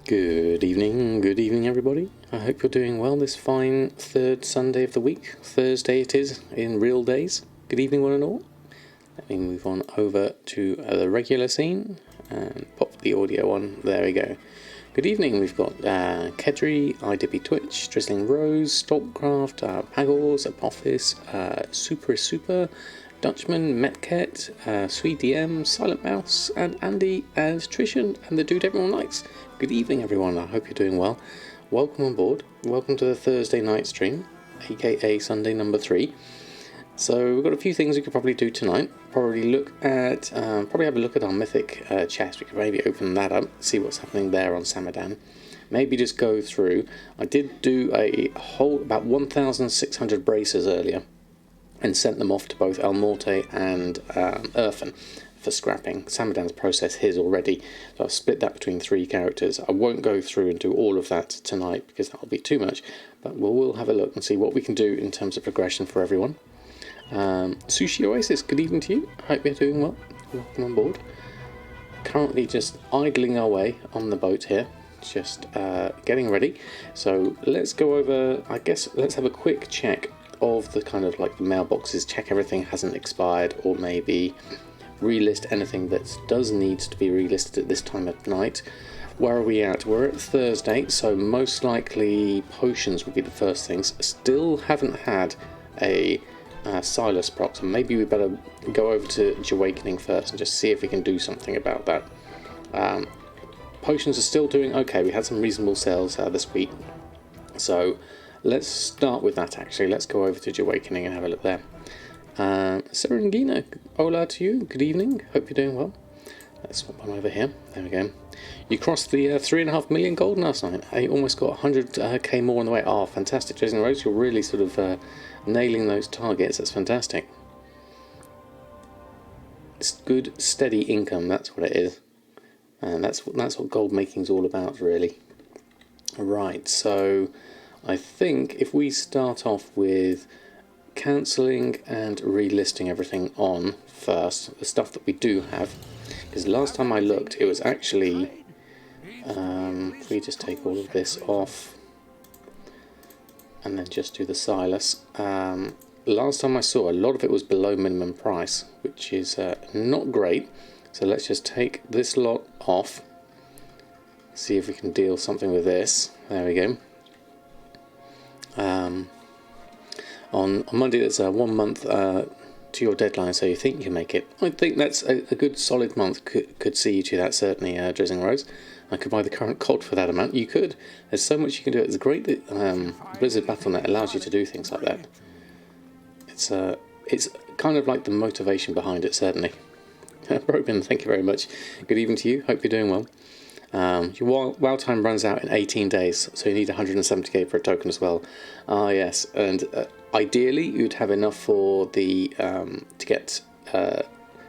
Good evening everybody. I hope you're doing well this fine third Sunday of the week. Thursday it is in real days. Good evening one and all. Let me move on over to the regular scene and pop the audio on. There we go. Good evening, we've got Kedri, IDP Twitch, Drizzling Rose, Stalkcraft, Pagors, Apophis, Super is Super, Dutchman, Metket, Sweet DM, Silent Mouse, and Andy, and Trishan, and the dude everyone likes. Good evening everyone, I hope you're doing well. Welcome on board, welcome to the Thursday night stream, aka Sunday number 3. So we've got a few things we could probably do tonight. Probably have a look at our Mythic chest. We could maybe open that up, see what's happening there on Samadan. Maybe just go through. I did do a whole, about 1,600 braces earlier, and sent them off to both El Morte and Irfan for scrapping. Samadan's processed his already, so I've split that between 3 characters. I won't go through and do all of that tonight because that'll be too much, but we'll have a look and see what we can do in terms of progression for everyone. Sushi Oasis, good evening to you. I hope you're doing well. Welcome on board. Currently just idling our way on the boat here, just getting ready. So let's go over, I guess let's have a quick check of the kind of like the mailboxes, check everything hasn't expired, or maybe relist anything that does need to be relisted at this time of night. Where are we at? We're at Thursday, so most likely potions would be the first things. Still haven't had a Silas proc, so maybe we better go over to Awakening first and just see if we can do something about that. Potions are still doing okay. We had some reasonable sales this week, so let's start with that actually. Let's go over to Awakening and have a look there. Serengina, hola to you, good evening, hope you're doing well. Let's swap one over here, there we go. You crossed the 3.5 million gold last night. I almost got 100k more on the way. Oh, fantastic, Jason Rose, you're really sort of nailing those targets, that's fantastic. It's good, steady income, that's what it is. And that's what gold making's all about, really. Right, so I think if we start off with cancelling and relisting everything on first, the stuff that we do have, because last time I looked it was actually, if we just take all of this off and then just do the Silas, last time I saw a lot of it was below minimum price, which is not great, so let's just take this lot off, see if we can deal something with this. There we go. On Monday there's 1 month to your deadline, so you think you can make it. I think that's a good solid month could see you to that, certainly, Drizzling Rose. I could buy the current COD for that amount. You could. There's so much you can do. It's great that Blizzard Battle.net allows you to do things like that. It's kind of like the motivation behind it, certainly. Robin, thank you very much. Good evening to you. Hope you're doing well. Your WoW time runs out in 18 days, so you need 170k for a token as well. Ah yes, and ideally you'd have enough for the to get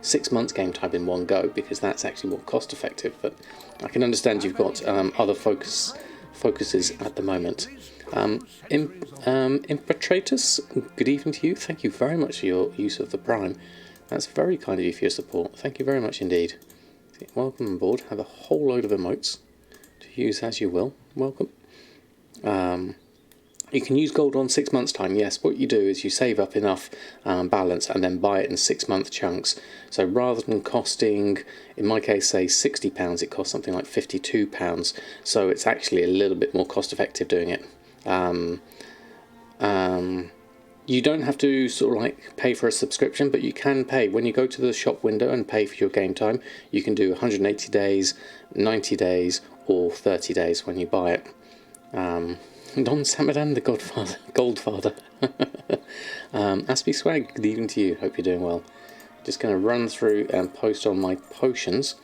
6 months game time in one go, because that's actually more cost effective, but I can understand you've got other focuses at the moment. Impetratus, good evening to you. Thank you very much for your use of the Prime. That's very kind of you for your support. Thank you very much indeed. Welcome on board. Have a whole load of emotes to use as you will. Welcome. You can use gold on 6 months time. Yes, what you do is you save up enough balance and then buy it in 6 month chunks. So rather than costing, in my case, say £60, it costs something like £52. So it's actually a little bit more cost effective doing it. You don't have to sort of like pay for a subscription, but you can pay. When you go to the shop window and pay for your game time, you can do 180 days, 90 days, or 30 days when you buy it. Don Samadan, the Goldfather. Aspie Swag, good evening to you. Hope you're doing well. Just going to run through and post on my potions.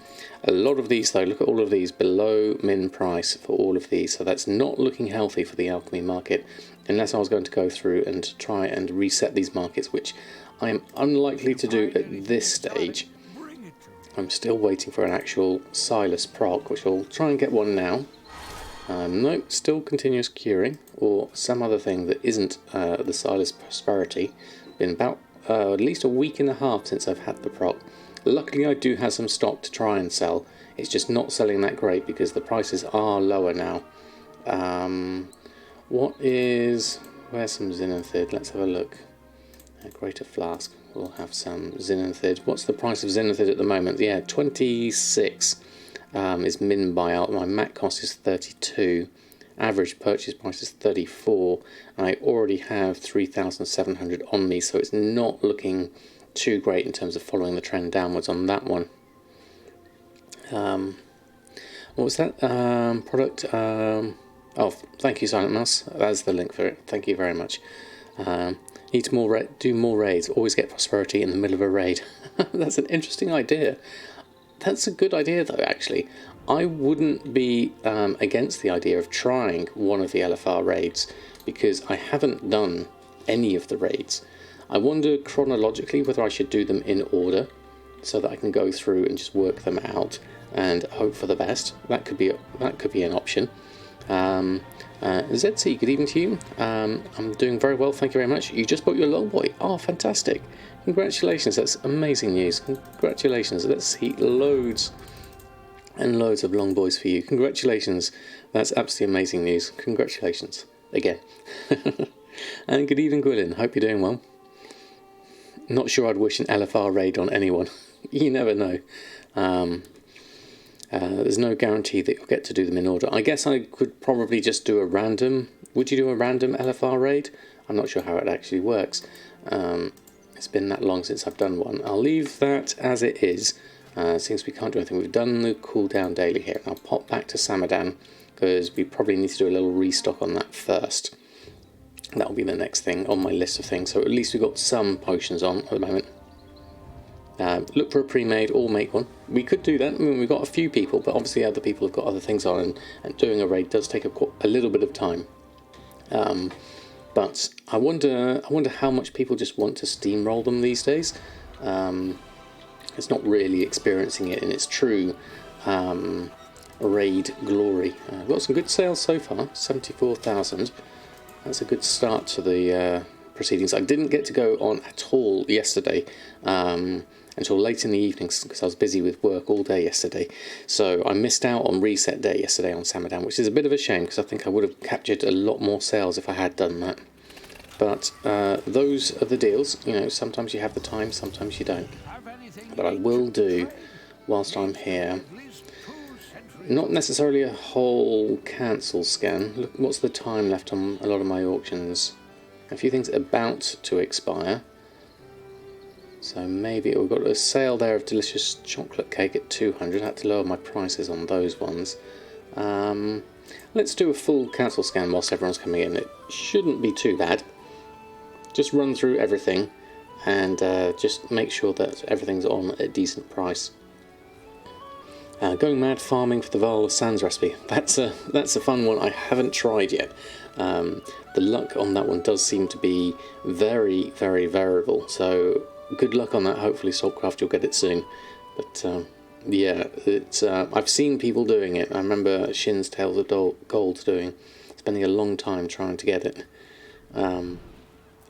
A lot of these though, look at all of these, below min price for all of these. So that's not looking healthy for the alchemy market, unless I was going to go through and try and reset these markets, which I am unlikely to do at this stage. I'm still waiting for an actual Silas proc, which I'll try and get one now. No, still continuous curing, or some other thing that isn't the Silas Prosperity. Been about at least a week and a half since I've had the proc. Luckily I do have some stock to try and sell It's just not selling that great because the prices are lower now. Where's some Zinanthid? Let's have a look. A greater flask. We'll have some Zinanthid. What's the price of Zinanthid at the moment? Yeah, 26 is min buyout. My MAC cost is 32. Average purchase price is 34. And I already have 3,700 on me, so it's not looking too great in terms of following the trend downwards on that one. What was that product? Oh, thank you, Silent Mouse. That's the link for it. Thank you very much. Need to do more raids. Always get prosperity in the middle of a raid. That's an interesting idea. That's a good idea, though, actually. I wouldn't be against the idea of trying one of the LFR raids, because I haven't done any of the raids. I wonder chronologically whether I should do them in order, so that I can go through and just work them out and hope for the best. That could be an option. ZC, good evening to you. I'm doing very well, thank you very much. You just bought your long boy. Oh, fantastic. Congratulations, that's amazing news. Congratulations. Let's see loads and loads of long boys for you. Congratulations. That's absolutely amazing news. Congratulations again. And good evening, Gwilyn. Hope you're doing well. Not sure I'd wish an LFR raid on anyone. You never know. There's no guarantee that you'll get to do them in order. I guess I could probably just do a random... Would you do a random LFR raid? I'm not sure how it actually works. It's been that long since I've done one. I'll leave that as it is, since we can't do anything. We've done the cooldown daily here. I'll pop back to Samadan, because we probably need to do a little restock on that first. That'll be the next thing on my list of things. So at least we've got some potions on at the moment. Look for a pre-made or make one. We could do that. I mean, we've got a few people, but obviously other people have got other things on, and doing a raid does take a little bit of time. But I wonder how much people just want to steamroll them these days. It's not really experiencing it in its true raid glory. We've got some good sales so far, 74,000. That's a good start to the proceedings. I didn't get to go on at all yesterday until late in the evenings, because I was busy with work all day yesterday. So I missed out on reset day yesterday on Samadan, which is a bit of a shame, because I think I would have captured a lot more sales if I had done that. But those are the deals. You know, sometimes you have the time, sometimes you don't. But I will do, whilst I'm here, not necessarily a whole cancel scan. Look, what's the time left on a lot of my auctions? A few things about to expire. So maybe we've got a sale there of delicious chocolate cake at 200. I had to lower my prices on those ones. Let's do a full cancel scan whilst everyone's coming in. It shouldn't be too bad. Just run through everything and just make sure that everything's on a decent price. Going mad farming for the Val of Sands recipe. That's a fun one. I haven't tried yet. The luck on that one does seem to be very, very variable. So good luck on that. Hopefully Saltcraft you'll get it soon. But yeah, I've seen people doing it. I remember Shin's Tales of Gold spending a long time trying to get it.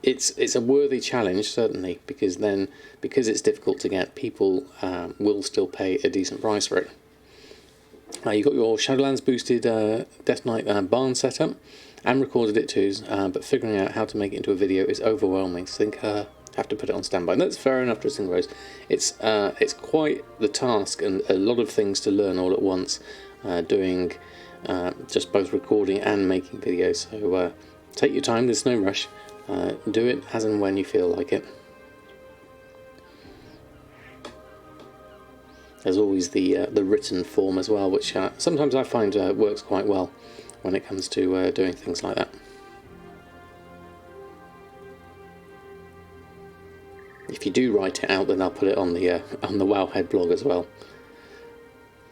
It's a worthy challenge, certainly, because it's difficult to get, people will still pay a decent price for it. You got your Shadowlands boosted Death Knight barn setup, and recorded it too, but figuring out how to make it into a video is overwhelming. So I think have to put it on standby. And that's fair enough, Tristan Rose. It's quite the task, and a lot of things to learn all at once, doing just both recording and making videos. So take your time, there's no rush. Do it as and when you feel like it. There's always the written form as well, which sometimes I find works quite well when it comes to doing things like that. If you do write it out, then I'll put it on the Wowhead blog as well,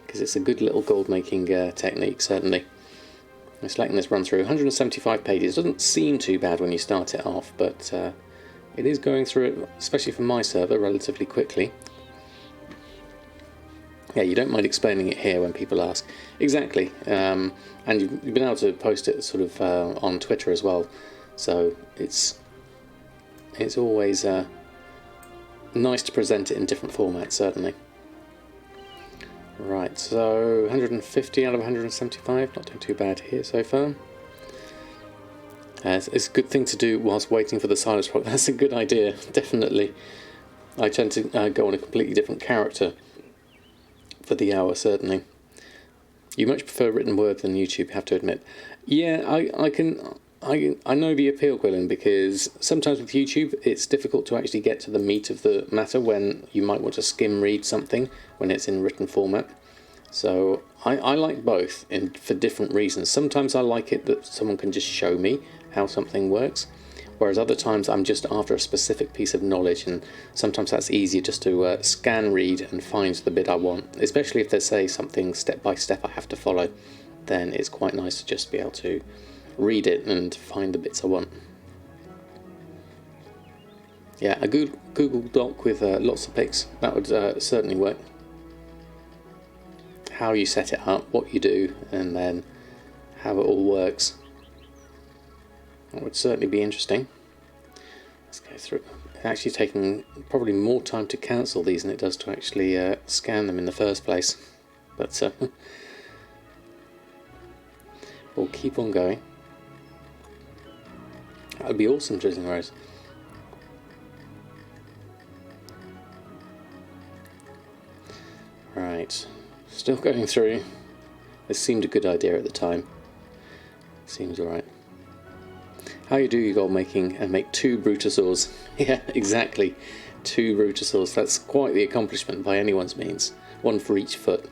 because it's a good little gold making technique, certainly. Just letting this run through 175 pages. It doesn't seem too bad when you start it off, but it is going through it, especially for my server, relatively quickly. Yeah, you don't mind explaining it here when people ask. Exactly, and you've been able to post it sort of on Twitter as well, so it's always nice to present it in different formats, certainly. Right, so 150 out of 175, not doing too bad here so far. It's a good thing to do whilst waiting for the silence proc. That's a good idea, definitely. I tend to go on a completely different character for the hour, certainly. You much prefer written word than YouTube, you have to admit. Yeah, I know the appeal, Quillen, because sometimes with YouTube it's difficult to actually get to the meat of the matter when you might want to skim read something when it's in written format. So I like both for different reasons. Sometimes I like it that someone can just show me how something works, whereas other times I'm just after a specific piece of knowledge, and sometimes that's easier just to scan read and find the bit I want, especially if there's, say, something step by step I have to follow. Then it's quite nice to just be able to read it and find the bits I want. Yeah, a good Google Doc with lots of pics, that would certainly work. How you set it up, what you do, and then how it all works. That would certainly be interesting. Let's go through. It's actually taking probably more time to cancel these than it does to actually scan them in the first place. But we'll keep on going. That would be awesome, Drizzling Rose. Right, still going through. This seemed a good idea at the time. Seems alright. How you do your gold making and make 2 Brutosaurs. Yeah, exactly. 2 Brutosaurs. That's quite the accomplishment by anyone's means. 1 for each foot.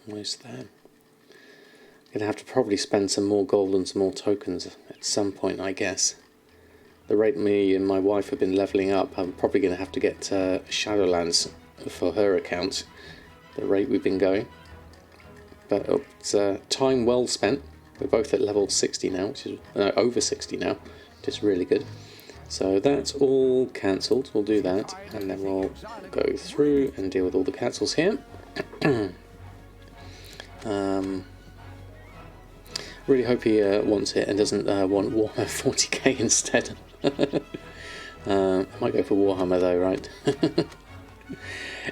Almost there. Gonna have to probably spend some more gold and some more tokens at some point, I guess. The rate me and my wife have been levelling up, I'm probably going to have to get Shadowlands for her account. The rate we've been going. But it's time well spent. We're both at level 60 now, which is over 60 now, which is really good. So that's all cancelled. We'll do that, and then we'll go through and deal with all the cancels here. Really hope he wants it and doesn't want Warhammer 40k instead. I might go for Warhammer though, right?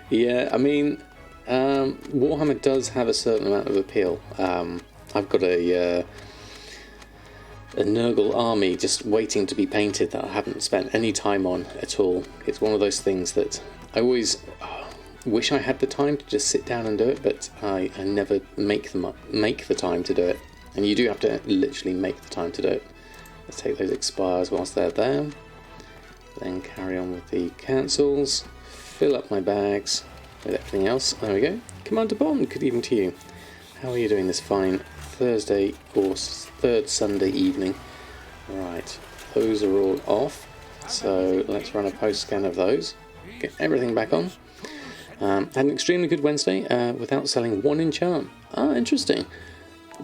Yeah, I mean, Warhammer does have a certain amount of appeal. I've got a Nurgle army just waiting to be painted that I haven't spent any time on at all. It's one of those things that I always wish I had the time to just sit down and do it, but I never make the time to do it. And you do have to literally make the time to do it. Let's take those expires whilst they're there. Then carry on with the cancels. Fill up my bags with everything else. There we go. Commander Bond, good evening to you. How are you doing this fine Thursday or third Sunday evening? Right, those are all off. So let's run a post scan of those. Get everything back on. Had an extremely good Wednesday without selling 1 enchant. Ah, interesting.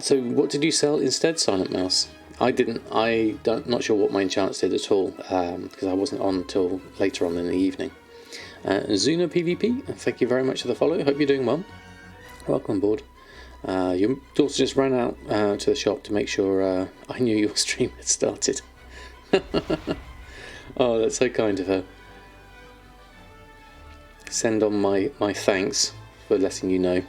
So what did you sell instead, Silent Mouse? I didn't. Not sure what my enchants did at all because I wasn't on until later on in the evening. Zuna PvP, thank you very much for the follow. Hope you're doing well. Welcome aboard. Your daughter just ran out to the shop to make sure I knew your stream had started. Oh, that's so kind of her. Send on my thanks for letting you know.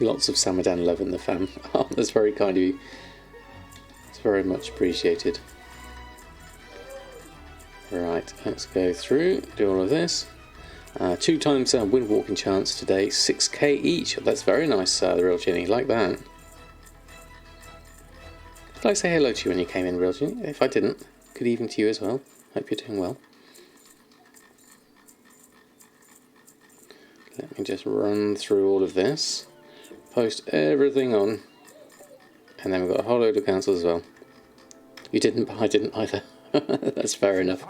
Lots of Samadan love in the fam. Oh, that's very kind of you. It's very much appreciated. Right, let's go through, do all of this. 2 times Windwalking chance today, 6k each. That's very nice, the Real Ginny. Like that. Did I say hello to you when you came in, Real Ginny? If I didn't, good evening to you as well. Hope you're doing well. Let me just run through all of this. Post everything on, and then we've got a whole load of cancels as well. You didn't, but I didn't either. That's fair enough.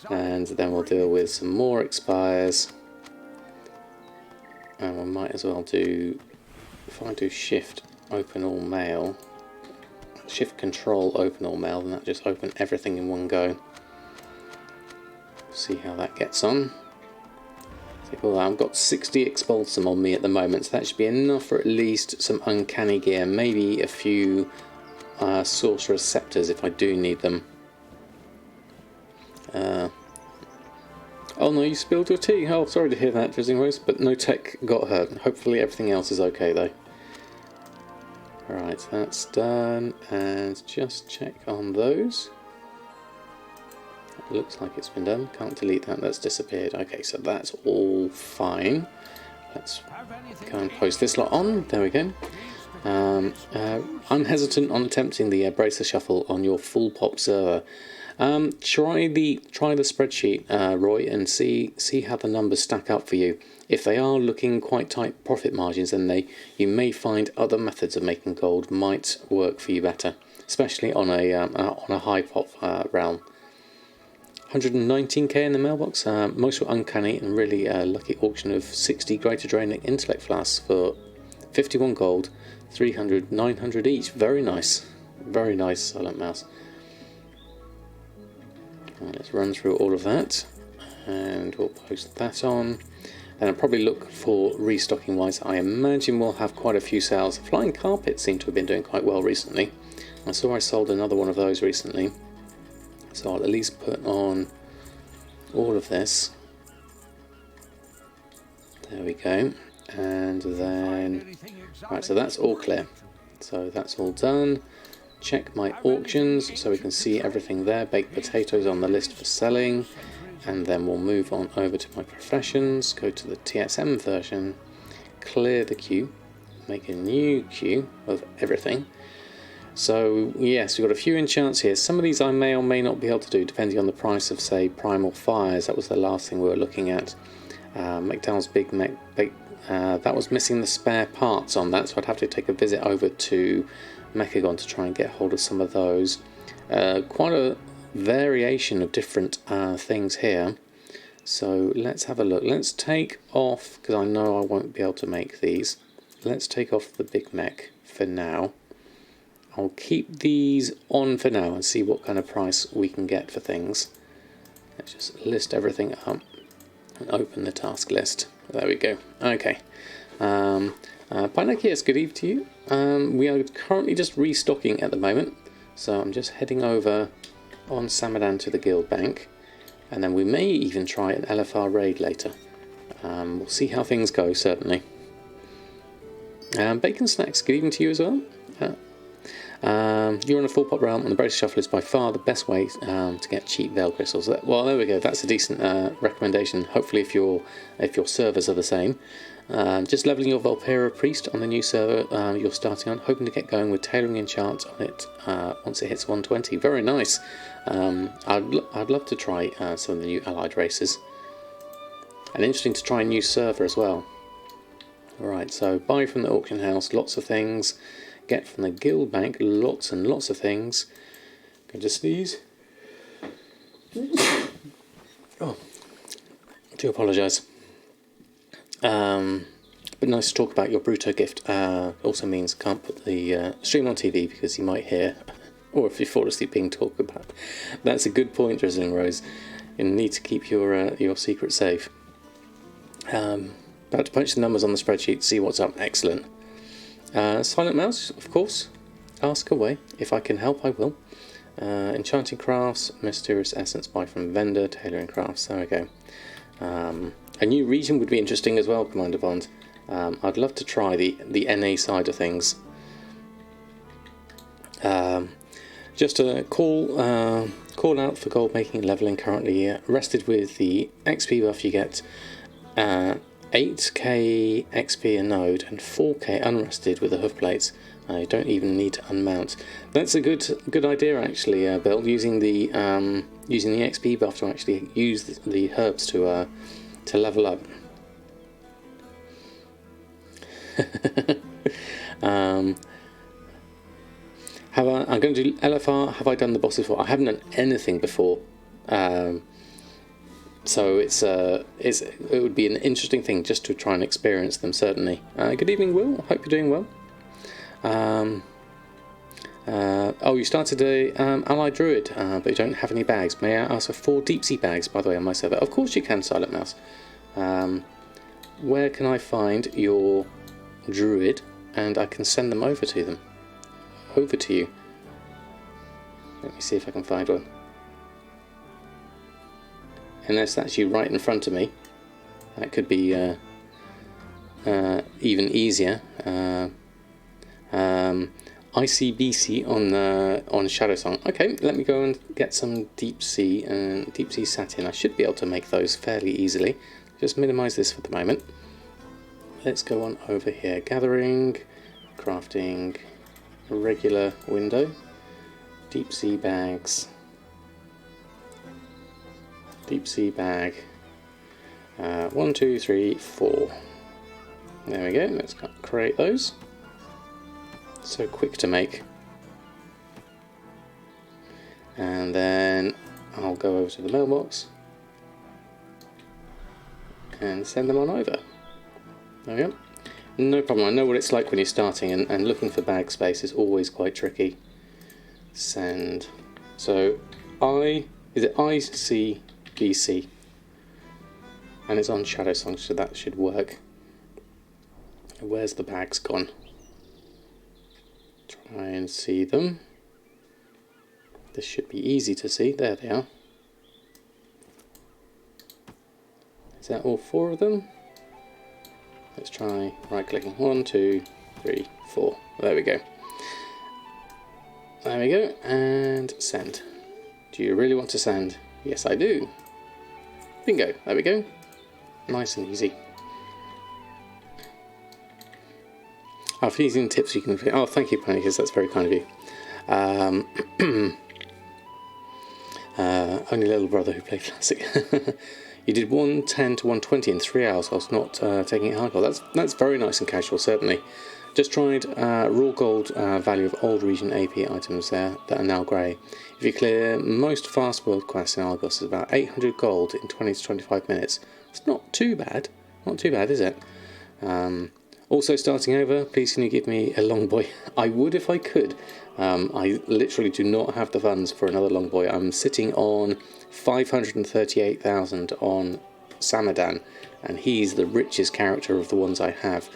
And then we'll deal with some more expires, and we might as well do, if I do shift open all mail, shift control open all mail, then that just open everything in one go. See how that gets on. Well, I've got 60 Expulsum on me at the moment, so that should be enough for at least some uncanny gear, maybe a few sorcerer's scepters if I do need them. Oh no, you spilled your tea. Oh, sorry to hear that, Drizzling Rose, but no tech got hurt. Hopefully everything else is okay though. Right, that's done, and just check on those. It looks like it's been done. Can't delete that, that's disappeared. Okay, so that's all fine. Let's go and post this lot on. There we go. I'm hesitant on attempting the bracer shuffle on your full pop server. Try the spreadsheet, Roy, and see how the numbers stack up for you. If they are looking quite tight profit margins, then you may find other methods of making gold might work for you better, especially on a high pop realm. 119k in the mailbox. Most were uncanny and really lucky auction of 60 greater draining intellect flasks for 51 gold, 300, 900 each. Very nice, Silent Mouse. Right, let's run through all of that, and we'll post that on. And I'll probably look for restocking wise. I imagine we'll have quite a few sales. Flying carpets seem to have been doing quite well recently. I saw I sold another one of those recently, so I'll at least put on all of this. There we go. And then, right, so that's all clear. So that's all done. Check my auctions so we can see everything there. Baked potatoes on the list for selling. And then we'll move on over to my professions, go to the TSM version, clear the queue, make a new queue of everything. So yes, we've got a few enchants here. Some of these I may or may not be able to do depending on the price of, say, Primal Fires. That was the last thing we were looking at. McDowell's Big Mac, that was missing the spare parts on that, so I'd have to take a visit over to Mechagon to try and get hold of some of those. Quite a variation of different things here, so let's have a look. Let's take off, because I know I won't be able to make these, let's take off the Big Mech for now. I'll keep these on for now and see what kind of price we can get for things. Let's just list everything up and open the task list. There we go. Okay. Pinakias, good eve to you. We are currently just restocking at the moment, so I'm just heading over on Samadan to the guild bank, and then we may even try an LFR raid later. We'll see how things go, certainly. Bacon Snacks, good evening to you as well. You're on a full pop realm, and the bracer shuffle is by far the best way to get cheap veil crystals. Well, there we go. That's a decent recommendation. Hopefully, if your servers are the same. Just leveling your Volpera Priest on the new server you're starting on, hoping to get going with tailoring enchants on it once it hits 120. Very nice. I'd love to try some of the new allied races. And interesting to try a new server as well. Alright, so buy from the auction house, lots of things. Get from the guild bank, lots and lots of things. Going to sneeze. Oh, do apologise. But nice to talk about your Bruto gift. Also means can't put the stream on TV because you might hear, or if you fall asleep being talked about. That's a good point, Drizzling Rose. You need to keep your secret safe. About to punch the numbers on the spreadsheet, see what's up. Excellent. Silent Mouse, of course. Ask away. If I can help, I will. Enchanting Crafts, Mysterious Essence buy from vendor, Tailoring Crafts. There we go. A new region would be interesting as well, Commander Bond. I'd love to try the NA side of things. Just a call out for Goldmaking leveling currently rested with the XP buff. You get 8k XP a node and 4k unrested with the hoof plates. You don't even need to unmount. That's a good idea actually, Bill. Using the XP buff to actually use the herbs to level up. I'm going to do LFR. Have I done the bosses before? I haven't done anything before, so it would be an interesting thing just to try and experience them. Certainly. Good evening, Will. Hope you're doing well. Oh, you started a allied druid, but you don't have any bags. May I ask for 4 deep sea bags, by the way, on my server? Of course you can, Silent Mouse. Where can I find your druid, and I can send them over to you? Let me see if I can find one. Unless that's you right in front of me. That could be even easier. ICBC on Shadow Song. Okay, let me go and get some deep sea and deep sea satin. I should be able to make those fairly easily. Just minimize this for the moment. Let's go on over here. Gathering, crafting, regular window, deep sea bags, deep sea bag. 1, 2, 3, 4. There we go. Let's create those. So quick to make. And then I'll go over to the mailbox and send them on over. There we go. No problem. I know what it's like when you're starting, and looking for bag space is always quite tricky. Send. So is it ICBC? And it's on Shadow Song, so that should work. Where's the bags gone? Try and see them. This should be easy to see. There they are. Is that all 4 of them? Let's try right clicking. 1, 2, 3, 4. There we go. There we go. And send. Do you really want to send? Yes, I do. Bingo. There we go. Nice and easy. For using tips you can... Oh, thank you, Panicus. That's very kind of you. Only little brother who played Classic. You did 110 to 120 in 3 hours. I was not taking it hardcore. That's very nice and casual, certainly. Just tried raw gold value of old region AP items there that are now grey. If you clear most fast world quests in Argos, it's about 800 gold in 20 to 25 minutes. It's not too bad. Not too bad, is it? Also starting over, please can you give me a long boy? I would if I could. I literally do not have the funds for another long boy. I'm sitting on 538,000 on Samadan, and he's the richest character of the ones I have,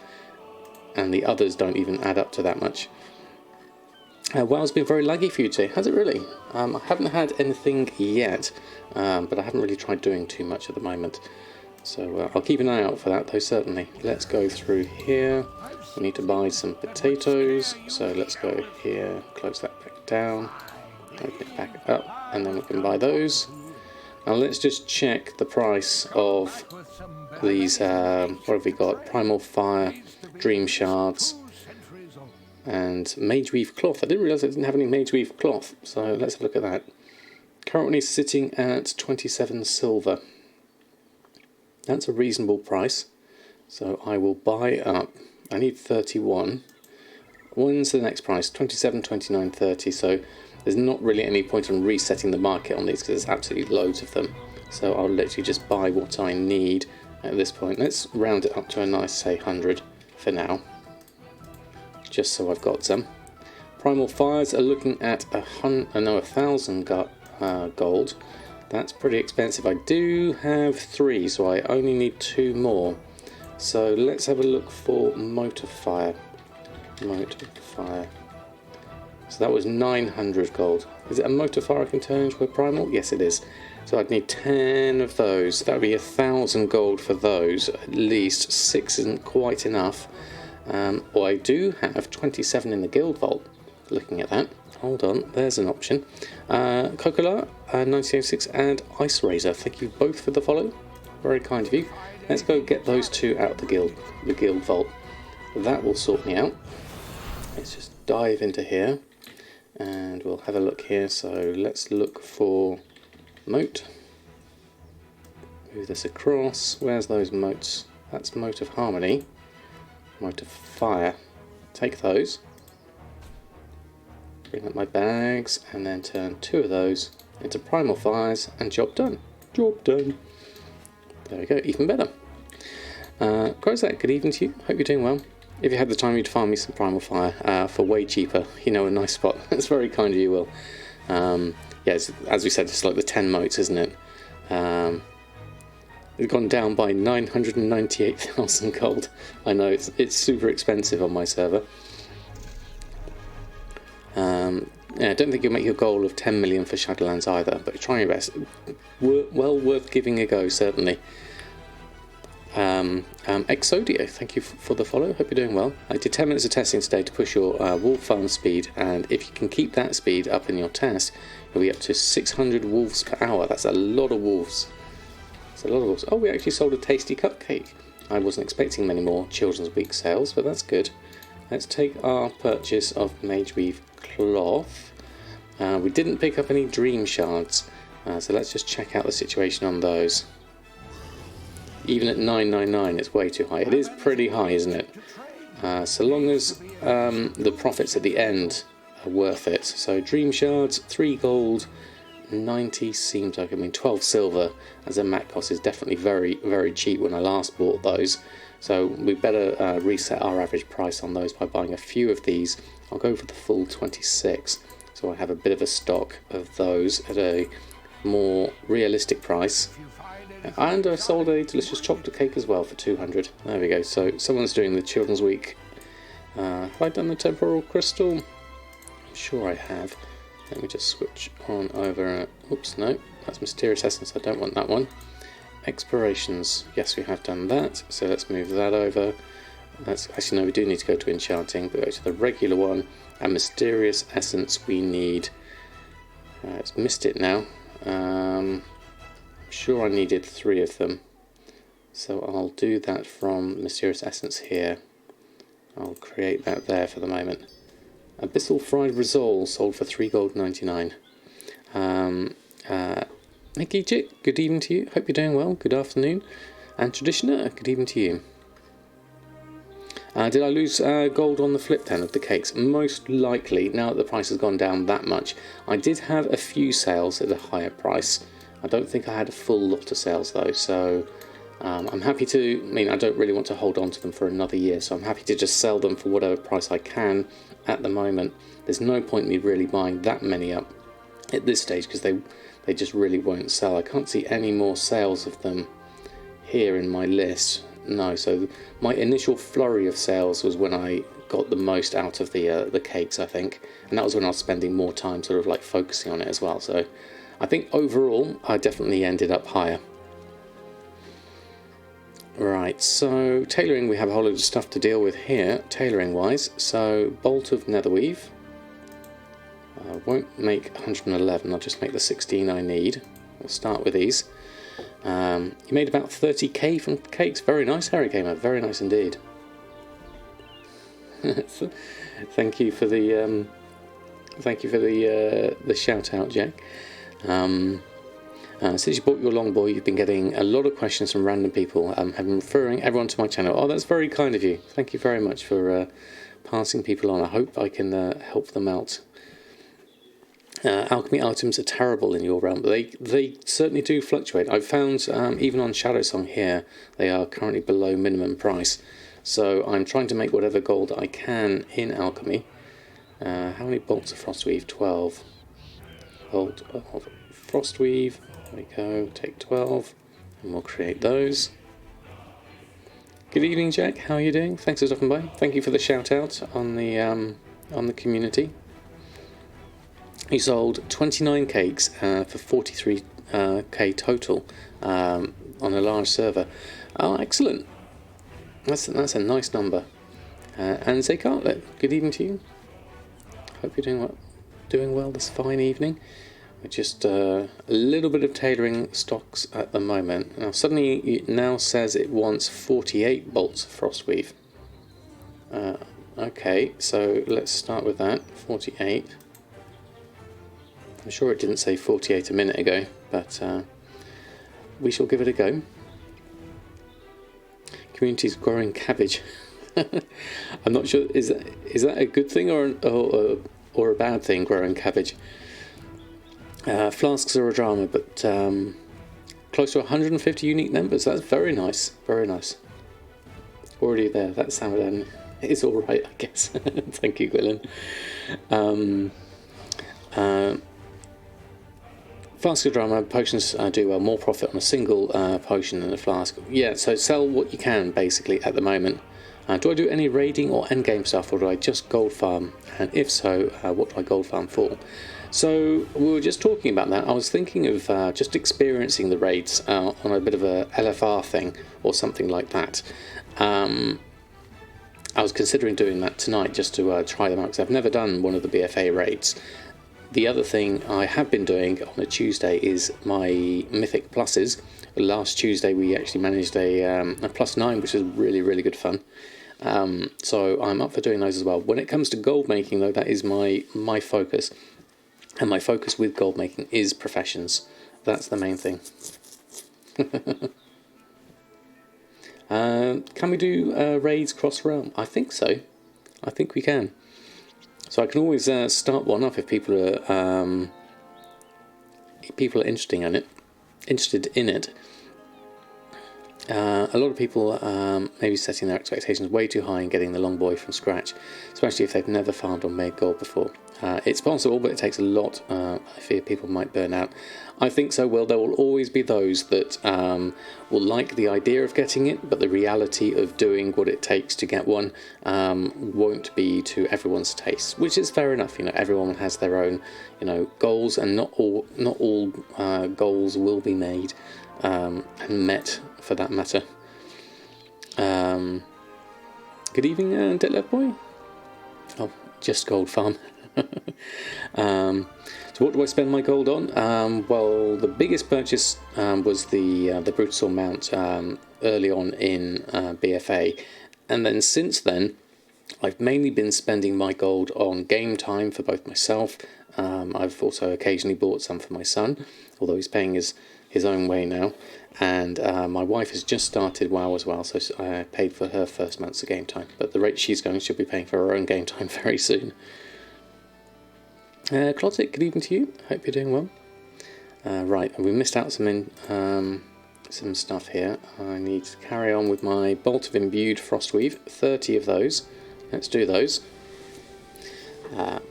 and the others don't even add up to that much. WoW's been very laggy for you today, has it really? I haven't had anything yet, but I haven't really tried doing too much at the moment. So I'll keep an eye out for that though, certainly. Let's go through here. We need to buy some potatoes, so let's go here, close that back down, open it back up, and then we can buy those. Now let's just check the price of these, what have we got? Primal Fire, Dream Shards, and Mage Weave Cloth. I didn't realise I didn't have any Mage Weave Cloth, so let's have a look at that. Currently sitting at 27 silver. That's a reasonable price, so I will buy up. I need 31. When's the next price? 27, 29, 30, so there's not really any point in resetting the market on these because there's absolutely loads of them. So I'll literally just buy what I need at this point. Let's round it up to a nice, say, 100 for now, just so I've got some. Primal Fires are looking at 1,000 gold. That's pretty expensive. I do have 3, so I only need 2 more. So let's have a look for Motor Fire. Motor Fire. So that was 900 gold. Is it a Motor Fire I can turn into a Primal? Yes, it is. So I'd need 10 of those. That would be 1,000 gold for those. At least 6 isn't quite enough. Or I do have 27 in the Guild Vault. Looking at that. Hold on, there's an option. Cocola, 1906, and Ice Razor. Thank you both for the follow. Very kind of you. Let's go get those 2 out the guild vault. That will sort me out. Let's just dive into here, and we'll have a look here. So let's look for moat. Move this across. Where's those moats? That's Moat of Harmony. Moat of Fire. Take those. Bring up my bags and then turn 2 of those into Primal Fires, and job done. Job done. There we go, even better. Crozak, good evening to you. Hope you're doing well. If you had the time, you'd find me some Primal Fire for way cheaper. You know, a nice spot. That's very kind of you, Will. Yeah, as we said, it's like the 10 moats, isn't it? It's gone down by 998,000 gold. I know, it's super expensive on my server. Yeah, I don't think you'll make your goal of 10 million for Shadowlands either, but try your best. Well worth giving a go, certainly. Exodio, thank you for the follow. Hope you're doing well. I did 10 minutes of testing today to push your wolf farm speed, and if you can keep that speed up in your test, you'll be up to 600 wolves per hour. That's a lot of wolves. That's a lot of wolves. Oh, we actually sold a tasty cupcake. I wasn't expecting many more Children's Week sales, but that's good. Let's take our purchase of Mageweave cloth. We didn't pick up any dream shards, so let's just check out the situation on those. Even at 999 it's way too high. It is pretty high, isn't it? So long as the profits at the end are worth it. So dream shards, 3 gold, 90 seems like, 12 silver as a mat cost is definitely very, very cheap when I last bought those. So we better reset our average price on those by buying a few of these. I'll go for the full 26, so I have a bit of a stock of those at a more realistic price. And I sold a delicious chocolate cake as well for 200. There we go. So someone's doing the Children's Week. Have I done the temporal crystal? I'm sure I have. Let me just switch on over. Oops, no, that's Mysterious Essence. I don't want that one. Explorations. Yes, we have done that. So let's move that over. That's actually, no, we do need to go to enchanting, but go to the regular one. And Mysterious Essence we need. It's missed it now. I'm sure I needed 3 of them. So I'll do that from Mysterious Essence here. I'll create that there for the moment. Abyssal Fried Risol sold for 3 gold 99. Nicky Chick, good evening to you. Hope you're doing well. Good afternoon. And Traditioner, good evening to you. Did I lose gold on the flip then of the cakes? Most likely, now that the price has gone down that much. I did have a few sales at a higher price. I don't think I had a full lot of sales though, so I'm happy to, I don't really want to hold on to them for another year, so I'm happy to just sell them for whatever price I can at the moment. There's no point in me really buying that many up at this stage because they just really won't sell. I can't see any more sales of them here in my list. No, so my initial flurry of sales was when I got the most out of the cakes, I think, and that was when I was spending more time sort of like focusing on it as well. So I think overall I definitely ended up higher. Right, so tailoring, we have a whole lot of stuff to deal with here, tailoring wise. So Bolt of Netherweave, won't make 111, I'll just make the 16 I need. We'll start with these. You made about 30k from cakes, very nice Harry Gamer, very nice indeed. Thank you for the shout out, Jack. Since you bought your longbow, you've been getting a lot of questions from random people. Have been referring everyone to my channel. Oh, that's very kind of you. Thank you very much for passing people on. I hope I can help them out. Alchemy items are terrible in your realm, but they certainly do fluctuate. I've found even on Shadow Song here, they are currently below minimum price. So I'm trying to make whatever gold I can in Alchemy. How many bolts of Frostweave? 12. Bolt of Frostweave. There we go. Take 12, and we'll create those. Good evening, Jack. How are you doing? Thanks for stopping by. Thank you for the shout out on the community. You sold 29 cakes for 43k total on a large server. Oh, excellent. That's a nice number. And Zekartlet, good evening to you. Hope you're doing well this fine evening. We're just a little bit of tailoring stocks at the moment. Now suddenly it now says it wants 48 bolts of Frostweave. Okay, so let's start with that. 48. I'm sure it didn't say 48 a minute ago, but we shall give it a go. Community's growing cabbage. I'm not sure, is that a good thing or a bad thing, growing cabbage? Flasks are a drama, but close to 150 unique members. That's very nice, very nice. Already there. That Samadan is all right, I guess. Thank you, Gwilyn. Flask of drama potions do well. More profit on a single potion than a flask. Yeah, so sell what you can basically at the moment. Do I do any raiding or endgame stuff, or do I just gold farm? And if so, what do I gold farm for? So we were just talking about that. I was thinking of just experiencing the raids on a bit of a LFR thing or something like that. I was considering doing that tonight just to try them out, because I've never done one of the BFA raids. The other thing I have been doing on a Tuesday is my Mythic pluses. Last Tuesday we actually managed a +9, which was really, really good fun. So I'm up for doing those as well. When it comes to gold making, though, that is my focus. And my focus with gold making is professions. That's the main thing. Can we do raids cross-realm? I think so. I think we can. So I can always start one up if people are interested in it. A lot of people may be setting their expectations way too high and getting the long boy from scratch, especially if they've never farmed or made gold before. It's possible, but it takes a lot. I fear people might burn out. I think so. Well, there will always be those that will like the idea of getting it, but the reality of doing what it takes to get one won't be to everyone's taste, which is fair enough. You know, everyone has their own, goals, and not all goals will be made and met, for that matter. Good evening, Detlef boy. Oh, just gold farm. So what do I spend my gold on? Well, the biggest purchase was the Brutal Mount early on in BFA, and then since then I've mainly been spending my gold on game time for both myself. I've also occasionally bought some for my son, although he's paying his own way now, and my wife has just started WoW as well, so I paid for her first months of game time, but the rate she's going, she'll be paying for her own game time very soon. Clotic, good evening to you. Hope you're doing well. Right, we missed out some stuff here. I need to carry on with my Bolt of Imbued Frostweave, 30 of those. Let's do those.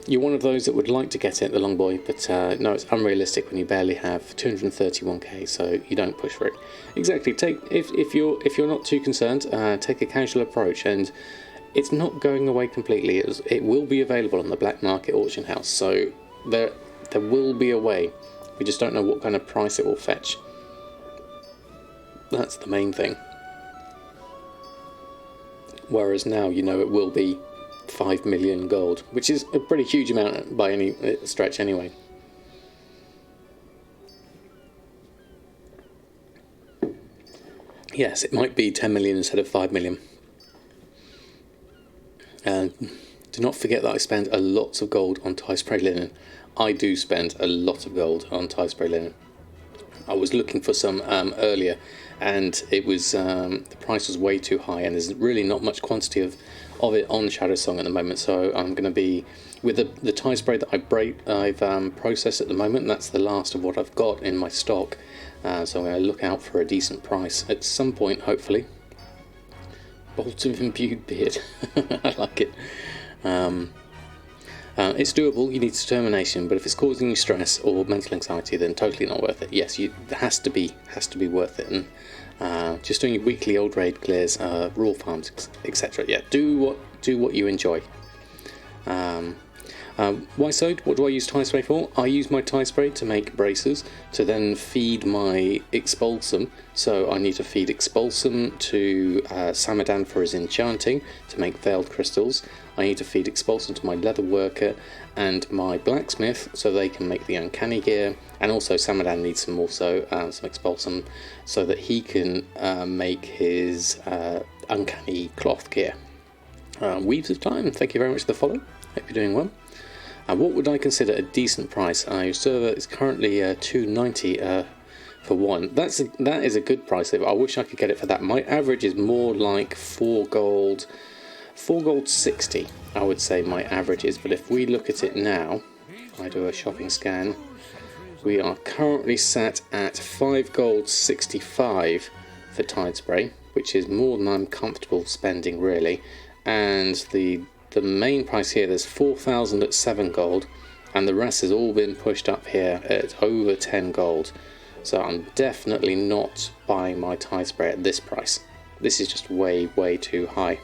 You're one of those that would like to get it, the long boy, but no, it's unrealistic when you barely have 231k, so you don't push for it. Exactly. If you're not too concerned, take a casual approach, and it's not going away completely. It will be available on the black market auction house, so there will be a way. We just don't know what kind of price it will fetch. That's the main thing. Whereas now, it will be 5 million gold, which is a pretty huge amount by any stretch anyway. Yes, it might be 10 million instead of 5 million. Do not forget that I spend a lot of gold on tie spray linen. I do spend a lot of gold on tie spray linen. I was looking for some earlier, and it was the price was way too high, and there's really not much quantity of it on Shadow Song at the moment. So I'm going to be with the tie spray that I've processed at the moment. And that's the last of what I've got in my stock. So I'm going to look out for a decent price at some point, hopefully. Bolt of Imbued Beard. I like it. It's doable. You need determination, but if it's causing you stress or mental anxiety, then totally not worth it. Yes, it has to be worth it. And just doing your weekly old raid clears, raw farms, etc. Yeah, do what you enjoy. Why so? What do I use tie spray for? I use my tie spray to make bracers, to then feed my expulsum. So I need to feed expulsum to Samadan for his enchanting, to make veiled crystals. I need to feed expulsum to my leather worker and my blacksmith, so they can make the uncanny gear. And also Samadan needs some expulsum, so that he can make his uncanny cloth gear. Weaves of Time, thank you very much for the follow. Hope you're doing well. What would I consider a decent price? Your server is currently $2.90 for one. That is a good price. I wish I could get it for that. My average is more like 4 gold 60, I would say my average is. But if we look at it now, I do a shopping scan, we are currently sat at 5 gold 65 for Tide Spray, which is more than I'm comfortable spending, really. And the main price here, there's 4,000 at 7 gold, and the rest has all been pushed up here at over 10 gold. So I'm definitely not buying my tie spray at this price. This is just way too high.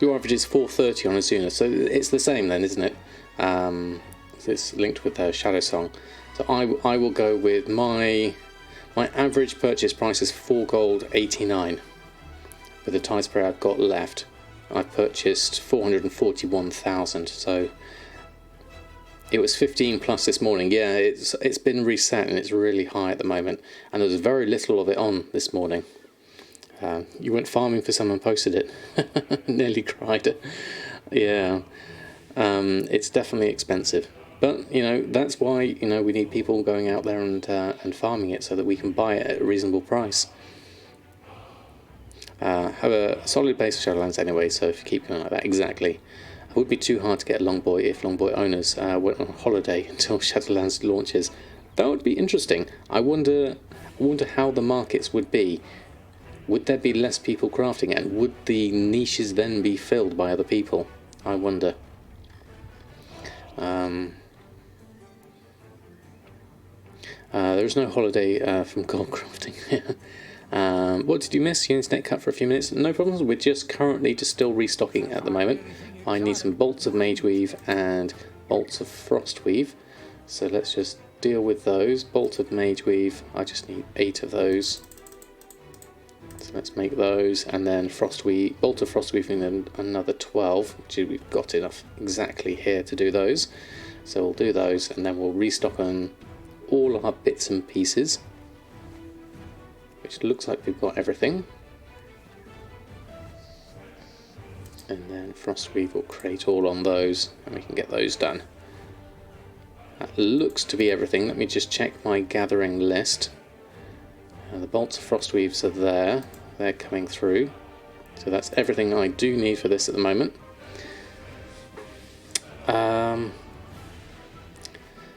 Your average is 430 on Azuna, so it's the same then, isn't it? It's linked with Shadow Song. So I will go with my average purchase price is 4 gold 89. With the tie spray I've got left, I purchased 441,000. So it was 15 plus this morning. Yeah, it's been reset and it's really high at the moment. And there's very little of it on this morning. You went farming for someone posted it. Nearly cried. Yeah, it's definitely expensive. But, you know, that's why, you know, we need people going out there and farming it so that we can buy it at a reasonable price. Have a solid base of Shadowlands anyway, so if you keep going like that, exactly. It would be too hard to get Longboy if Longboy owners went on holiday until Shadowlands launches. That would be interesting. I wonder how the markets would be. Would there be less people crafting it, and would the niches then be filled by other people? I wonder. There is no holiday from gold crafting. What did you miss? Your internet cut for a few minutes. No problems. We're just currently still restocking at the moment. I need some bolts of mage weave and bolts of frost weave. So let's just deal with those. Bolt of mage weave. I just need 8 of those. So let's make those, and then bolt of frost weave, and then another 12, which we've got enough exactly here to do those. So we'll do those, and then we'll restock on all our bits and pieces, which looks like we've got everything. And then frost weave will create all on those, and we can get those done. That looks to be everything. Let me just check my gathering list. The bolts of frost weaves are there. They're coming through. So that's everything I do need for this at the moment.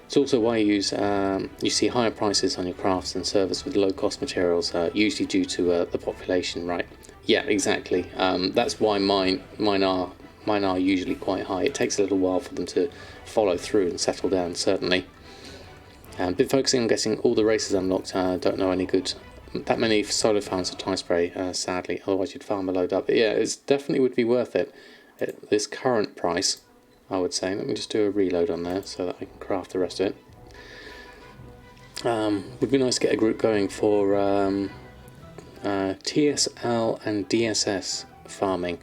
It's also why you see higher prices on your crafts and servers with low cost materials, usually due to the population, right? Yeah, exactly. That's why mine are usually quite high. It takes a little while for them to follow through and settle down, certainly. Been focusing on getting all the races unlocked. Don't know that many solo farms for tie spray, sadly. Otherwise you'd farm a load up. But yeah, it definitely would be worth it at this current price, I would say. Let me just do a reload on there so that I can craft the rest of it. Would be nice to get a group going for TSL and DSS farming.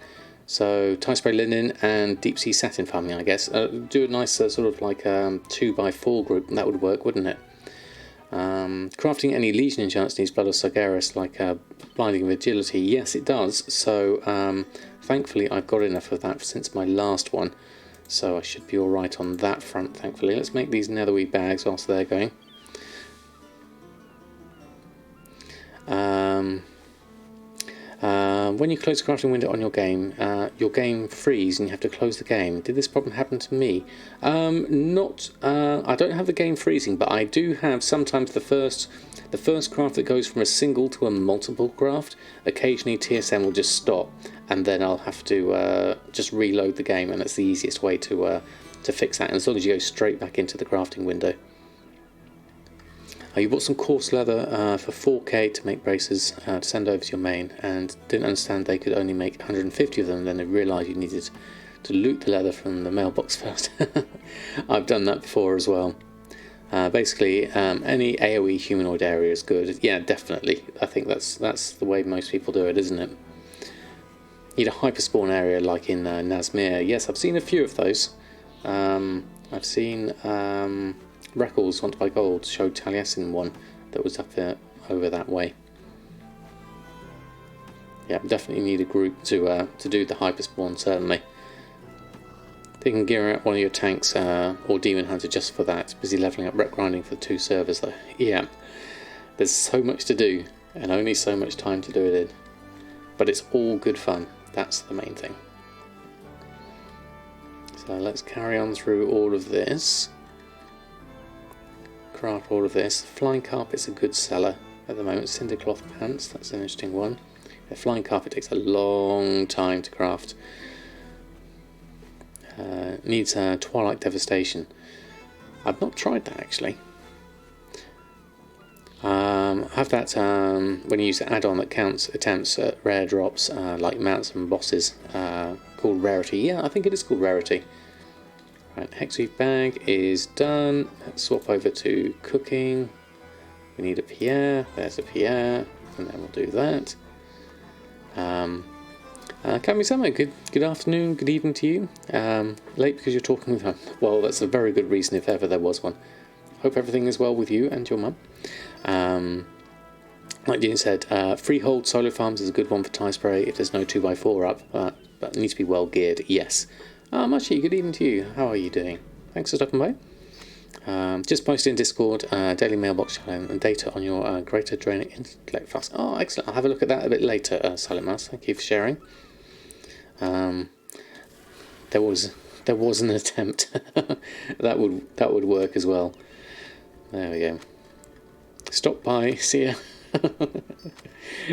So tie spray linen and deep sea satin farming, I guess. Do a nice sort of like 2x4 group, and that would work, wouldn't it? Crafting any Legion enchants needs Blood of Sargeras, like blinding with agility. Yes, it does. So thankfully I've got enough of that since my last one. So I should be alright on that front, thankfully. Let's make these netherweed bags whilst they're going. When you close the crafting window on your game freezes and you have to close the game. Did this problem happen to me? I don't have the game freezing, but I do have sometimes the first craft that goes from a single to a multiple craft. Occasionally TSM will just stop, and then I'll have to just reload the game, and that's the easiest way to fix that. And as long as you go straight back into the crafting window. You bought some coarse leather for 4k to make braces to send over to your main, and didn't understand they could only make 150 of them. Then they realised you needed to loot the leather from the mailbox first. I've done that before as well. Basically, any AoE humanoid area is good. Yeah, definitely. I think that's the way most people do it, isn't it? Need a hyperspawn area like in Nazmir. Yes, I've seen a few of those. I've seen Records Want to Buy Gold showed Taliesin one that was up over that way. Yeah, definitely need a group to do the hyperspawn, certainly. They can gear out one of your tanks or Demon Hunter just for that. Busy levelling up rep grinding for the 2 servers though. Yeah, there's so much to do and only so much time to do it in. But it's all good fun. That's the main thing. So let's carry on through all of this. Craft all of this. Flying carpet's a good seller at the moment. Cinder cloth pants, that's an interesting one. The flying carpet takes a long time to craft. Needs Twilight Devastation. I've not tried that actually. I have that when you use the add-on that counts attempts at rare drops like mounts and bosses called Rarity. Yeah, I think it is called Rarity. Right, Hexweave bag is done. Let's swap over to cooking. We need a Pierre. There's a Pierre, and then we'll do that. Kami-sama, good afternoon, good evening to you. Late because you're talking with her. Well, that's a very good reason if ever there was one. Hope everything is well with you and your mum. Like Dean said, freehold solar farms is a good one for tie spray if there's no 2x4 up, but it needs to be well geared, yes. Machi, good evening to you. How are you doing? Thanks for stopping by. Just posted in Discord, daily mailbox challenge and data on your greater drainer intellect flask. Oh, excellent. I'll have a look at that a bit later, Silent Mouse. Thank you for sharing. There was an attempt. that would work as well. There we go. Stop by, see ya.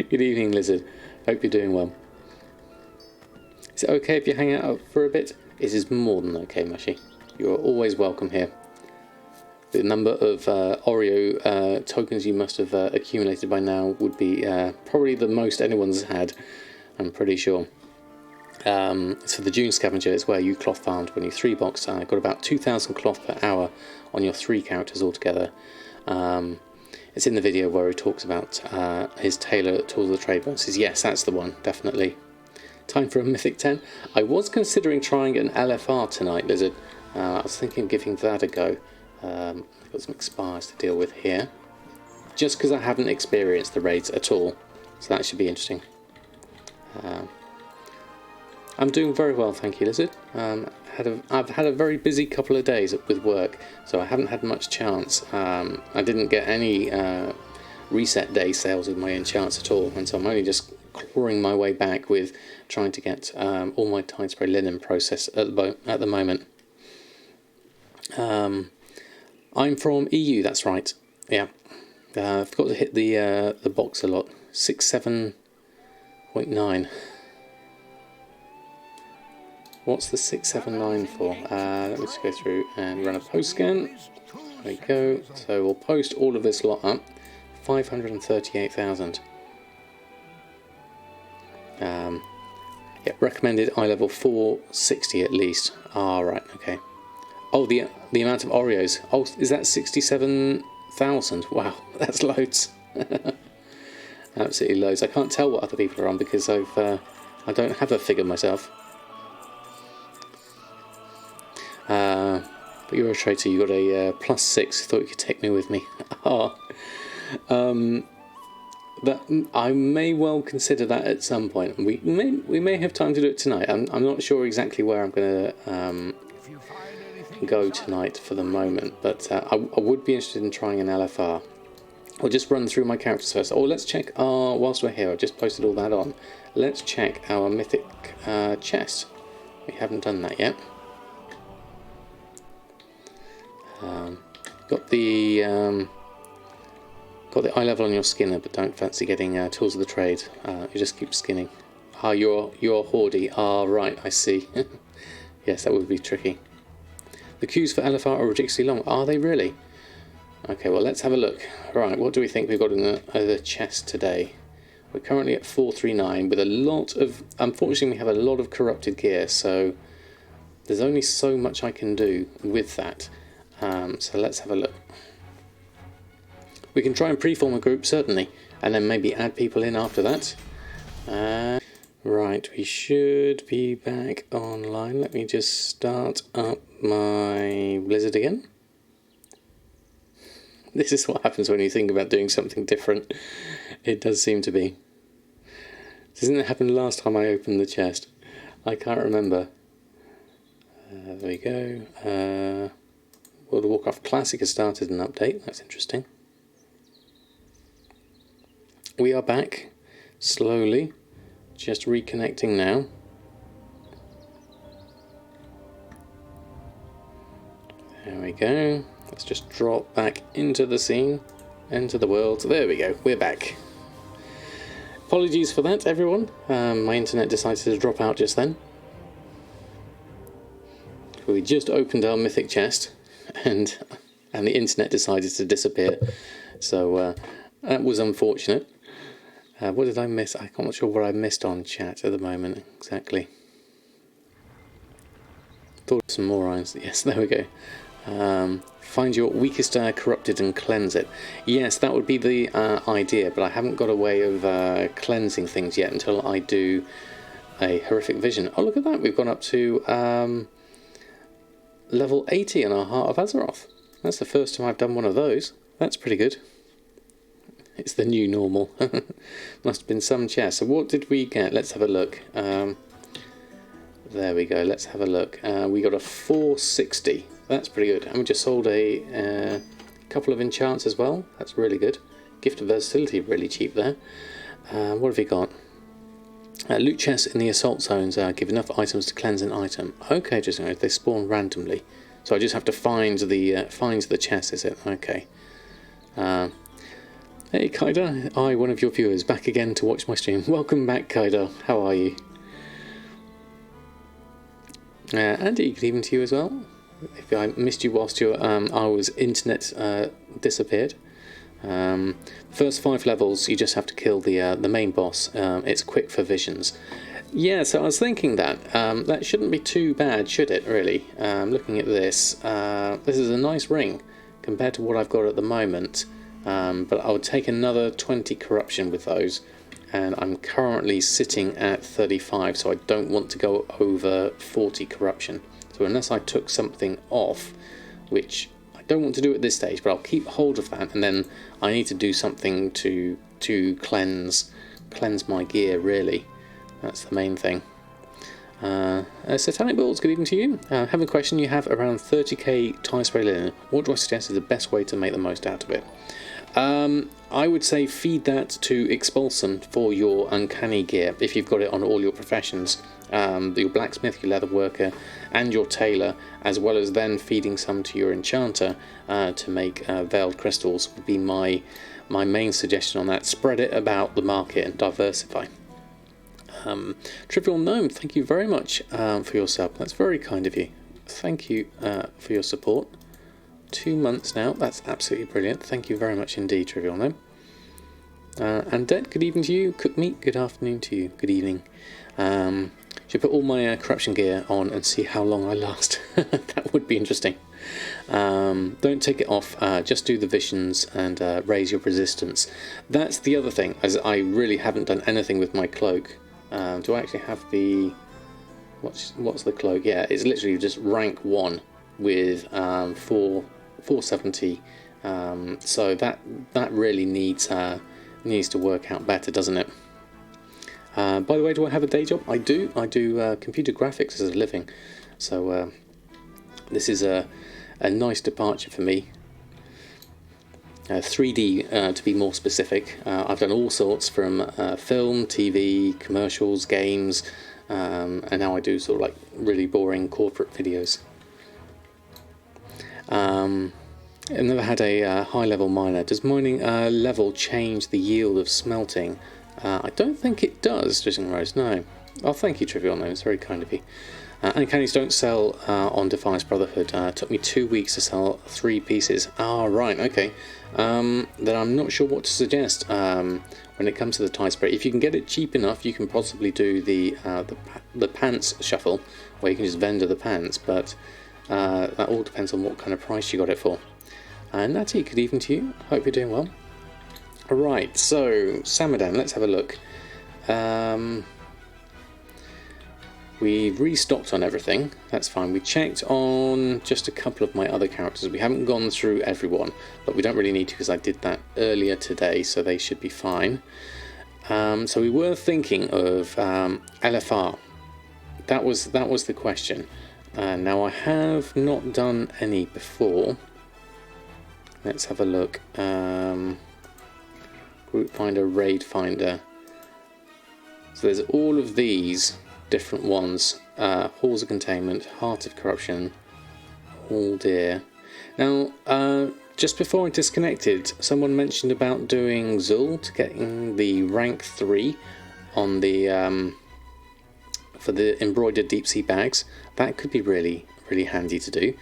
Good evening, Lizard. Hope you're doing well. Is it okay if you hang out for a bit? It is more than okay, Mushy. You're always welcome here. The number of Oreo tokens you must have accumulated by now would be probably the most anyone's had, I'm pretty sure. It's for the June scavenger. It's where you cloth farmed when you 3-box. Got about 2,000 cloth per hour on your 3 characters altogether. It's in the video where he talks about his Tailor Tools of the Trade bonuses. Yes, that's the one, definitely. Time for a Mythic 10. I was considering trying an LFR tonight, Lizard. I was thinking of giving that a go. I've got some expires to deal with here. Just because I haven't experienced the raids at all. So that should be interesting. I'm doing very well, thank you, Lizard. I've had a very busy couple of days with work, so I haven't had much chance. I didn't get any reset day sales with my enchants at all, and so I'm only just clawing my way back with trying to get all my tide spray linen processed at the moment. I'm from EU, that's right. Yeah, I've got to hit the box a lot. 67.9. What's the 679 for? Let me just go through and run a post scan. There we go. So we'll post all of this lot up. 538,000. Yeah, recommended eye level 460 at least. Ah, right, okay. Oh, the amount of Oreos. Oh, is that 67,000? Wow, that's loads. Absolutely loads. I can't tell what other people are on because I don't have a figure myself. But you're a traitor, you got a +6, thought you could take me with me. That I may well consider that at some point. We may have time to do it tonight. I'm not sure exactly where I'm going to go tonight for the moment, but I would be interested in trying an LFR. I'll just run through my characters first. Oh, let's check whilst we're here, I've just posted all that on. Let's check our Mythic chest. We haven't done that yet. Got the eye level on your skinner, but don't fancy getting tools of the trade. You just keep skinning. Ah, you're hoardy. Ah, right, I see. Yes, that would be tricky. The queues for LFR are ridiculously long. Are they really? Okay, well, let's have a look. Right, what do we think we've got in the chest today? We're currently at 439 with a lot of... Unfortunately, we have a lot of corrupted gear, so there's only so much I can do with that. So let's have a look. We can try and preform a group, certainly, and then maybe add people in after that. Right, we should be back online. Let me just start up my Blizzard again. This is what happens when you think about doing something different. It does seem to be. Didn't it happen last time I opened the chest? I can't remember. There we go. World of Warcraft Classic has started an update. That's interesting. We are back, slowly, just reconnecting now. There we go. Let's just drop back into the scene, into the world. There we go, we're back. Apologies for that, everyone. My internet decided to drop out just then. We just opened our Mythic chest, and the internet decided to disappear. So that was unfortunate. What did I miss? I'm not sure what I missed on chat at the moment exactly. Thought of some more irons. Yes, there we go. Find your weakest corrupted and cleanse it. Yes, that would be the idea, but I haven't got a way of cleansing things yet until I do a horrific vision. Oh, look at that. We've gone up to level 80 in our Heart of Azeroth. That's the first time I've done one of those. That's pretty good. It's the new normal. Must have been some chest. So what did we get? Let's have a look. There we go. Let's have a look. We got a 460. That's pretty good. And we just sold a couple of enchants as well. That's really good. Gift of Versatility, really cheap there. What have we got? Loot chests in the assault zones give enough items to cleanse an item. Okay, just they spawn randomly, so I just have to find the chest. Is it okay? Hey Kaida, one of your viewers, back again to watch my stream. Welcome back, Kaida. How are you? Andy, good evening to you as well. If I missed you whilst your internet disappeared. First 5 levels, you just have to kill the main boss. It's quick for visions. Yeah, so I was thinking that that shouldn't be too bad, should it? Really, looking at this, this is a nice ring compared to what I've got at the moment. But I would take another 20 corruption with those, and I'm currently sitting at 35, so I don't want to go over 40 corruption. So unless I took something off, which I don't want to do at this stage, but I'll keep hold of that, and then I need to do something to cleanse my gear, really. That's the main thing. Satanic Balls, good evening to you. Have a question. You have around 30k tie spray linen. What do I suggest is the best way to make the most out of it? I would say feed that to Expulsion for your uncanny gear, if you've got it on all your professions. Your blacksmith, your leather worker, and your tailor, as well as then feeding some to your enchanter to make veiled crystals, would be my main suggestion on that. Spread it about the market and diversify. Trivial Gnome, thank you very much for your sub. That's very kind of you. Thank you for your support. 2 months now. That's absolutely brilliant. Thank you very much indeed, Trivial Gnome. Undead, good evening to you. Cook Meat, good afternoon to you. Good evening. Should put all my corruption gear on and see how long I last. That would be interesting. Don't take it off. Just do the visions and raise your resistance. That's the other thing, as I really haven't done anything with my cloak. Do I actually have the... What's the cloak? Yeah, it's literally just rank 1 with 470. So that really needs to work out better, doesn't it? By the way, do I have a day job? I do. I do computer graphics as a living. So this is a nice departure for me. 3D to be more specific. I've done all sorts from film, TV, commercials, games, and now I do sort of like really boring corporate videos. I've never had a high-level miner. Does mining level change the yield of smelting? I don't think it does, Jason Rose, no. Oh, thank you, Trivial Gnome, it's very kind of you. Uncannies don't sell on Defiance Brotherhood. Took me 2 weeks to sell 3 pieces. Ah, right, okay. Then I'm not sure what to suggest when it comes to the tie spray. If you can get it cheap enough, you can possibly do the pants shuffle, where you can just vendor the pants, but that all depends on what kind of price you got it for. Natty, good evening to you. Hope you're doing well. Alright, so Samadan, let's have a look. We've restocked on everything, that's fine. We checked on just a couple of my other characters. We haven't gone through everyone, but we don't really need to because I did that earlier today, so they should be fine. So we were thinking of LFR. That was the question. Now I have not done any before. Let's have a look. Group Finder, Raid Finder. So there's all of these different ones. Halls of Containment, Heart of Corruption, Uldir. Now, just before I disconnected, someone mentioned about doing Zul to getting the rank 3 on the for the embroidered deep sea bags. That could be really handy to do.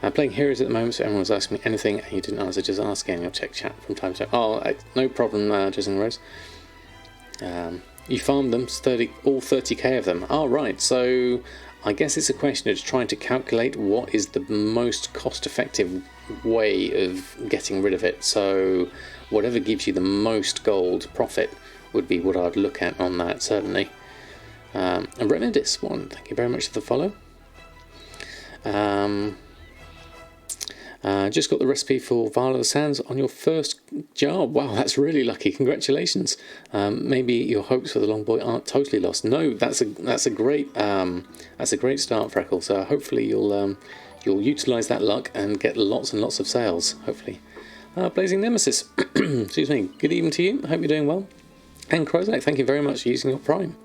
I'm playing Heroes at the moment, so everyone was asking me anything and you didn't answer. Just ask again. You'll check chat from time to time. Oh, no problem, Jason Rose. You farmed them, all 30k of them. Oh, right, so I guess it's a question of trying to calculate what is the most cost-effective way of getting rid of it. So whatever gives you the most gold profit would be what I'd look at on that, certainly. And Remedis one, thank you very much for the follow. Just got the recipe for Vial of the Sands on your first job. Wow, that's really lucky. Congratulations. Maybe your hopes for the long boy aren't totally lost. No, that's a great start, Freckle. So hopefully you'll utilise that luck and get lots and lots of sales. Hopefully. Blazing Nemesis. Excuse me. Good evening to you. I hope you're doing well. And Crozak, thank you very much for using your Prime.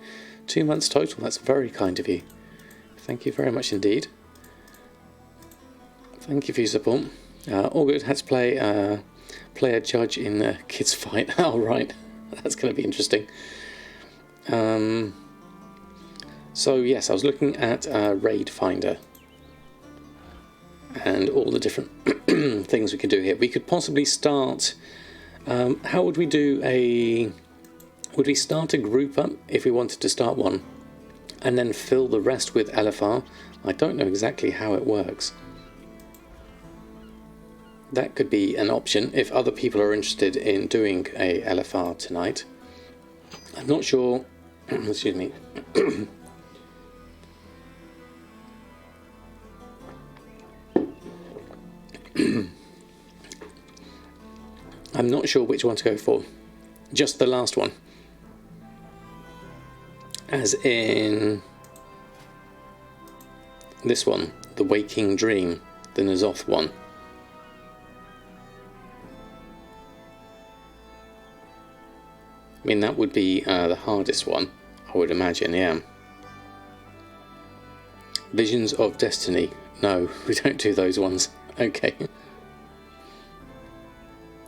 2 months total. That's very kind of you. Thank you very much indeed. Thank you for your support. All good. Had to play a judge in a kids fight. Oh, right. That's going to be interesting. So yes, I was looking at Raid Finder and all the different things we could do here. We could possibly start. How would we do a? Would we start a group up if we wanted to start one, and then fill the rest with LFR? I don't know exactly how it works. That could be an option if other people are interested in doing a LFR tonight. I'm not sure. Excuse me. I'm not sure which one to go for. Just the last one. As in this one, the Waking Dream, the Nazoth one. I mean, that would be the hardest one, I would imagine, yeah. Visions of Destiny. No, we don't do those ones. Okay.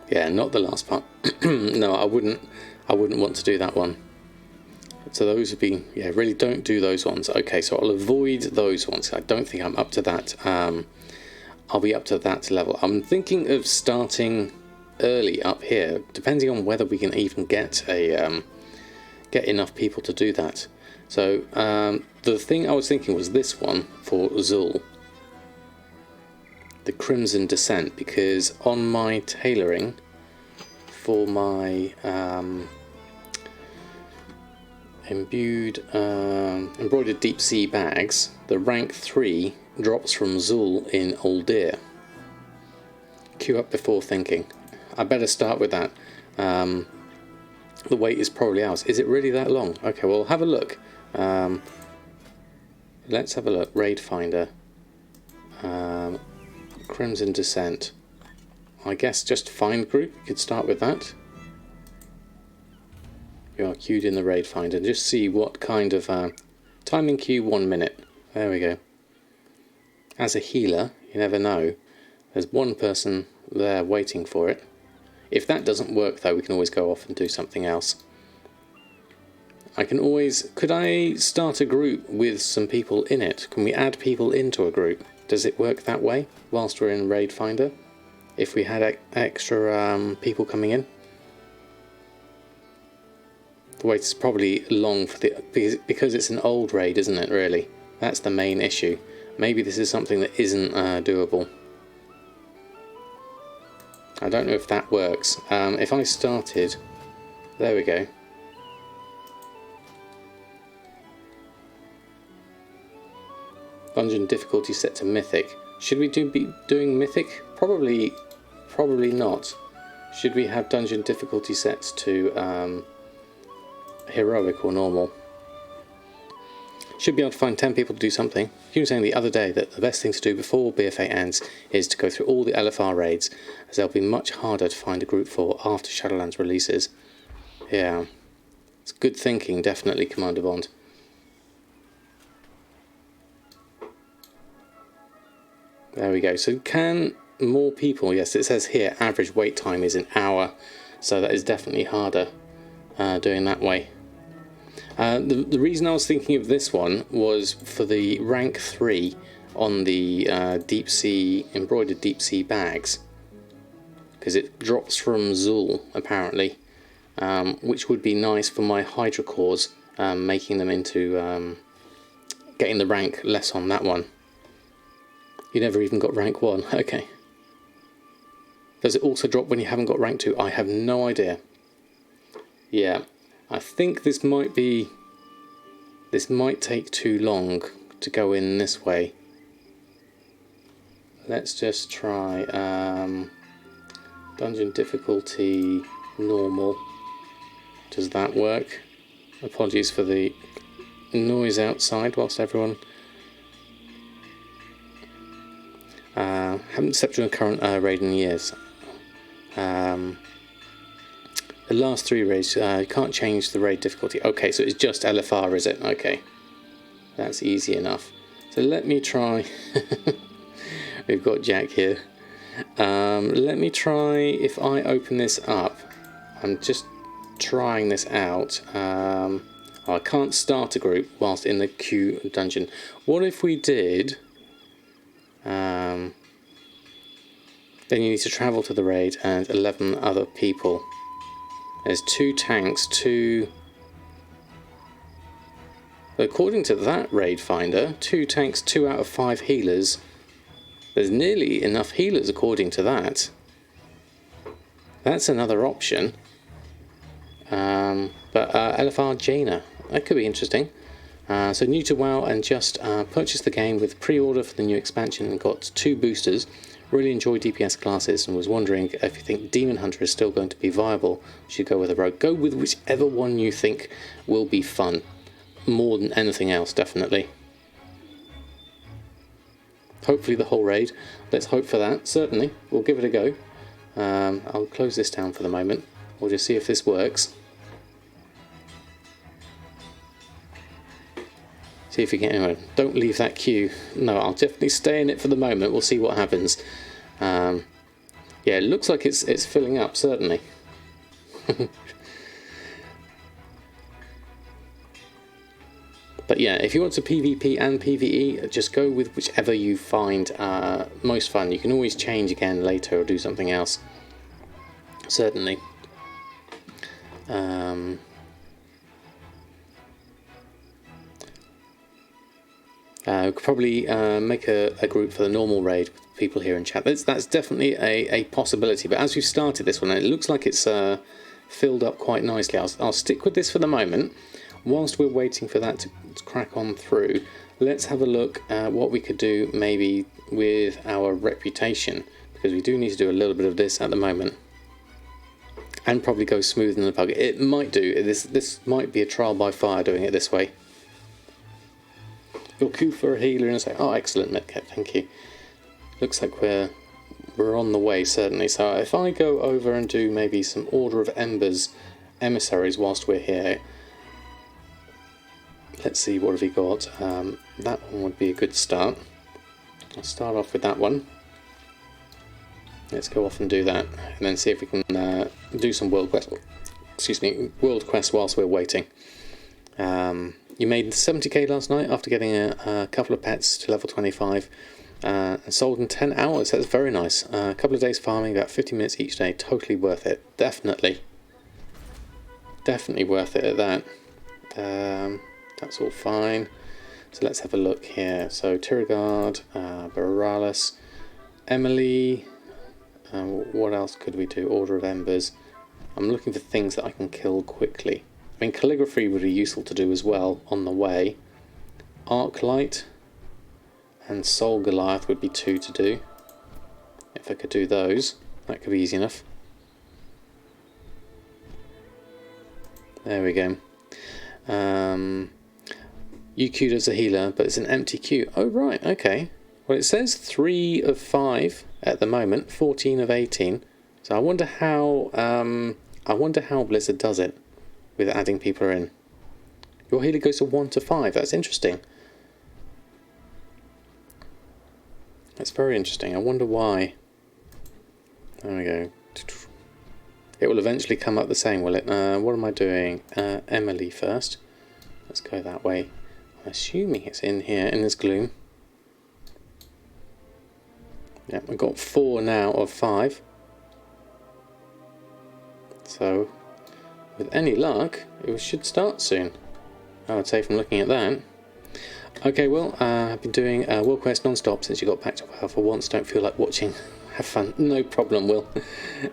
Yeah, not the last part. No, I wouldn't want to do that one. So those would be, yeah, really don't do those ones. Okay, so I'll avoid those ones. I don't think I'm up to that. I'll be up to that level. I'm thinking of starting early up here, depending on whether we can even get enough people to do that. So the thing I was thinking was this one for Zul, the Crimson Descent, because on my tailoring for my embroidered deep sea bags, the rank 3 drops from Zul in Uldir. Queue up before thinking. I better start with that. The wait is probably ours. Is it really that long? Okay, well, have a look. Let's have a look. Raid Finder. Crimson Descent. I guess just find group. You could start with that. You are queued in the Raid Finder. Just see what kind of timing queue. 1 minute. There we go. As a healer, you never know. There's one person there waiting for it. If that doesn't work, though, we can always go off and do something else. I can always... Could I start a group with some people in it? Can we add people into a group? Does it work that way whilst we're in Raid Finder? If we had extra people coming in? The wait is probably long for the... Because it's an old raid, isn't it, really? That's the main issue. Maybe this is something that isn't doable. I don't know if that works. If I started... There we go. Dungeon difficulty set to Mythic. Should we be doing Mythic? Probably not. Should we have dungeon difficulty set to Heroic or Normal? Should be able to find 10 people to do something. You were saying the other day that the best thing to do before BFA ends is to go through all the LFR raids, as they'll be much harder to find a group for after Shadowlands releases. Yeah. It's good thinking, definitely, Commander Bond. There we go. So can more people... Yes, it says here average wait time is an hour, so that is definitely harder doing that way. The reason I was thinking of this one was for the rank 3 on the deep sea embroidered deep sea bags, because it drops from Zul apparently. which would be nice for my Hydra cores, making them into getting the rank less on that one. You never even got rank 1, okay. Does it also drop when you haven't got rank 2? I have no idea. Yeah, I think this might take too long to go in this way. Let's just try dungeon difficulty normal. Does that work? Apologies for the noise outside whilst everyone... haven't stepped in a current raid in years. The last 3 raids, you can't change the raid difficulty. Okay, so it's just LFR, is it? Okay, that's easy enough. So let me try... We've got Jack here. Let me try, if I open this up, I'm just trying this out. I can't start a group whilst in the queue dungeon. What if we did... then you need to travel to the raid and 11 other people. There's 2 tanks, 2... According to that raid finder, 2 tanks, 2 out of 5 healers. There's nearly enough healers according to that. That's another option. But LFR Jaina, that could be interesting. So new to WoW and just purchased the game with pre-order for the new expansion and got 2 boosters. Really enjoy DPS classes and was wondering if you think Demon Hunter is still going to be viable. Should go with a rogue. Go with whichever one you think will be fun. More than anything else, definitely. Hopefully the whole raid. Let's hope for that. Certainly. We'll give it a go. I'll close this down for the moment. We'll just see if this works. See if you can... Anyway, don't leave that queue. No, I'll definitely stay in it for the moment. We'll see what happens. Yeah, it looks like it's filling up, certainly. But yeah, if you want to PvP and PvE, just go with whichever you find most fun. You can always change again later or do something else. Certainly. We could probably make a group for the normal raid with people here in chat. That's definitely a possibility. But as we've started this one, it looks like it's filled up quite nicely. I'll stick with this for the moment. Whilst we're waiting for that to crack on through, let's have a look at what we could do maybe with our reputation, because we do need to do a little bit of this at the moment, and probably go smooth in the bug. It might do. This might be a trial by fire doing it this way. You'll queue for a healer and say, oh, excellent, Medcat, thank you. Looks like we're on the way, certainly. So if I go over and do maybe some Order of Embers Emissaries whilst we're here. Let's see, what have we got? That one would be a good start. I'll start off with that one. Let's go off and do that, and then see if we can do some world quest. Excuse me, world quest whilst we're waiting. You made 70k last night after getting a couple of pets to level 25, and sold in 10 hours. That's very nice. A couple of days farming, about 50 minutes each day. Totally worth it. Definitely worth it at that. That's all fine. So let's have a look here. So Tiragard, Borealis, Emily. What else could we do? Order of Embers. I'm looking for things that I can kill quickly. I mean, calligraphy would be useful to do as well on the way. Arclight and Soul Goliath would be 2 to do. If I could do those, that could be easy enough. There we go. You queued as a healer, but it's an empty queue. Oh, right, okay. Well, it says 3 of 5 at the moment, 14 of 18. So I wonder how Blizzard does it with adding people in. Your healer goes to 1 to 5. That's interesting. That's very interesting. I wonder why. There we go. It will eventually come up the same, will it? What am I doing? Emily first. Let's go that way. I'm assuming it's in here, in this gloom. Yeah, I've got 4 now of 5. So with any luck, it should start soon. I would say from looking at that. Okay, well, I've been doing World Quest non-stop since you got back to WoW. For once, don't feel like watching. Have fun. No problem, Will.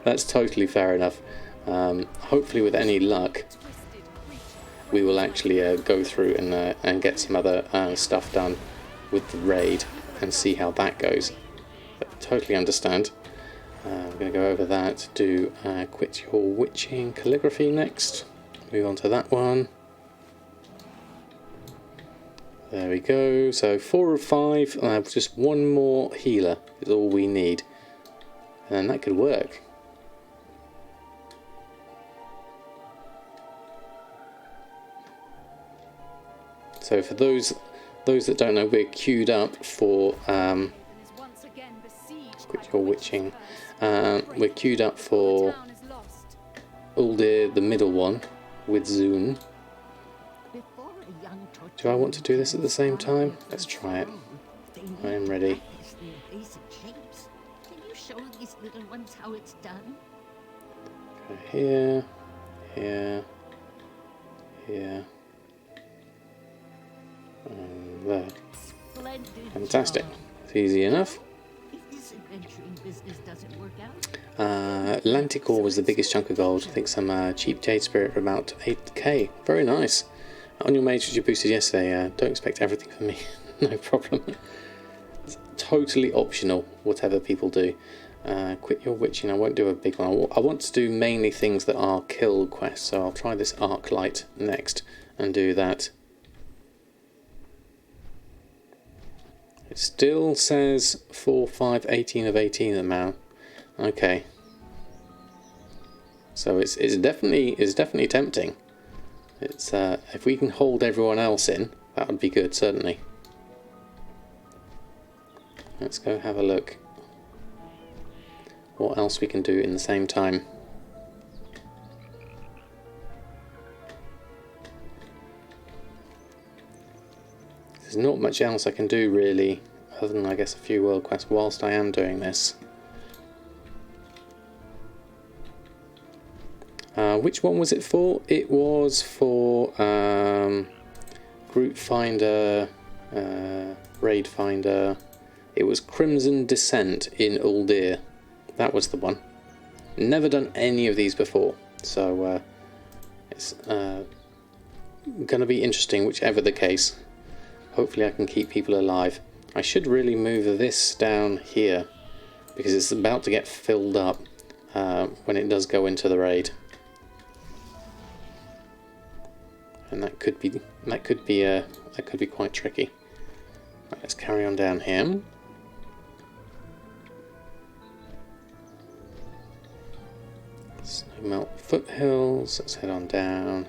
That's totally fair enough. Hopefully, with any luck, we will actually go through and get some other stuff done with the raid and see how that goes. But totally understand. I'm going to go over that, do quit your witching calligraphy next. Move on to that one. There we go. So 4 of 5. Just one more healer is all we need, and that could work. So for those that don't know, we're queued up for quit your witching. We're queued up for Uldir, the middle one, with Zune. Do I want to do this at the same time? Let's try it. I am ready. Go here, here, here, and there. Fantastic. It's easy enough. Atlantic ore was the biggest chunk of gold. I think some cheap jade spirit for about 8k. Very nice. On your mage, which you boosted yesterday, don't expect everything from me. No problem. It's totally optional, whatever people do. Quit your witching. I won't do a big one. I want to do mainly things that are kill quests, so I'll try this arc light next and do that. It still says 4, 5, 18 of 18 now. Okay. So it's definitely tempting. It's if we can hold everyone else in, that would be good, certainly. Let's go have a look what else we can do in the same time. There's not much else I can do really, other than I guess a few world quests whilst I am doing this. Which one was it for? It was for Group Finder, Raid Finder. It was Crimson Descent in Uldir. That was the one. Never done any of these before, so it's going to be interesting whichever the case. Hopefully I can keep people alive. I should really move this down here because it's about to get filled up when it does go into the raid. And that could be quite tricky. Right, let's carry on down here. Snowmelt foothills. Let's head on down.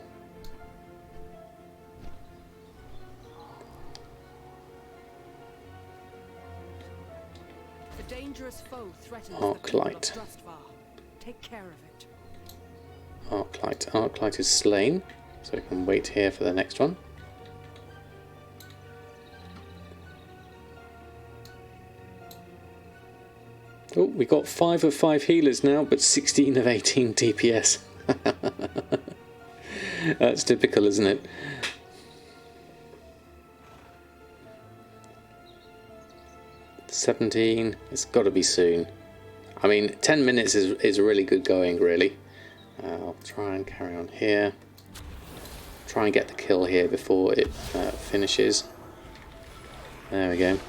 The dangerous foe threatens Arc light. Take care of it. Arc light. Arc light is slain. So we can wait here for the next one. Oh, we got 5 of 5 healers now, but 16 of 18 DPS. That's typical, isn't it? $17. It's got to be soon. I mean, 10 minutes is really good going, really. I'll try and carry on here. Try and get the kill here before it finishes. There we go.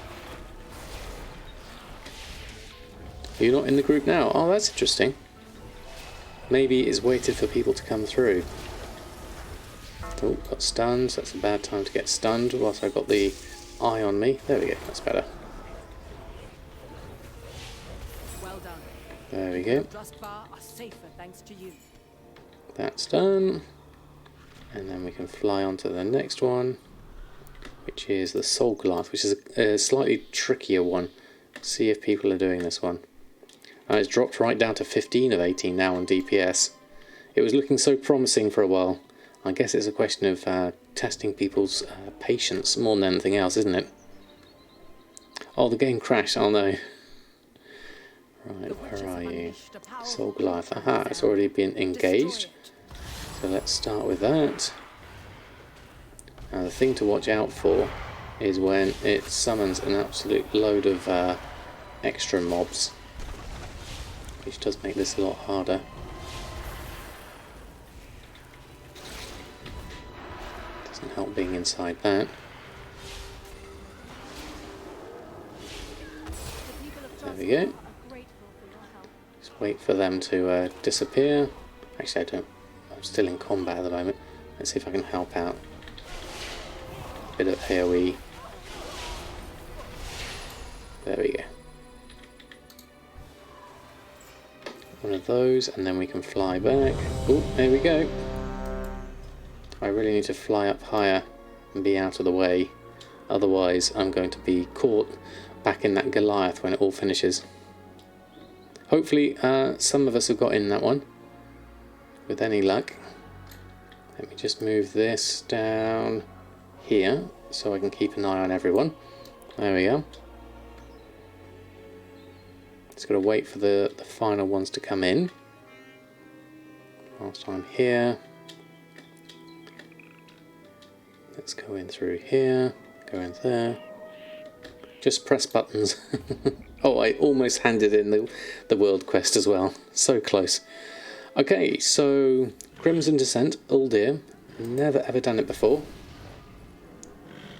You're not in the group now? Oh, that's interesting. Maybe it's waited for people to come through. Oh, got stunned. That's a bad time to get stunned whilst I got the eye on me. There we go. That's better. Well done. There we go. Trust bar are safer thanks to you. That's done. And then we can fly on to the next one, which is the Soul Glass, which is a slightly trickier one. See if people are doing this one. It's dropped right down to 15 of 18 now on DPS. It was looking so promising for a while. I guess it's a question of testing people's patience more than anything else, isn't it? Oh, the game crashed. Oh no. Right, where are you? Soul Goliath. Aha, it's already been engaged. So let's start with that. Now the thing to watch out for is when it summons an absolute load of extra mobs, which does make this a lot harder. Doesn't help being inside that. There we go. Just wait for them to disappear. Actually, I don't. I'm still in combat at the moment. Let's see if I can help out. Bit of AoE. There we go. One of those, and then we can fly back. Oh, there we go. I really need to fly up higher and be out of the way. Otherwise, I'm going to be caught back in that Goliath when it all finishes. Hopefully, some of us have got in that one. With any luck. Let me just move this down here so I can keep an eye on everyone. There we go. Just got to wait for the final ones to come in. Whilst I'm here. Let's go in through here, go in there. Just press buttons. Oh, I almost handed in the world quest as well. So close. Okay, so Crimson Descent, Uldir. Never ever done it before.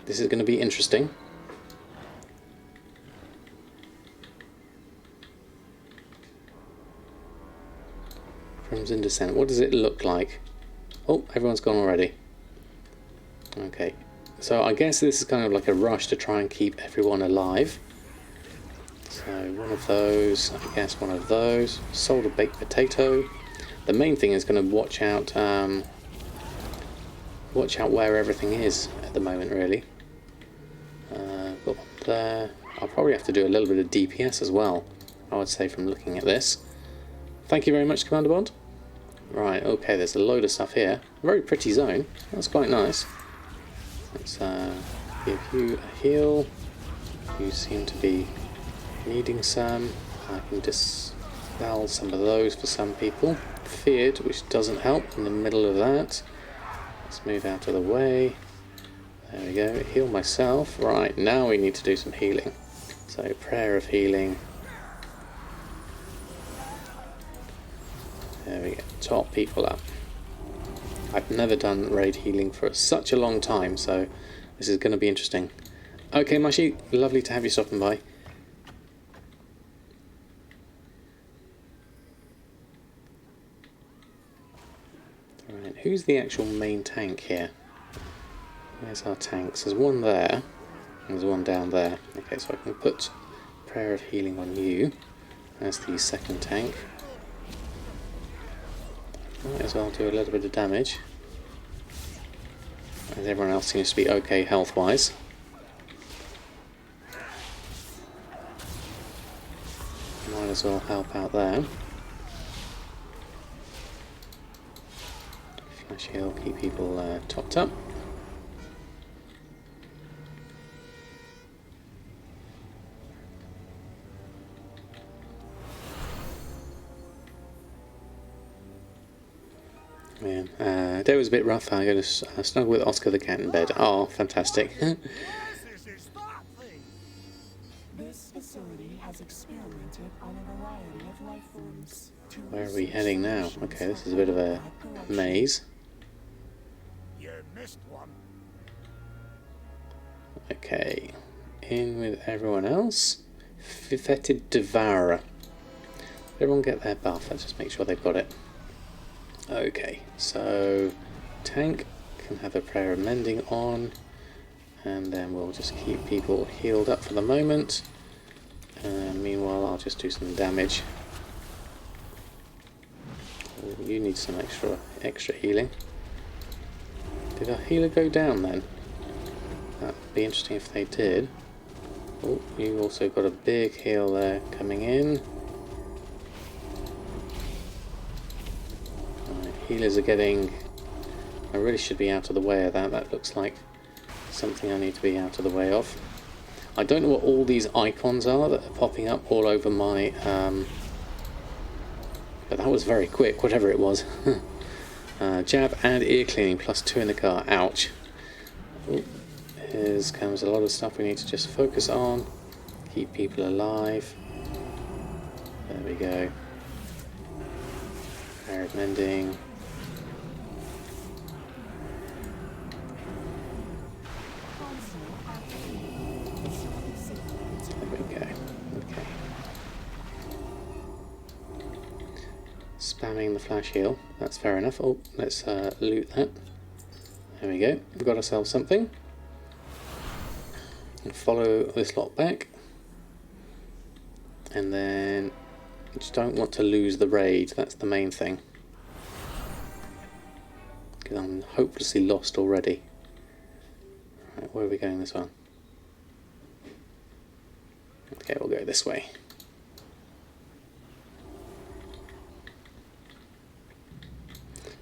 This is going to be interesting. Crimson Descent, what does it look like? Oh, everyone's gone already. Okay, so I guess this is kind of like a rush to try and keep everyone alive. So one of those, I guess one of those. Sold a baked potato. The main thing is going to watch out where everything is at the moment, really. Got one there. I'll probably have to do a little bit of DPS as well, I would say, from looking at this. Thank you very much, Commander Bond. Right, okay, there's a load of stuff here. Very pretty zone. That's quite nice. Let's give you a heal. You seem to be needing some. I can dispel some of those for some people. Feared, which doesn't help in the middle of that. Let's move out of the way. There we go. Heal myself. Right, now we need to do some healing. So, prayer of healing. There we go. Top people up. I've never done raid healing for such a long time, so this is going to be interesting. Okay, Mushy, lovely to have you stopping by. Right, who's the actual main tank here? Where's our tanks? There's one there, and there's one down there. Okay, so I can put prayer of healing on you. That's the second tank. Might as well do a little bit of damage. As everyone else seems to be okay health-wise. Might as well help out there. Flash heal, keep people topped up. Yeah, day was a bit rough. I'm going to snuggle with Oscar the cat in bed. Oh, fantastic. This facility has experimented on a variety of life forms. Where are we heading now? Okay, this is a bit of a maze. You missed one. Okay, in with everyone else. Fetid Devourer. Everyone get their buff. Let's just make sure they've got it. Okay, so tank can have a prayer of mending on, and then we'll just keep people healed up for the moment. And meanwhile, I'll just do some damage. Oh, you need some extra healing. Did our healer go down then? That'd be interesting if they did. Oh, you also got a big heal there coming in. Healers are getting... I really should be out of the way of that. That looks like something I need to be out of the way of. I don't know what all these icons are that are popping up all over my... but that was very quick, whatever it was. Jab and ear cleaning, +2 in the car. Ouch. Ooh, here comes a lot of stuff we need to just focus on. Keep people alive. There we go. Arid mending. There we go. Okay. Spamming the flash heal. That's fair enough. Oh, let's loot that. There we go. We've got ourselves something. And follow this lot back. And then just don't want to lose the raid. That's the main thing. Because I'm hopelessly lost already. Right, where are we going this one? Okay, we'll go this way.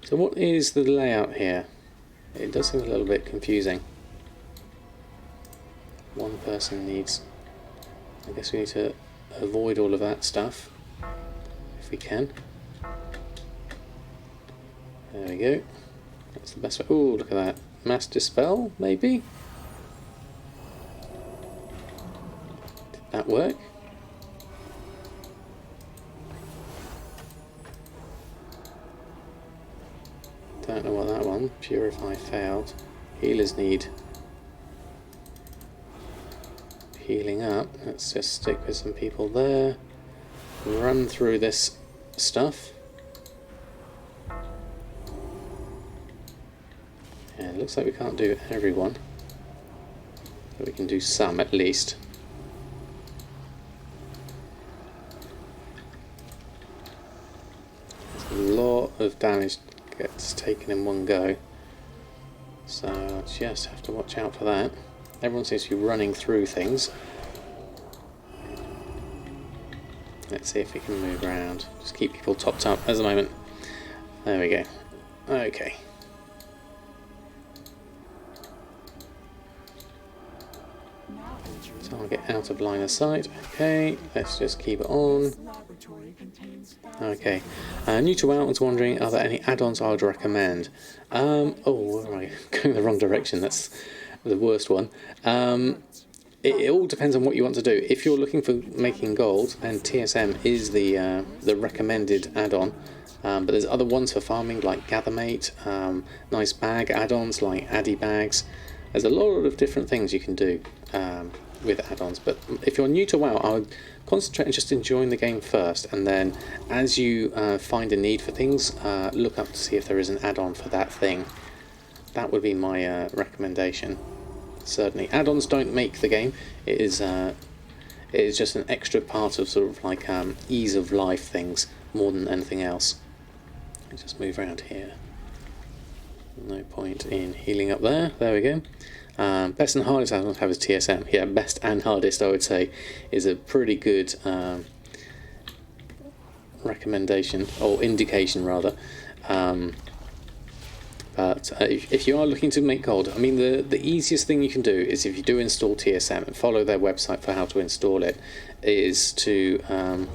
So what is the layout here? It does seem a little bit confusing. One person needs... I guess we need to avoid all of that stuff. If we can. There we go. That's the best way. Oh, look at that. Mass dispel, maybe? Did that work? Don't know what that one. Purify failed. Healers need healing up. Let's just stick with some people there. Run through this stuff. Yeah, it looks like we can't do everyone. But we can do some at least. There's a lot of damage gets taken in one go. So I'll just have to watch out for that. Everyone seems to be running through things. Let's see if we can move around. Just keep people topped up at the moment. There we go. Okay. Target out of line of sight. Okay, let's just keep it on. Okay. New to WoW, I was wondering, are there any add-ons I would recommend? Oh, where am I? Going the wrong direction. That's the worst one. It all depends on what you want to do. If you're looking for making gold, then TSM is the recommended add-on. But there's other ones for farming, like Gathermate, nice bag add-ons like Addy bags. There's a lot of different things you can do with add-ons. But if you're new to WoW, I would concentrate on just enjoying the game first, and then as you find a need for things, look up to see if there is an add-on for that thing. That would be my recommendation. Certainly, add-ons don't make the game. It is just an extra part of sort of like ease of life things more than anything else. Let's just move around here. No point in healing up there. There we go. Best and hardest I don't have is TSM. Yeah, best and hardest I would say is a pretty good recommendation, or indication rather. But if you are looking to make gold, I mean the easiest thing you can do is, if you do install TSM and follow their website for how to install it, is to I'm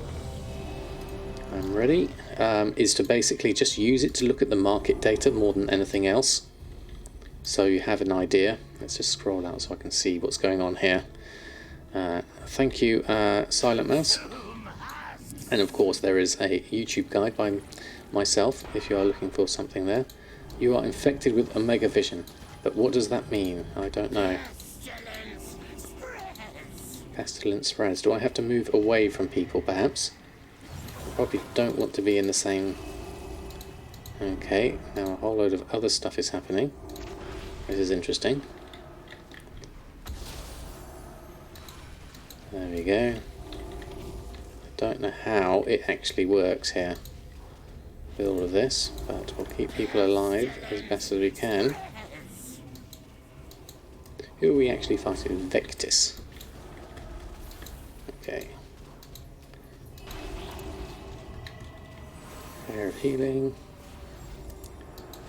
ready. Is to basically just use it to look at the market data more than anything else. So you have an idea. Let's just scroll out so I can see what's going on here. Thank you, Silent Mouse. And of course there is a YouTube guide by myself if you are looking for something there. You are infected with Omega Vision, but what does that mean? I don't know. Pestilence spreads. Do I have to move away from people perhaps? I probably don't want to be in the same... Okay, now a whole load of other stuff is happening. This is interesting. There we go. I don't know how it actually works here with all of this, but we'll keep people alive as best as we can. Who are we actually fighting? Vectis. Okay. Air of healing.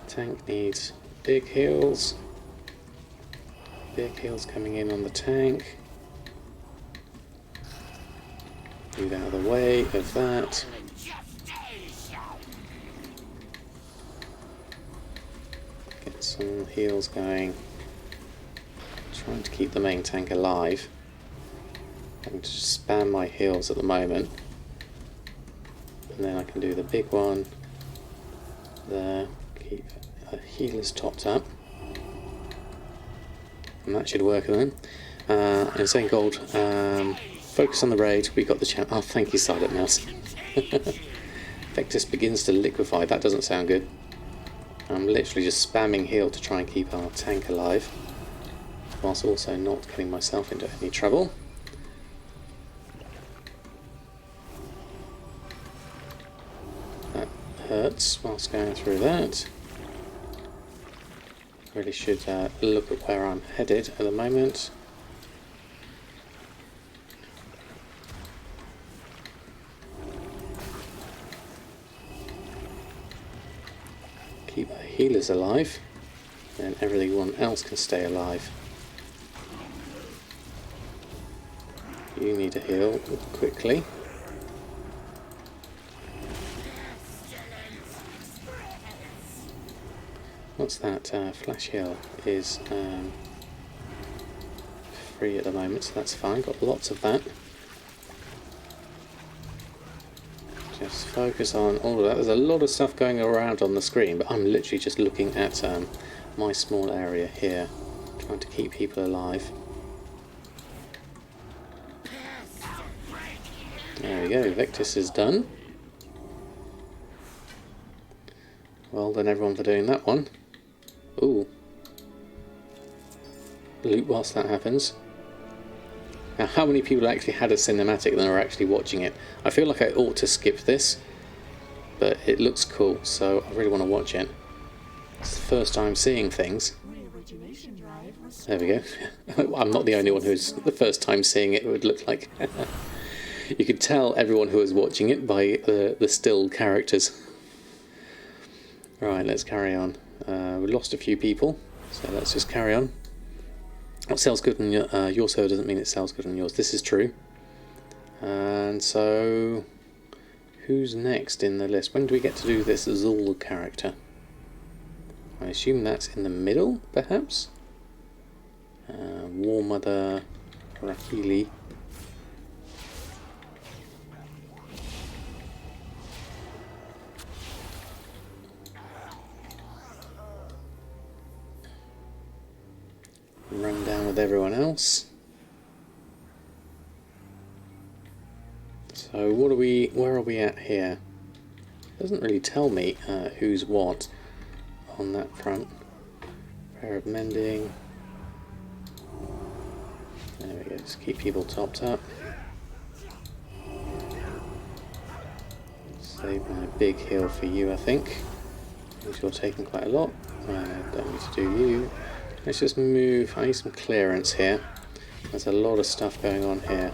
Tank needs big heals. Big heals coming in on the tank. Move out of the way of that. some heals going. Trying to keep the main tank alive. I'm to spam my heals at the moment. And then I can do the big one there. Keep healers topped up. And that should work then. And saying gold, focus on the raid. We got the champ. Oh, thank you, Silent Mouse. Vectis begins to liquefy. That doesn't sound good. I'm literally just spamming heal to try and keep our tank alive, whilst also not getting myself into any trouble. That hurts whilst going through that. Really should look at where I'm headed at the moment. Keep our healers alive, and everyone else can stay alive. You need to heal quickly. What's that? Flash heal is free at the moment, so that's fine. Got lots of that. Just focus on all of that. There's a lot of stuff going around on the screen, but I'm literally just looking at my small area here, trying to keep people alive. There we go, Vectis is done. Well done everyone for doing that one. Ooh. Loot whilst that happens. Now, how many people actually had a cinematic and are actually watching it? I feel like I ought to skip this, but it looks cool, so I really want to watch it. It's the first time seeing things. There we go. I'm not the only one who's the first time seeing it, it would look like. You could tell everyone who was watching it by the still characters. Right, let's carry on. We lost a few people, so let's just carry on. What sells good on your server doesn't mean it sells good on yours. This is true. And so, who's next in the list? When do we get to do this Zul character? I assume that's in the middle, perhaps? War Mother Rahili. Run down with everyone else. So where are we at here? Doesn't really tell me who's what on that front. Prayer of Mending. There we go, just keep people topped up. Save my big heal for you, I think. Because you're taking quite a lot. Don't need to do you. Let's just move. I need some clearance here. There's a lot of stuff going on here.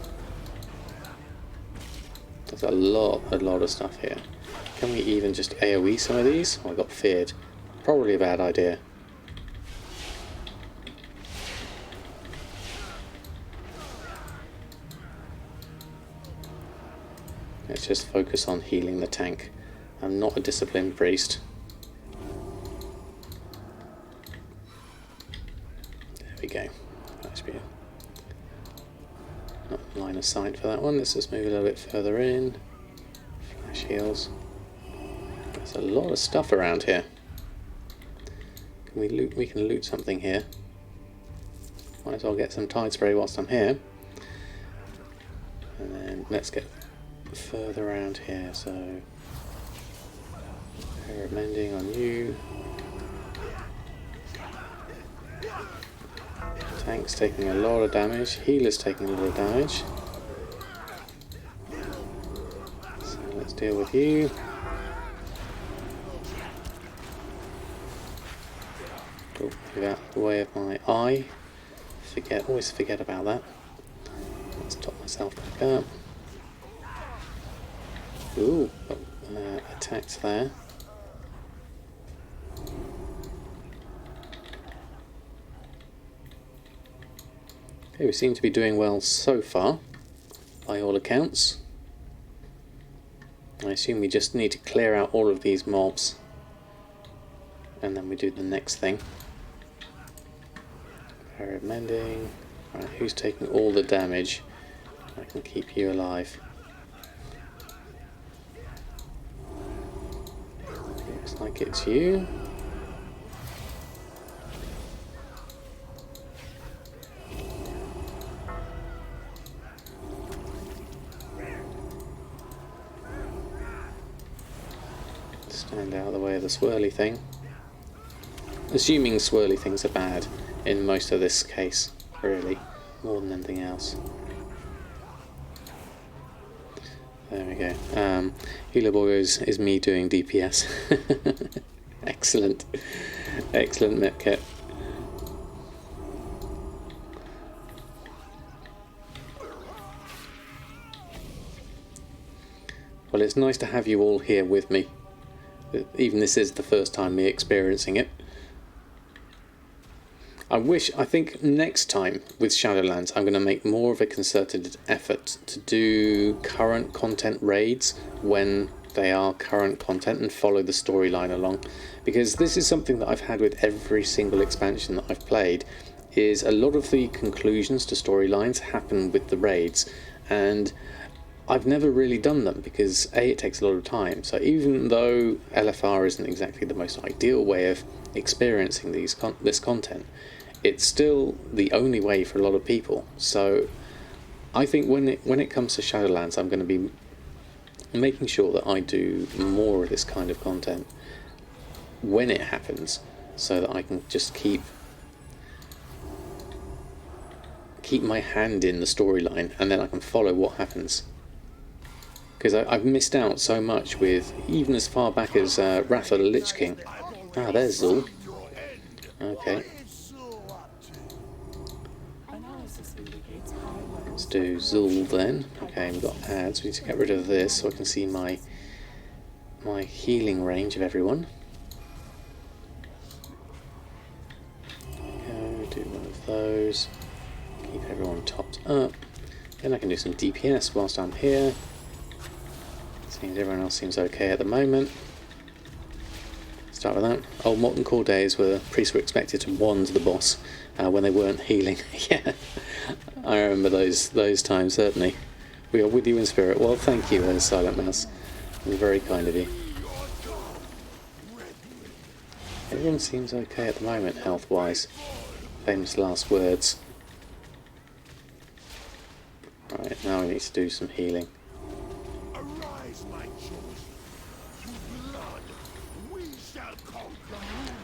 There's a lot of stuff here. Can we even just AoE some of these? Oh, I got feared. Probably a bad idea. Let's just focus on healing the tank. I'm not a disciplined priest. There we go. That should be not line of sight for that one. Let's just move a little bit further in. Flash heals. There's a lot of stuff around here. Can we loot? We can loot something here. Might as well get some tide spray whilst I'm here. And then let's get further around here. So, Prayer of Mending on you. Tank's taking a lot of damage. Healer's taking a lot of damage. So let's deal with you. Oh, move out of the way of my eye. Always forget about that. Let's top myself back up. Ooh, attacks there. Okay, we seem to be doing well so far, by all accounts. I assume we just need to clear out all of these mobs, and then we do the next thing. Area of mending. Right, who's taking all the damage? I can keep you alive. Looks like it's you. Stand out of the way of the swirly thing. Assuming swirly things are bad in most of this case, really, more than anything else. There we go. Healer Boy is me doing DPS. Excellent. Excellent map kit. Well, it's nice to have you all here with me. Even this is the first time me experiencing it. I think next time with Shadowlands I'm going to make more of a concerted effort to do current content raids when they are current content and follow the storyline along, because this is something that I've had with every single expansion that I've played, is a lot of the conclusions to storylines happen with the raids, and I've never really done them because it takes a lot of time. So even though LFR isn't exactly the most ideal way of experiencing this content, it's still the only way for a lot of people. So I think when it comes to Shadowlands, I'm going to be making sure that I do more of this kind of content when it happens, so that I can just keep my hand in the storyline, and then I can follow what happens. Because I've missed out so much with even as far back as Wrath of the Lich King. Ah, there's Zul. Okay. Let's do Zul then. Okay, we've got ads. We need to get rid of this so I can see my healing range of everyone. Okay, do one of those. Keep everyone topped up. Then I can do some DPS whilst I'm here. Seems everyone else seems okay at the moment. Start with that. Old Molten Core days where priests were expected to wand the boss when they weren't healing. Yeah, I remember those times, certainly. We are with you in spirit. Well, thank you, Silent Mouse. It was very kind of you. Everyone seems okay at the moment, health-wise. Famous last words. Right, now we need to do some healing.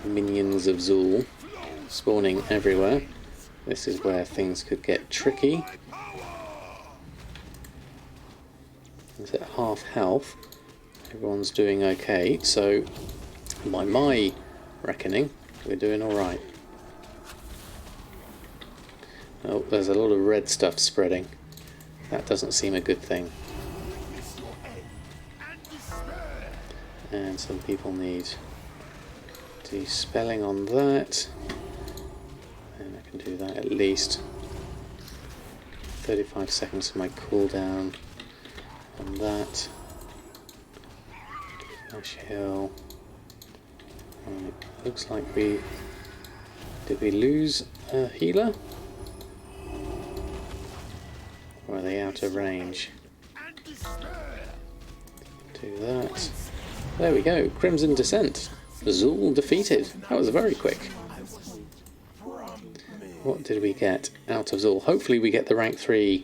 Minions of Zul spawning everywhere. This is where things could get tricky. It's at half health. Everyone's doing okay, so by my reckoning, we're doing alright. Oh, there's a lot of red stuff spreading. That doesn't seem a good thing. And some people need dispelling on that. And I can do that at least. 35 seconds for my cooldown on that. Flash heal. Right, looks like did we lose a healer? Or are they out of range? Do that. There we go, Crimson Descent. Zul defeated. That was very quick. What did we get out of Zul? Hopefully we get the rank 3.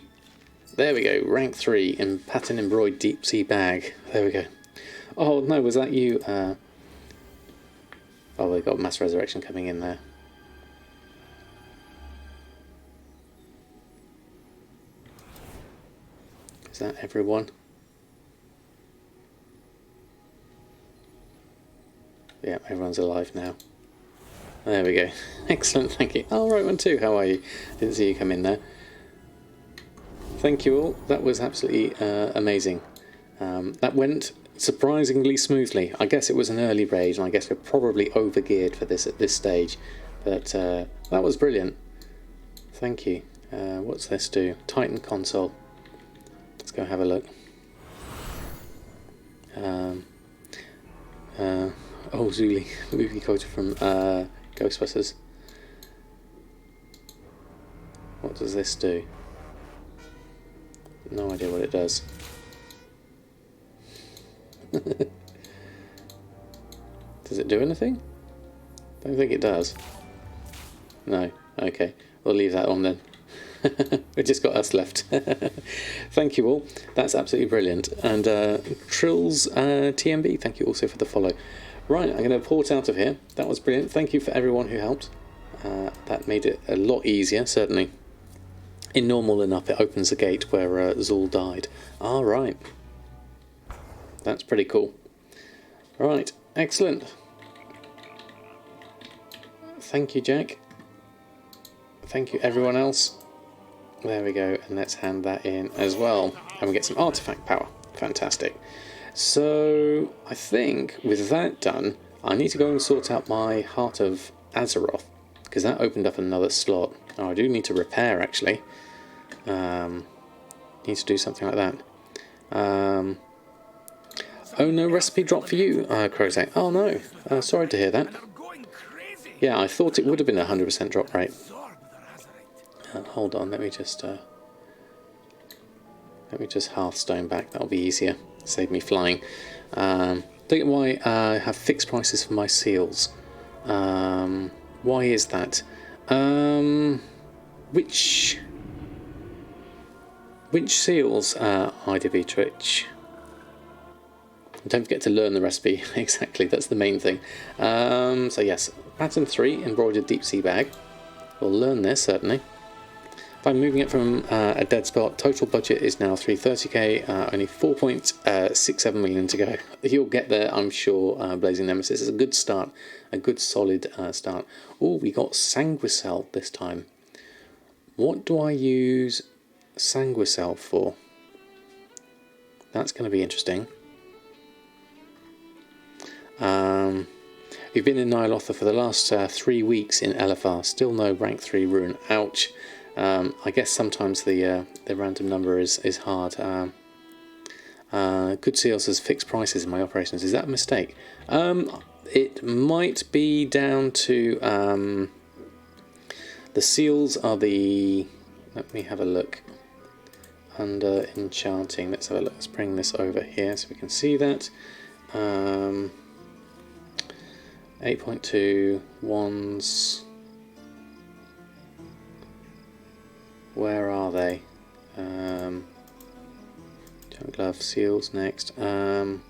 There we go, rank 3 in pattern embroidered deep sea bag. There we go. Oh no, was that you? Oh, we got mass resurrection coming in there. Is that everyone? Yeah, everyone's alive now. There we go. Excellent, thank you. Oh, right one too, how are you? Didn't see you come in there. Thank you all. That was absolutely amazing. That went surprisingly smoothly. I guess it was an early raid, and I guess we're probably over-geared for this at this stage. But that was brilliant. Thank you. What's this do? Titan console. Let's go have a look. Oh, Zuli, movie quoted from Ghostbusters. What does this do? No idea what it does. Does it do anything? Don't think it does. No. Okay. We'll leave that on then. We've just got us left. Thank you all. That's absolutely brilliant. And Trills TMB, thank you also for the follow. Right, I'm going to port out of here. That was brilliant. Thank you for everyone who helped. That made it a lot easier, certainly. In normal enough, it opens the gate where Zul died. All right. That's pretty cool. Right, excellent. Thank you, Jack. Thank you, everyone else. There we go, and let's hand that in as well. And we get some artifact power. Fantastic. So, I think with that done, I need to go and sort out my Heart of Azeroth, because that opened up another slot. Oh, I do need to repair, actually. Need to do something like that. Oh, no recipe drop for you, Crozak. Oh, no. Sorry to hear that. Yeah, I thought it would have been a 100% drop rate. Hold on, let me just Hearthstone back. That'll be easier. Save me flying. Don't get why I have fixed prices for my seals. Why is that? Which seals? IDB Twitch. Don't forget to learn the recipe. Exactly, that's the main thing. So yes, pattern 3, embroidered deep sea bag. We'll learn this certainly. If I'm moving it from a dead spot, total budget is now 330k, only 4.67 million to go. You'll get there, I'm sure. Blazing Nemesis is a good start, a good solid start. Oh, we got Sanguicel this time. What do I use Sanguicel for? That's going to be interesting. We've been in Nyalotha for the last 3 weeks in LFR. Still no rank 3 rune. Ouch. I guess sometimes the random number is hard. Good seals has fixed prices in my operations. Is that a mistake? It might be down to the seals are the. Let me have a look. Under enchanting, let's have a look. Let's bring this over here so we can see that. 8.2 wands. Where are they? Giant glove seals next. No,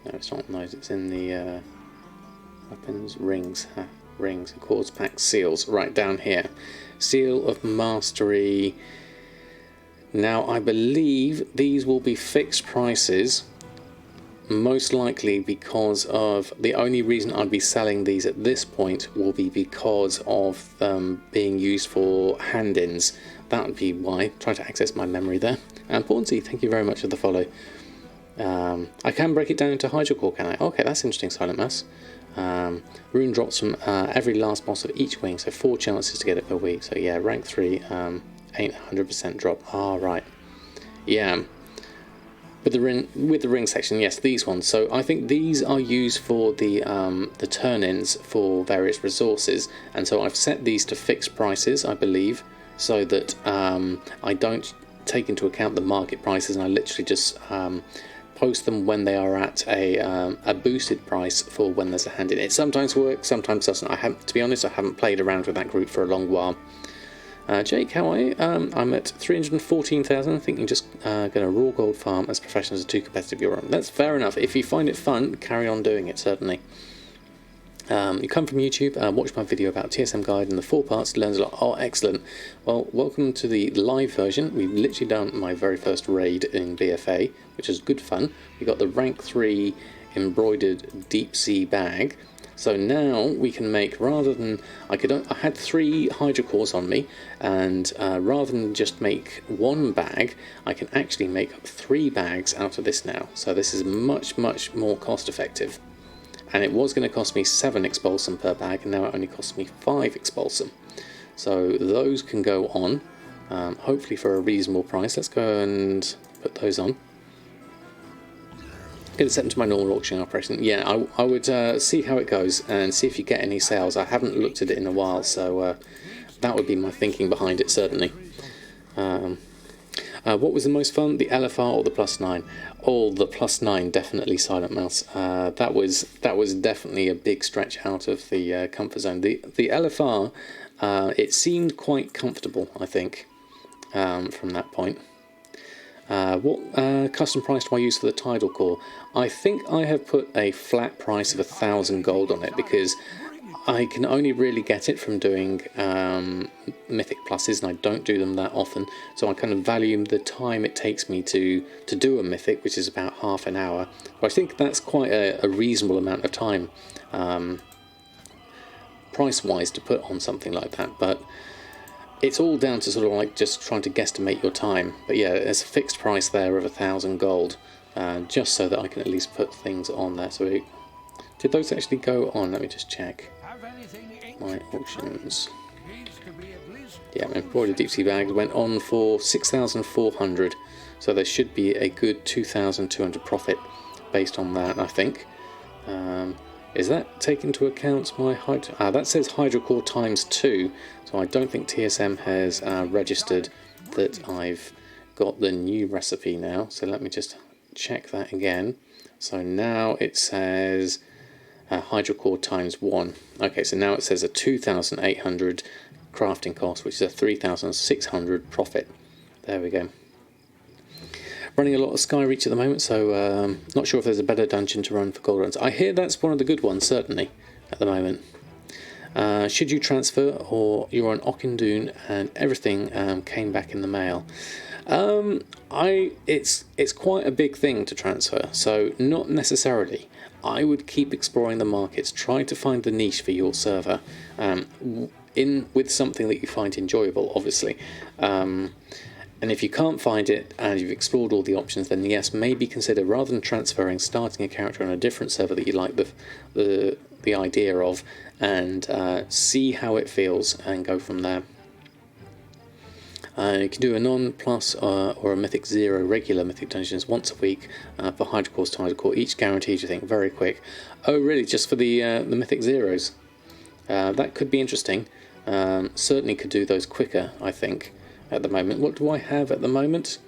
it's not those. It's in the weapons rings. Rings, Accords Pack seals. Right down here. Seal of Mastery. Now I believe these will be fixed prices. Most likely because of the only reason I'd be selling these at this point will be because of them being used for hand-ins. That would be why. Try to access my memory there. And Pornsey, thank you very much for the follow. I can break it down into Hydrocore, can I? Okay, that's interesting, Silent Mass. Rune drops from every last boss of each wing, so 4 chances to get it per week. So yeah, rank 3 ain't 100% drop. Ah, right. Yeah. With the ring section, yes, these ones. So I think these are used for the turn-ins for various resources, and so I've set these to fixed prices, I believe, so that I don't take into account the market prices, and I literally just post them when they are at a boosted price for when there's a hand in. It sometimes works, sometimes doesn't. To be honest, I haven't played around with that group for a long while. Jake, how are you? I'm at 314,000. I think you're just going to raw gold farm as professionals are too competitive. You're on. That's fair enough. If you find it fun, carry on doing it, certainly. You come from YouTube, watch my video about TSM Guide and the 4 parts, learns a lot. Oh, excellent. Well, welcome to the live version. We've literally done my very first raid in BFA, which is good fun. We got the rank 3 embroidered deep sea bag. So now we can make, rather than, I had 3 hydrocores on me, and rather than just make 1 bag, I can actually make 3 bags out of this now. So this is much, much more cost effective. And it was going to cost me 7 expulsum per bag, and now it only costs me 5 expulsum. So those can go on, hopefully for a reasonable price. Let's go and put those on. Going to set them to my normal auction operation. Yeah, I would see how it goes and see if you get any sales. I haven't looked at it in a while, so that would be my thinking behind it, certainly. What was the most fun, the LFR or the +9? Oh, the +9, definitely, Silent Mouse. That was definitely a big stretch out of the comfort zone. The LFR, it seemed quite comfortable, I think, from that point. What custom price do I use for the tidal core? I think I have put a flat price of 1,000 gold on it because I can only really get it from doing Mythic pluses, and I don't do them that often, so I kind of value the time it takes me to do a Mythic, which is about half an hour. But I think that's quite a reasonable amount of time price-wise to put on something like that, but it's all down to sort of like just trying to guesstimate your time. But yeah, there's a fixed price there of 1,000 gold, just so that I can at least put things on there. So did those actually go on? Let me just check my auctions. Yeah, my embroidered deep sea bags went on for 6,400, so there should be a good 2,200 profit based on that, I think. Is that taken into account my that says hydrocore ×2, so I don't think TSM has registered that I've got the new recipe now. So let me just check that again. So now it says hydrocore ×1. Okay, so now it says a 2,800 crafting cost, which is a 3,600 profit. There we go. Running a lot of Skyreach at the moment, so not sure if there's a better dungeon to run for gold runs. I hear that's one of the good ones, certainly, at the moment. Should you transfer, or you're on Ockendune and everything came back in the mail? It's quite a big thing to transfer, so not necessarily. I would keep exploring the markets, try to find the niche for your server, with something that you find enjoyable, obviously. And if you can't find it and you've explored all the options, then yes, maybe consider, rather than transferring, starting a character on a different server that you like the idea of, and see how it feels and go from there. You can do a non-plus or a Mythic 0 regular Mythic dungeons once a week for hydrocore, tidal core, each guaranteed, you think, very quick. Oh really, just for the Mythic Zeros? That could be interesting. Certainly could do those quicker, I think. At the moment, what do I have at the moment?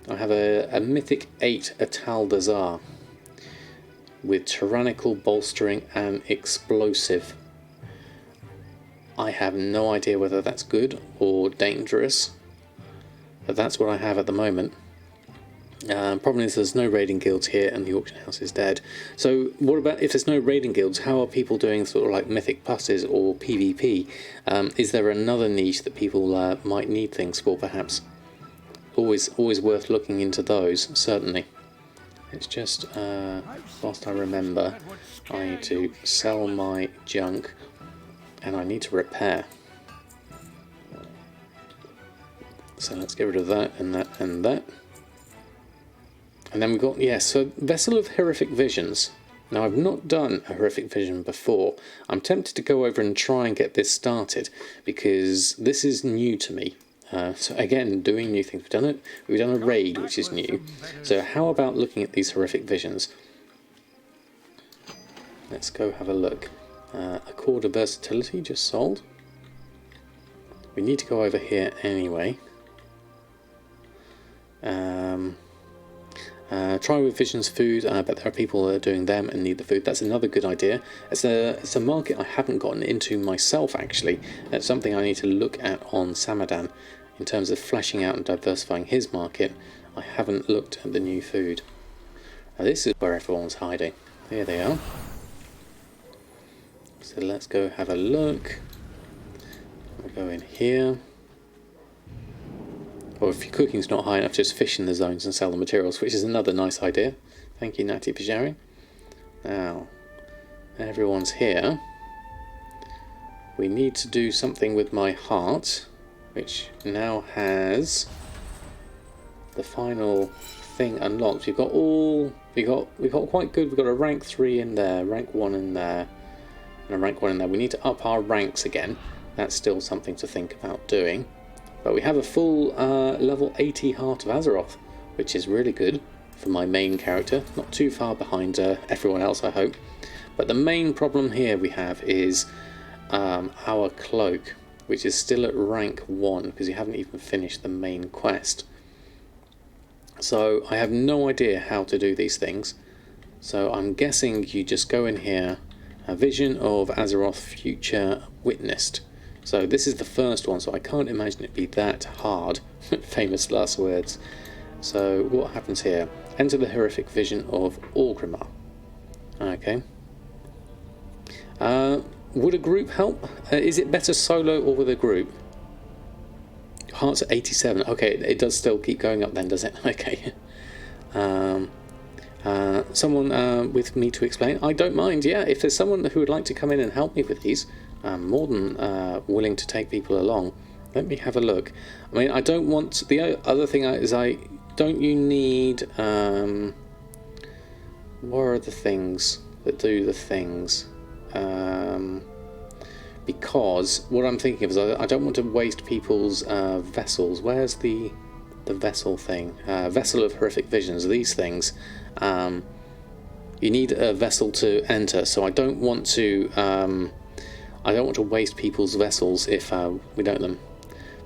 I have a Mythic 8 Ataldazar with tyrannical bolstering and explosive. I have no idea whether that's good or dangerous, but that's what I have at the moment. Problem is there's no raiding guilds here and the auction house is dead. So what about if there's no raiding guilds? How are people doing sort of like Mythic pluses or PvP? Is there another niche that people might need things for, perhaps? Always worth looking into those, certainly. It's just, whilst I remember, I need to sell my junk and I need to repair. So let's get rid of that and that and that. And then we've got, so Vessel of Horrific Visions. Now, I've not done a Horrific Vision before. I'm tempted to go over and try and get this started, because this is new to me. So again, doing new things. We've done a raid, which is new. So how about looking at these Horrific Visions? Let's go have a look. A Cord of Versatility just sold. We need to go over here anyway. Try with Visions food, but there are people that are doing them and need the food. That's another good idea. It's a market I haven't gotten into myself, actually. It's something I need to look at on Samadan in terms of fleshing out and diversifying his market. I haven't looked at the new food. Now, this is where everyone's hiding. There they are. So let's go have a look. We'll go in here. Or if your cooking's not high enough, just fish in the zones and sell the materials, which is another nice idea. Thank you, Natty, for sharing. Now, everyone's here. We need to do something with my heart, which now has the final thing unlocked. We've got quite good. We've got a rank 3 in there, rank 1 in there, and a rank 1 in there. We need to up our ranks again. That's still something to think about doing. But we have a full level 80 Heart of Azeroth, which is really good. for my main character. Not too far behind everyone else, I hope. But the main problem here we have is our cloak, which is still at rank 1 because you haven't even finished the main quest. So I have no idea how to do these things. So I'm guessing you just go in here, a vision of Azeroth future witnessed. So this is the first one, so I can't imagine it be that hard. Famous last words. So what happens here? Enter the horrific vision of Uldir. Okay. Would a group help? Is it better solo or with a group? Hearts at 87. Okay, it does still keep going up then, does it? Okay. Someone with me to explain? I don't mind, yeah. If there's someone who would like to come in and help me with these, I'm more than willing to take people along. Let me have a look. I mean, I don't want... The other thing is don't you need... what are the things that do the things? Because what I'm thinking of is I don't want to waste people's vessels. Where's the vessel thing? Vessel of horrific visions. These things. You need a vessel to enter, so I don't want to waste people's vessels if we don't them.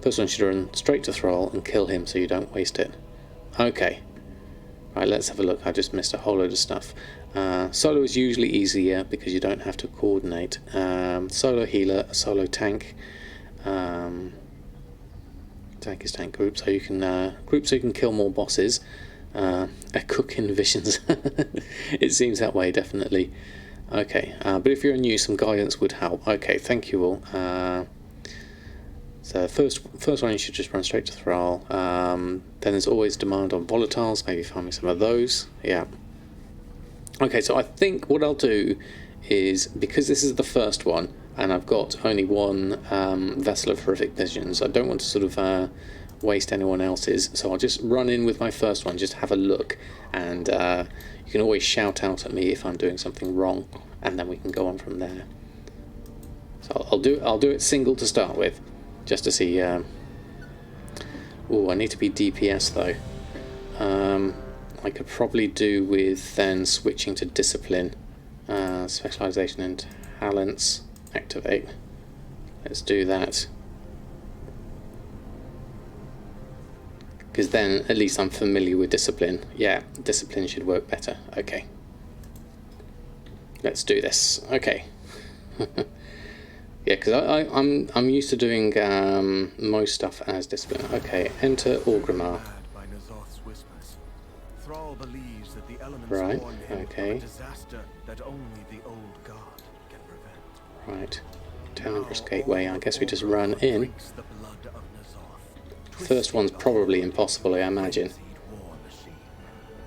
First one should run straight to Thrall and kill him so you don't waste it. Okay. Right, let's have a look. I just missed a whole load of stuff. Solo is usually easier because you don't have to coordinate. Solo healer, a solo tank. Tank is tank group, so you can kill more bosses. A cook in visions. It seems that way, definitely. Okay, but if you're new, some guidance would help. Okay, thank you all. So first one you should just run straight to Thrall. Then there's always demand on volatiles. Maybe find me some of those. Yeah. Okay, so I think what I'll do is, because this is the first one and I've got only one vessel of horrific visions, I don't want to sort of waste anyone else's, so I'll just run in with my first one, just have a look, and you can always shout out at me if I'm doing something wrong, and then we can go on from there. So I'll do it single to start with, just to see. Oh, I need to be DPS though. I could probably do with then switching to discipline, specialization and talents, activate. Let's do that. Because then at least I'm familiar with discipline. Yeah, discipline should work better. Okay. Let's do this. Okay. Yeah, because I'm used to doing most stuff as discipline. Okay, enter Uldir. Right, okay. Right. Tenebrous Gateway, I guess we just run in. First one's probably impossible, I imagine.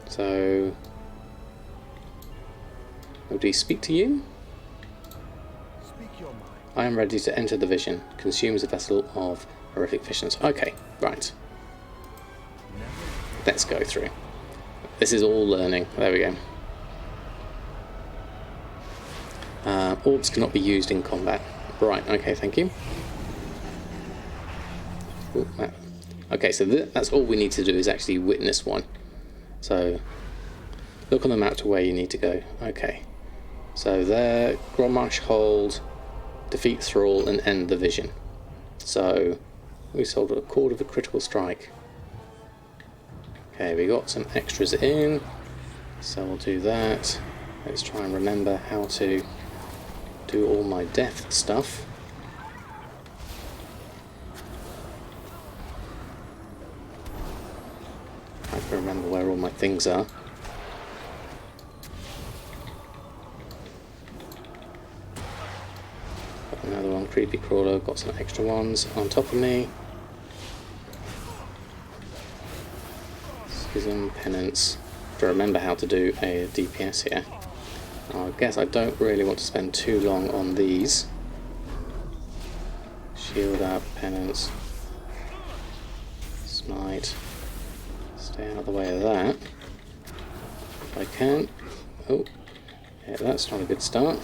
So... would he speak to you? I am ready to enter the vision. Consumes a vessel of horrific visions. Okay, right. Let's go through. This is all learning. There we go. Orbs cannot be used in combat. Right, okay, thank you. Ooh, okay, so that's all we need to do is actually witness one. So, look on the map to where you need to go. Okay. So there, Grommash hold, defeat Thrall and end the vision. So, we sold a chord of a critical strike. Okay, we got some extras in, so we'll do that. Let's try and remember how to do all my death stuff. I have to remember where all my things are. Got another one, creepy crawler, got some extra ones on top of me. Schism, penance. To remember how to do a DPS here. I guess I don't really want to spend too long on these. Shield up, penance, smite. Stay out of the way of that if I can. Oh, yeah, that's not a good start.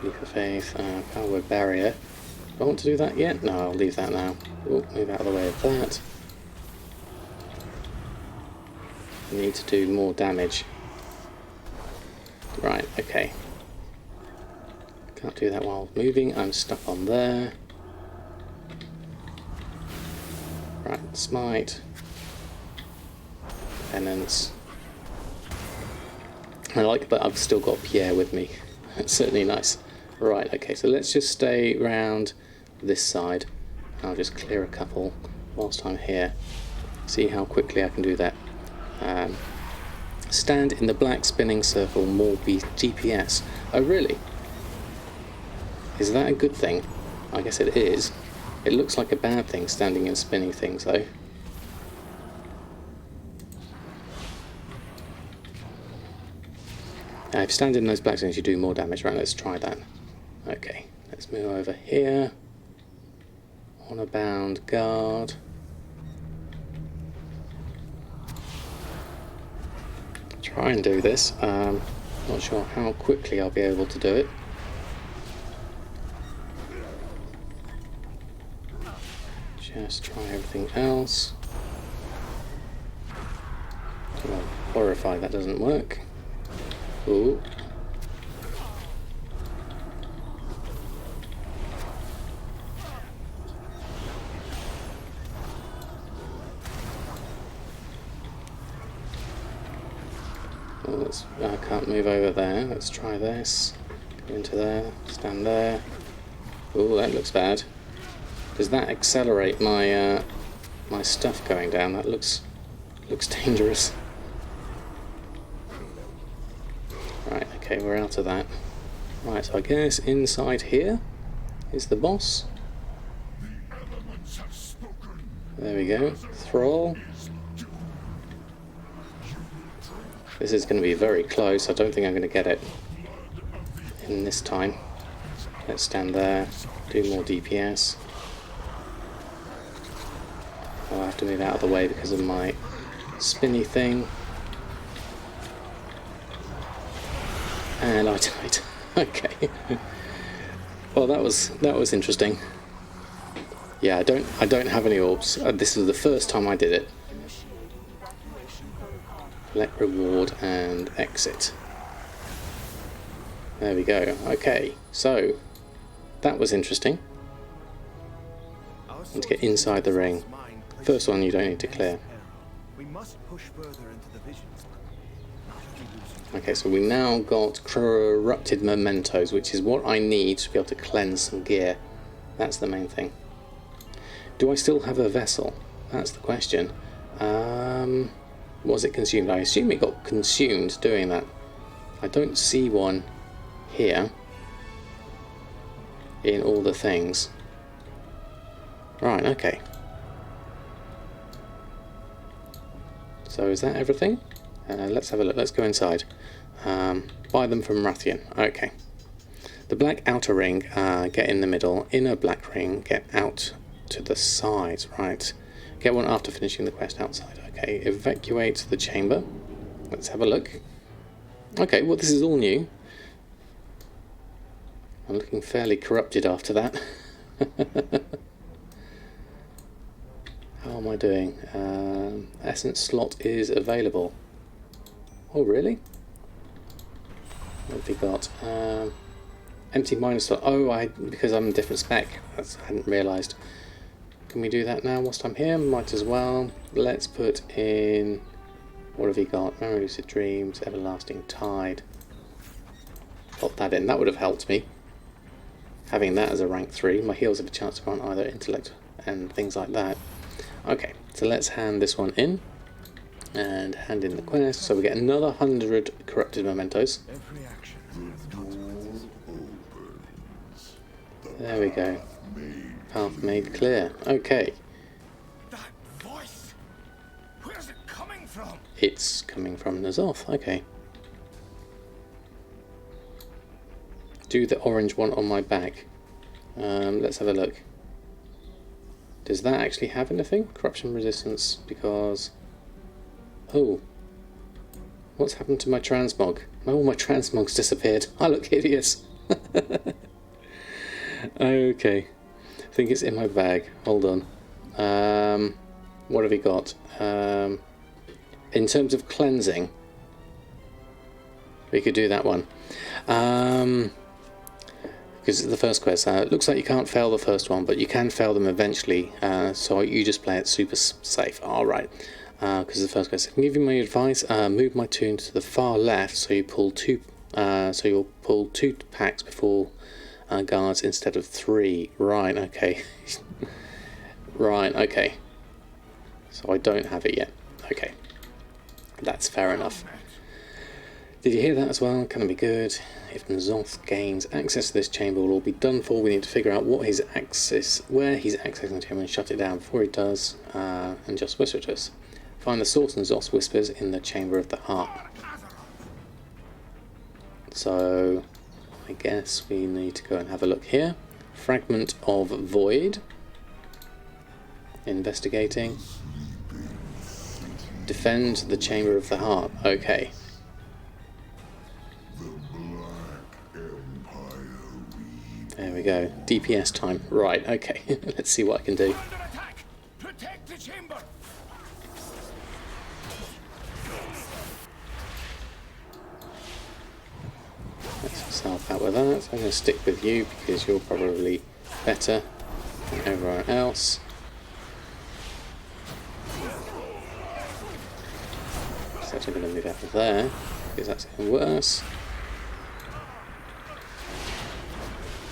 Leap of faith, power word barrier. Do I want to do that yet? No, I'll leave that now. Oh, move out of the way of that. need to do more damage. Right, okay. Can't do that while moving. I'm stuck on there. Right, smite. Penance. I like that I've still got Pierre with me. That's certainly nice. Right, okay, so let's just stay around this side. I'll just clear a couple whilst I'm here. See how quickly I can do that. Stand in the black spinning circle, more GPS. Oh, really? Is that a good thing? I guess it is. It looks like a bad thing, standing and spinning things, though. If you stand in those black things, you do more damage. Right, let's try that. Okay, let's move over here. Honor bound guard. Try and do this. Not sure how quickly I'll be able to do it. Just try everything else. Well, horrified that doesn't work. Ooh. Well, I can't move over there. Let's try this. Go into there. Stand there. Ooh, that looks bad. Does that accelerate my my stuff going down? That looks dangerous. Right, okay, we're out of that. Right, so I guess inside here is the boss. There we go. Thrall. This is going to be very close. I don't think I'm going to get it in this time. Let's stand there. Do more DPS. I'll have to move out of the way because of my spinny thing. And I died. Okay. Well, that was interesting. Yeah, I don't have any orbs. This is the first time I did it. Select reward and exit. There we go. Okay, so that was interesting. And to get inside the ring. First one you don't need to clear. Okay, so we now got corrupted mementos, which is what I need to be able to cleanse some gear. That's the main thing. Do I still have a vessel? That's the question. Was it consumed? I assume it got consumed doing that. I don't see one here in all the things. Right, okay. So is that everything? Let's have a look. Let's go inside. Buy them from Rathian. Okay. The black outer ring, get in the middle. Inner black ring, get out to the sides. Right. Get one after finishing the quest outside. Okay. Evacuate the chamber. Let's have a look. Okay, well this is all new. I'm looking fairly corrupted after that. How am I doing? Essence slot is available. Oh, really? What have we got? Empty miner slot. Oh, because I'm a different spec. I hadn't realised. Can we do that now whilst I'm here? Might as well. Let's put in... What have we got? Memory Lucid Dreams, Everlasting Tide. Pop that in. That would have helped me. Having that as a rank 3. My heals have a chance to grant either intellect and things like that. Okay, so let's hand this one in. And hand in the quest. So we get another 100 corrupted mementos. There we go. Path made clear. Okay. That voice. Where's it coming from? It's coming from Nazoth. Okay. Do the orange one on my back. Let's have a look. Does that actually have anything? Corruption resistance, because... Oh. What's happened to my transmog? Oh, my transmog's disappeared. I look hideous. Okay. I think it's in my bag. Hold on. What have we got? in terms of cleansing, we could do that one. Because it's the first quest. It looks like you can't fail the first one, but you can fail them eventually. So you just play it super safe. Alright. Because the first quest. I can give you my advice. Move my tune to the far left, so you pull two. So you'll pull 2 packs before guards instead of 3. Right. Okay. Right. Okay. So I don't have it yet. Okay. That's fair enough. Did you hear that as well? Can it be good? If N'Zoth gains access to this chamber, will all be done for. We need to figure out where he's accessing the chamber and shut it down before he does, and just whisper to us. Find the source of N'Zoth's whispers in the chamber of the heart. So, I guess we need to go and have a look here. Fragment of Void. Investigating. Defend the chamber of the heart. Okay. There we go. DPS time. Right, okay. Let's see what I can do. Under attack! Protect the chamber! Let's just help out with that. I'm going to stick with you because you're probably better than everyone else. So I'm going to move out of there because that's even worse.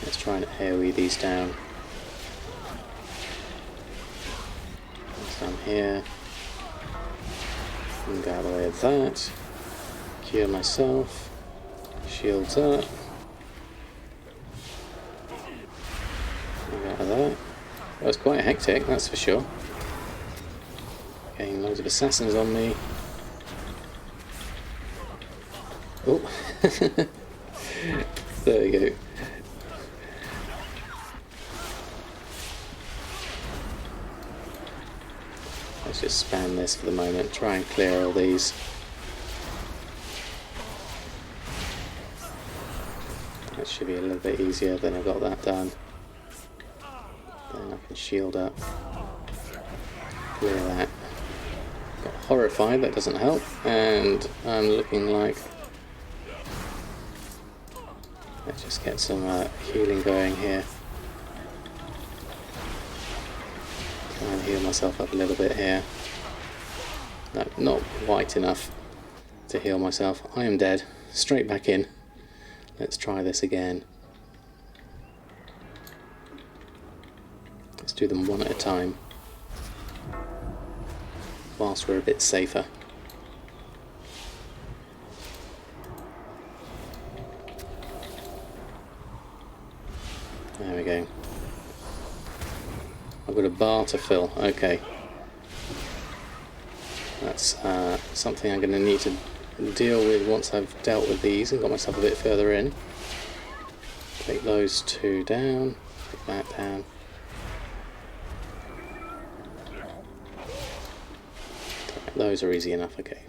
Let's try and AoE these down. Down here. And go out of the way of that. Cure myself. Shields up. Move out of that. That was quite hectic, that's for sure. Getting loads of assassins on me. Oh. There we go. Let's just spam this for the moment, try and clear all these. That should be a little bit easier, then I've got that done. Then I can shield up. Clear that. Got horrified, that doesn't help. And I'm looking like... Let's just get some healing going here. Try and heal myself up a little bit here. No, not quite enough to heal myself. I am dead. Straight back in. Let's try this again. Let's do them one at a time, whilst we're a bit safer. There we go. I've got a bar to fill. Okay. That's something I'm going to need to deal with once I've dealt with these and got myself a bit further in. Take those 2 down. Take that down. Those are easy enough. Okay.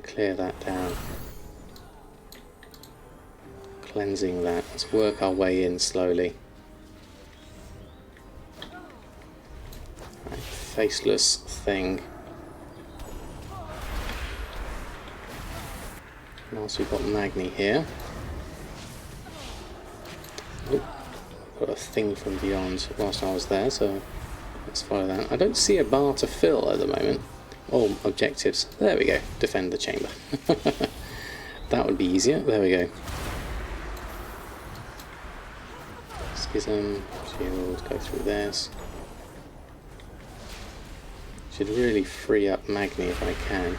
Clear that down. Cleansing that. Let's work our way in slowly. Right, faceless thing. And also we've got Magni here. Oh, got a thing from beyond whilst I was there, so let's follow that. I don't see a bar to fill at the moment. Oh, objectives. There we go. Defend the chamber. That would be easier. There we go. Schism, shield, go through this. Should really free up Magni if I can.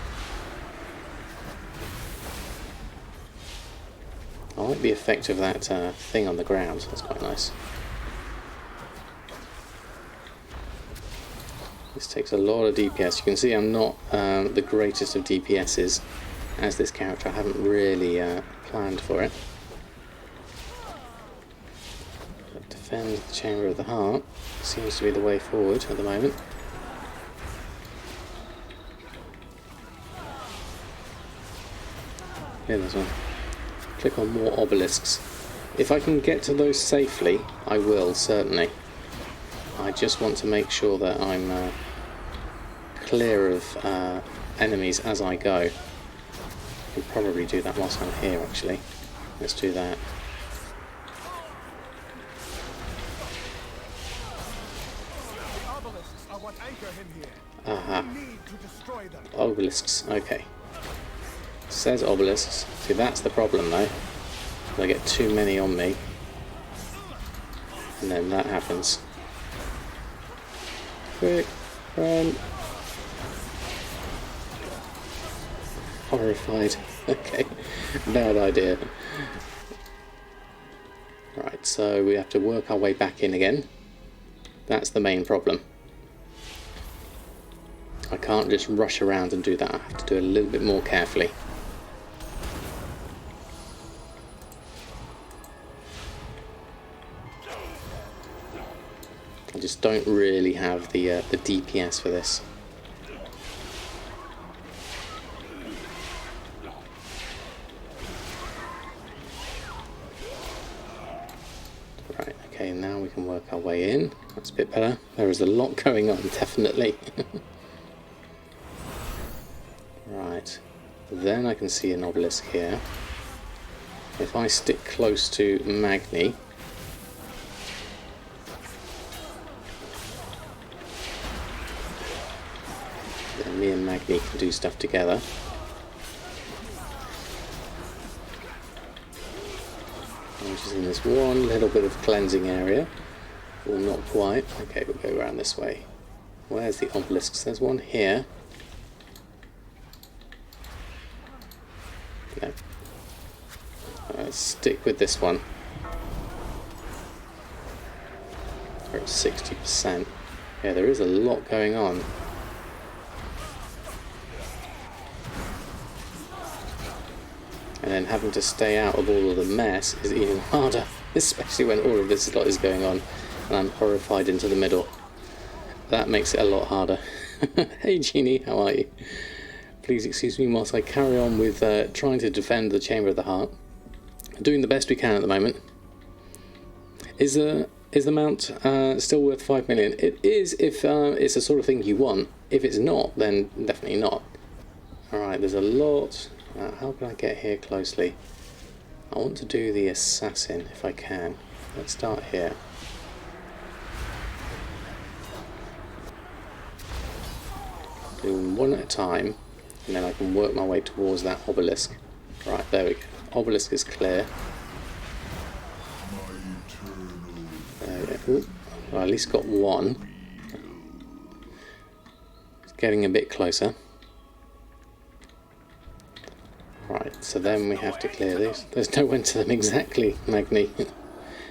I like the effect of that thing on the ground. That's quite nice. This takes a lot of DPS. You can see I'm not the greatest of DPSs as this character. I haven't really planned for it. But defend the Chamber of the Heart seems to be the way forward at the moment. Yeah, there's one. Click on more obelisks. If I can get to those safely, I will, certainly. I just want to make sure that I'm clear of enemies as I go. I'll probably do that whilst I'm here, actually. Let's do that. Aha. Obelisks, okay. Says obelisks. See, that's the problem though. I get too many on me. And then that happens. Quick, run. Horrified. Okay, bad idea. Right, so we have to work our way back in again. That's the main problem. I can't just rush around and do that. I have to do it a little bit more carefully. I just don't really have the DPS for this. Right, okay, now we can work our way in. That's a bit better. There is a lot going on, definitely. Right, then I can see an obelisk here. If I stick close to Magni, then me and Magni can do stuff together. I'm just in this one little bit of cleansing area. Well, not quite. Okay, we'll go around this way. Where's the obelisks? There's one here. No. Let's stick with this one. We're at 60%. Yeah, there is a lot going on. And then having to stay out of all of the mess is even harder, especially when all of this lot is going on and I'm horrified into the middle. That makes it a lot harder. Hey Jeannie, how are you? Please excuse me whilst I carry on with trying to defend the Chamber of the Heart. Doing the best we can at the moment. Is the mount still worth 5 million? It is if it's the sort of thing you want. If it's not, then definitely not. Alright, there's a lot. How can I get here closely? I want to do the assassin if I can. Let's start here. Do them one at a time, and then I can work my way towards that obelisk. Right, there we go. Obelisk is clear. There we go. Ooh, well, I at least got one. It's getting a bit closer. Right, so then we have to clear these. There's no end to them exactly, Magni.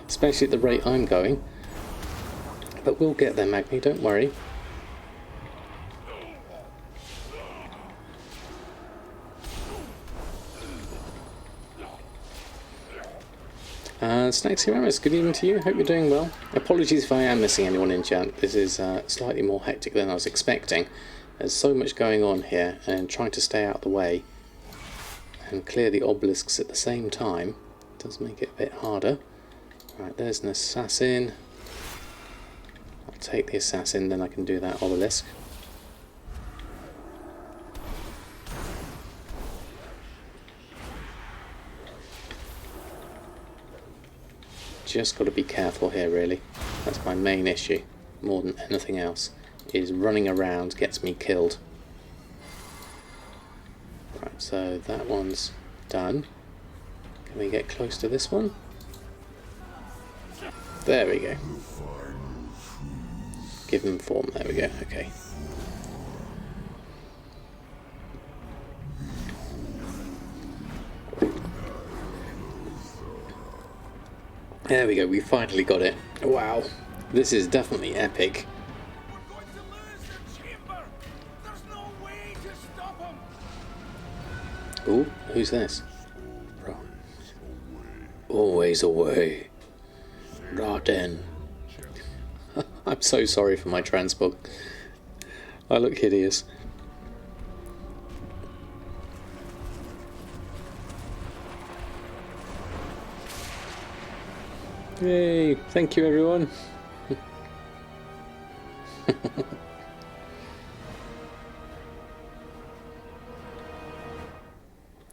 Especially at the rate I'm going. But we'll get there, Magni, don't worry. Snack Ceramics, good evening to you. Hope you're doing well. Apologies if I am missing anyone in chat. This is slightly more hectic than I was expecting. There's so much going on here, and trying to stay out of the way and clear the obelisks at the same time does make it a bit harder. Right, there's an assassin. I'll take the assassin, then I can do that obelisk. Just got to be careful here, really. That's my main issue, more than anything else, is running around gets me killed. Right, so that one's done. Can we get close to this one? There we go. Give him form, there we go, okay. There we go, we finally got it. Wow, this is definitely epic. We're going to lose the chamber. There's no way to stop him. Ooh, who's this? Always away. Rotten. I'm so sorry for my transport. I look hideous. Yay, thank you everyone.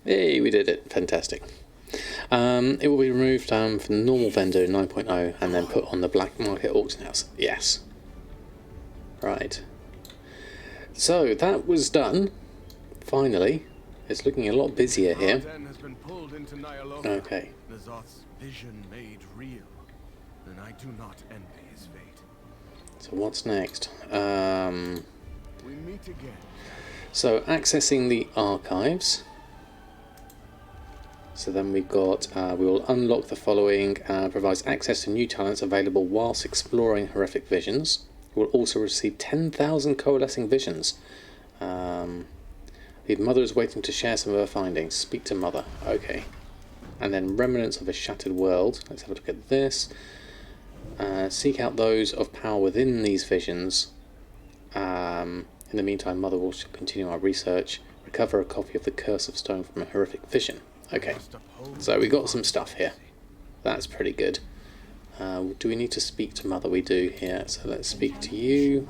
Hey, we did it. Fantastic. It will be removed from the normal vendor 9.0 and then put on the black market auction house. Yes. Right. So that was done. Finally. It's looking a lot busier here. Has been pulled into Okay. N'Zoth's vision made real, and I do not envy his fate. So what's next? We meet again. So accessing the archives. So then we've got, we will unlock the following, provides access to new talents available whilst exploring horrific visions. You will also receive 10,000 coalescing visions. The mother is waiting to share some of her findings. Speak to mother. Okay. And then remnants of a shattered world. Let's have a look at this. Seek out those of power within these visions. In the meantime, mother will continue our research. Recover a copy of the Curse of Stone from a horrific vision. Okay. So we got some stuff here. That's pretty good. Do we need to speak to mother? We do here. So let's speak to you.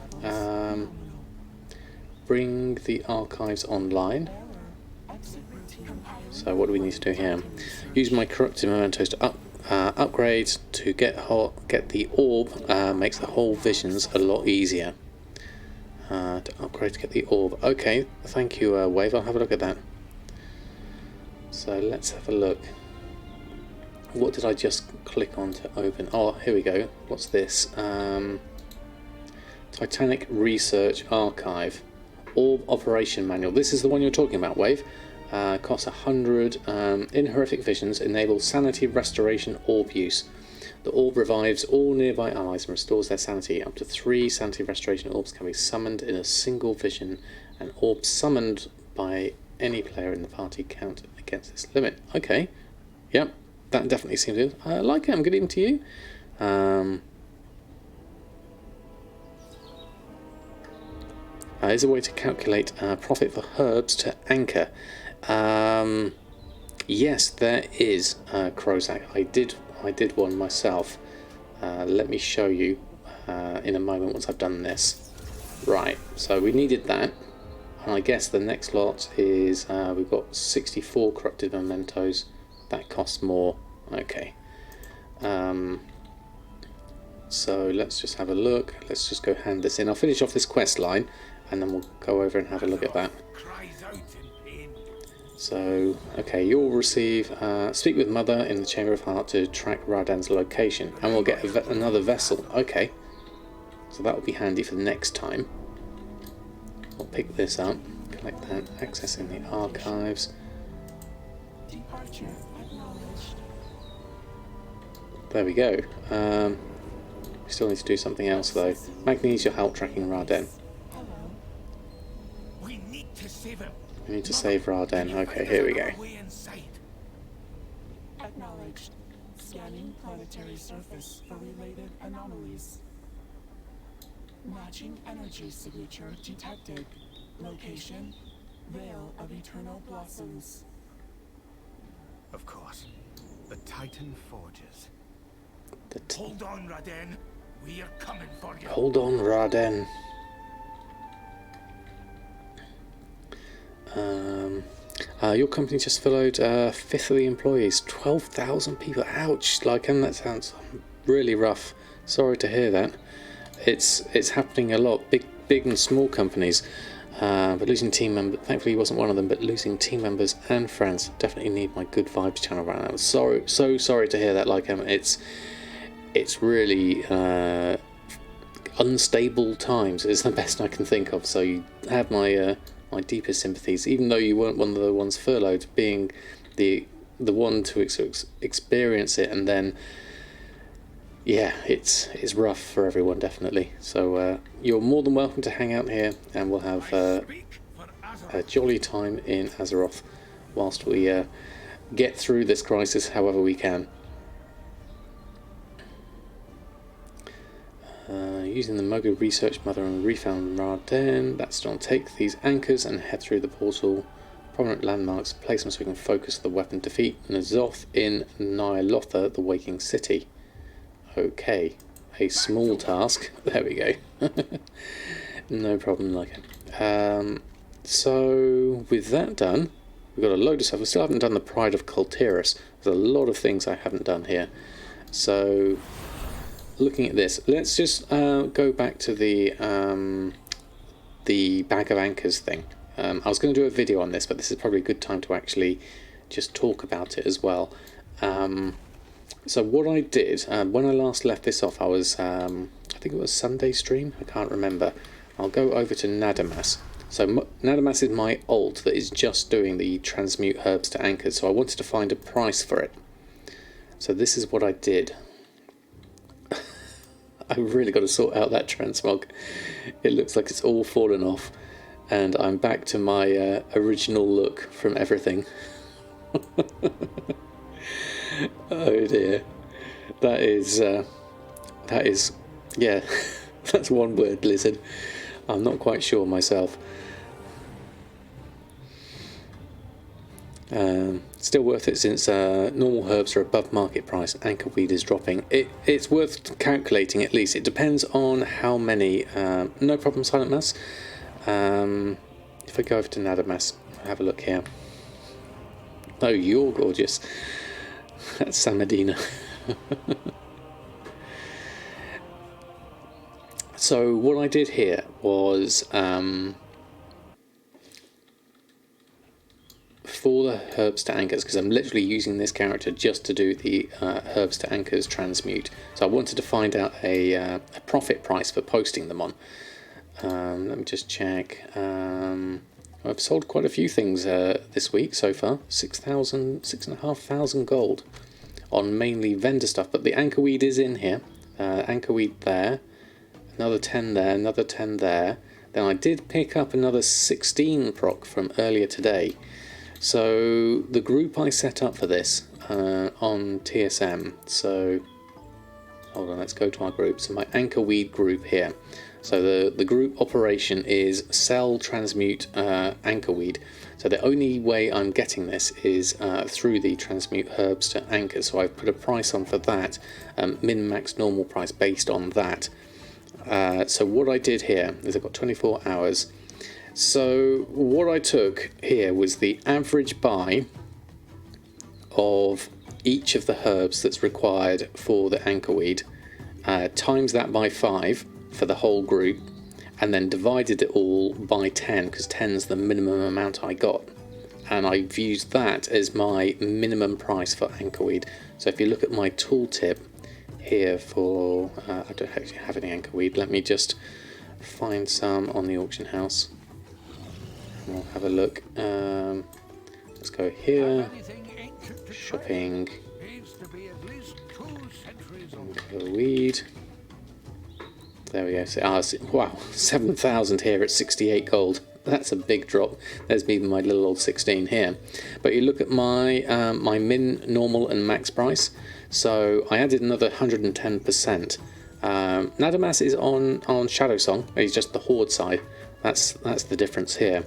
Bring the archives online. So what do we need to do here? Use my corrupted mementos to upgrade to get the orb. Makes the whole visions a lot easier. To upgrade to get the orb. Okay, thank you, Wave. I'll have a look at that. So let's have a look. What did I just click on to open? Oh, here we go. What's this? Titanic Research Archive. Orb Operation Manual. This is the one you're talking about, Wave. Costs 100. In horrific visions, enable sanity restoration orb use. The orb revives all nearby allies and restores their sanity. Up to 3 sanity restoration orbs can be summoned in a single vision, and orbs summoned by any player in the party count against this limit. Okay. Yep. That definitely seems good. I like it. Good evening to you. Is a way to calculate profit for herbs to anchor. Yes, there is, Crozak. I did one myself. Let me show you in a moment once I've done this. Right, so we needed that. And I guess the next lot is, we've got 64 corrupted mementos. That costs more. Okay. So let's just have a look. Let's just go hand this in. I'll finish off this quest line, and then we'll go over and have a look at that. So, okay, you'll receive, speak with mother in the Chamber of Heart to track Radan's location, and we'll get another vessel. Okay, so that will be handy for the next time. We'll pick this up, collect that, accessing the archives. There we go. We still need to do something else though. Magni needs your help tracking Raden. We need to save him. We need to save Raden. Okay, here we go. Acknowledged. Scanning planetary surface for related anomalies. Matching energy signature detected. Location, Veil of Eternal Blossoms. Of course. The Titan Forges. Hold on, Raden. We are coming for you. Hold on, Raden. Your company just furloughed a fifth of the employees. 12,000 people. Ouch! Like, and that sounds really rough. Sorry to hear that. It's happening a lot. Big and small companies. But losing team members. Thankfully, he wasn't one of them. But losing team members and friends. Definitely need my good vibes channel right now. So sorry to hear that. Like, it's really unstable times is the best I can think of. So you have my my deepest sympathies, even though you weren't one of the ones furloughed, being the one to experience it, and then yeah, it's rough for everyone, definitely. So you're more than welcome to hang out here, and we'll have a jolly time in Azeroth whilst we get through this crisis however we can. Using the Mogo Research Mother and refound Raden. That's done. Take these anchors and head through the portal. Prominent landmarks. Place them so we can focus the weapon. Defeat N'Zoth in Nyalotha, the Waking City. Okay. A small task. There we go. No problem, like it. So, with that done, We've got a load of stuff. We still haven't done the Pride of Cultirus. There's a lot of things I haven't done here. So, looking at this, let's just go back to the Bag of Anchors thing. I was going to do a video on this, but this is probably a good time to actually just talk about it as well. So what I did, when I last left this off, I was, I think it was Sunday stream, I can't remember. I'll go over to Nadamas. So Nadamas is my alt that is just doing the transmute herbs to anchors, so I wanted to find a price for it. So this is what I did. I've really got to sort out that transmog. It looks like it's all fallen off, and I'm back to my original look from everything. Oh dear, that is yeah, that's one word, lizard. I'm not quite sure myself. Still worth it since normal herbs are above market price. Anchor weed is dropping. It's worth calculating at least. It depends on how many. No problem, Silent Mass. If I go over to Nadamas, have a look here. Oh, you're gorgeous. That's Samadina. So what I did here was for the herbs to anchors, because I'm literally using this character just to do the herbs to anchors transmute. So I wanted to find out a profit price for posting them on. Let me just check. I've sold quite a few things this week so far. 6,500 gold on mainly vendor stuff, but the anchorweed is in here. Anchorweed there, another 10 there, another 10 there. Then I did pick up another 16 proc from earlier today. So the group I set up for this on TSM. So hold on, let's go to our group. So my anchorweed group here. So the group operation is sell, transmute, anchorweed. So the only way I'm getting this is through the transmute herbs to anchors. So I've put a price on for that, min max normal price based on that. So what I did here is I've got 24 hours. So what I took here was the average buy of each of the herbs that's required for the anchorweed, times that by 5 for the whole group, and then divided it all by 10 because 10 is the minimum amount I got, and I've used that as my minimum price for anchorweed. So if you look at my tooltip here for I don't actually have any anchorweed. Let me just find some on the auction house and we'll have a look. Let's go here, shopping, anchorweed. There we go. So, wow, 7,000 here at 68 gold. That's a big drop. There's me, my little old 16 here. But you look at my my min, normal, and max price. So I added another 110%. Nadamas is on Shadow Song. He's just the Horde side. That's the difference here.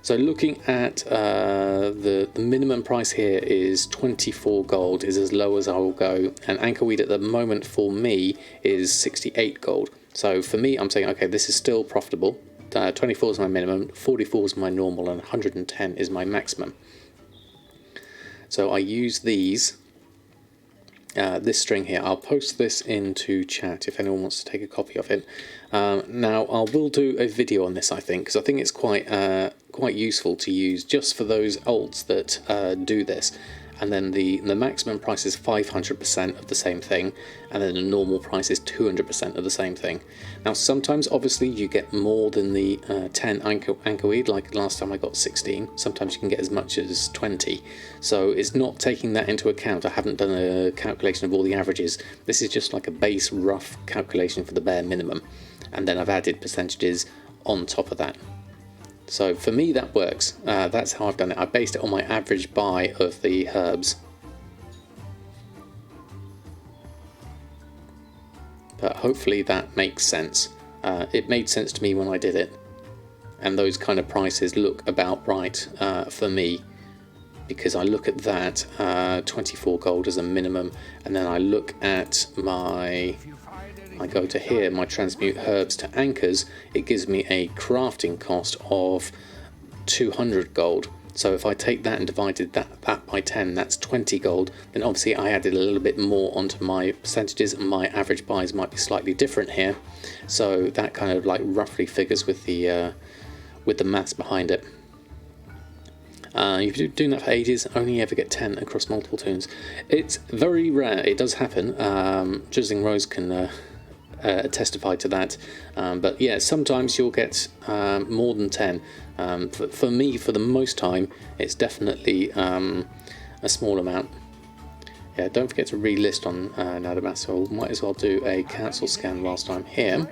So looking at the minimum price here is 24 gold, is as low as I will go, and anchorweed at the moment for me is 68 gold. So for me, I'm saying, okay, this is still profitable. 24 is my minimum, 44 is my normal, and 110 is my maximum. So I use these, this string here. I'll post this into chat if anyone wants to take a copy of it. Now I will do a video on this, I think, because I think it's quite useful to use just for those alts that do this. And then the maximum price is 500% of the same thing, and then the normal price is 200% of the same thing. Now sometimes obviously you get more than the 10 anchorweed, like last time I got 16. Sometimes you can get as much as 20. So it's not taking that into account. I haven't done a calculation of all the averages. This is just like a base rough calculation for the bare minimum, and then I've added percentages on top of that. So for me that works. That's how I've done it. I based it on my average buy of the herbs. But hopefully that makes sense. It made sense to me when I did it. And those kind of prices look about right for me. Because I look at that 24 gold as a minimum. And then I look at I go to here, my transmute herbs to anchors, it gives me a crafting cost of 200 gold. So if I take that and divided that by 10, that's 20 gold. Then obviously I added a little bit more onto my percentages, and my average buys might be slightly different here. So that kind of like roughly figures with the maths behind it. If you're doing that for ages, only ever get 10 across multiple tunes. It's very rare. It does happen. Drizzling Rose can testify to that. But yeah, sometimes you'll get more than 10. For me, for the most time, it's definitely a small amount. Yeah, don't forget to relist on Nadamas, so might as well do a cancel scan whilst I'm here.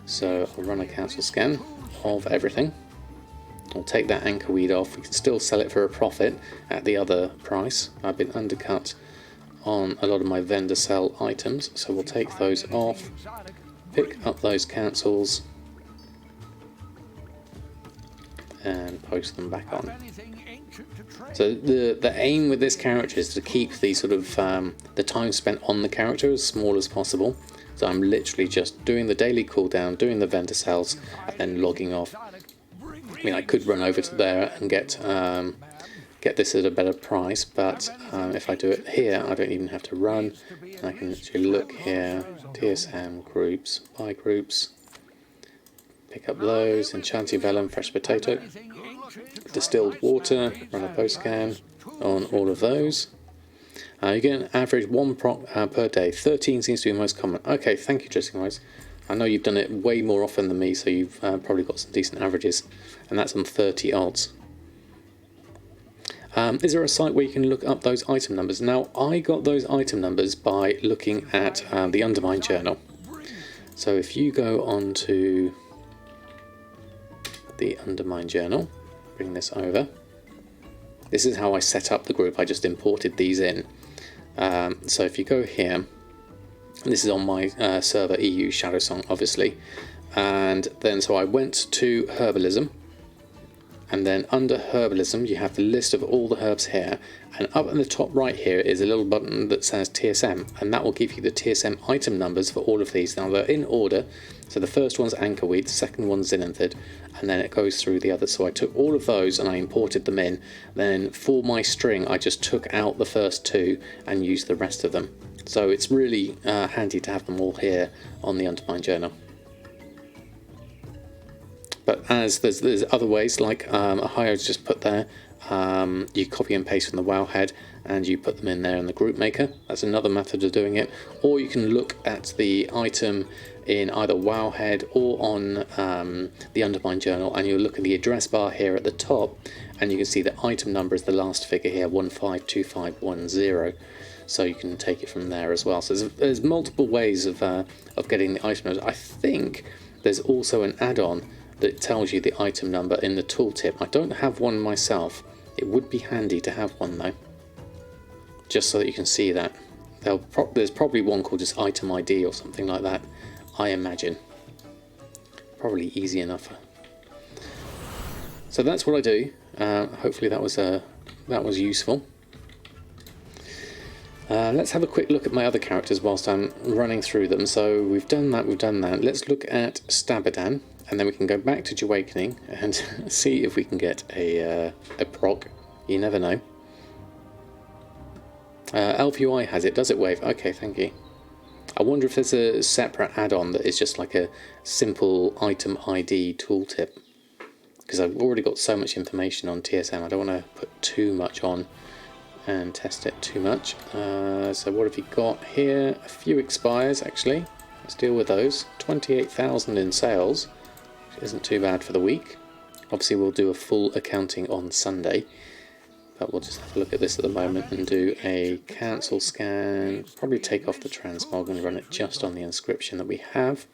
So I'll run a cancel scan of everything. I'll take that anchor weed off. We can still sell it for a profit at the other price. I've been undercut on a lot of my vendor sell items, so we'll take those off, pick up those cancels, and post them back on. So the aim with this character is to keep the sort of the time spent on the character as small as possible. So I'm literally just doing the daily cooldown, doing the vendor sells, and then logging off. I mean, I could run over to there and get this at a better price, but if I do it here, I don't even have to run. And I can actually look here, TSM groups, buy groups, pick up those, enchanting vellum, fresh potato, distilled water, run a post scan on all of those. You get an average 1 proc per day. 13 seems to be the most common. Okay, thank you, Dressing Wise. I know you've done it way more often than me, so you've probably got some decent averages, and that's on 30 odds. Is there a site where you can look up those item numbers? Now, I got those item numbers by looking at the Undermine journal. So if you go on to the Undermine journal, bring this over. This is how I set up the group. I just imported these in. So if you go here, this is on my server EU Shadowsong, obviously, and then so I went to herbalism, and then under herbalism you have the list of all the herbs here, and up in the top right here is a little button that says TSM, and that will give you the TSM item numbers for all of these. Now they're in order, so the first one's anchorweed, the second one's zinanthid, and then it goes through the others. So I took all of those and I imported them in. Then for my string I just took out the first two and used the rest of them. So it's really handy to have them all here on the Undermine journal. But as there's other ways, like Ahio's just put there, you copy and paste from the Wowhead and you put them in there in the group maker. That's another method of doing it. Or you can look at the item in either Wowhead or on the Undermine journal, and you'll look at the address bar here at the top, and you can see the item number is the last figure here, 152510. So you can take it from there as well. So there's multiple ways of getting the item numbers. I think there's also an add-on that tells you the item number in the tooltip. I don't have one myself. It would be handy to have one though, just so that you can see that. There's probably one called just item ID or something like that, I imagine. Probably easy enough. So that's what I do. Hopefully that was useful. Let's have a quick look at my other characters whilst I'm running through them. So we've done that. Let's look at Samadan, and then we can go back to Goldmaking and see if we can get a proc. You never know. LFR has it. Does it wave? Okay, thank you. I wonder if there's a separate add-on that is just like a simple item ID tooltip, because I've already got so much information on TSM. I don't want to put too much on and test it too much. So what have you got here? A few expires actually. Let's deal with those. 28,000 in sales, which isn't too bad for the week. Obviously we'll do a full accounting on Sunday, but we'll just have a look at this at the moment and do a cancel scan. Probably take off the transmog and run it just on the inscription that we have.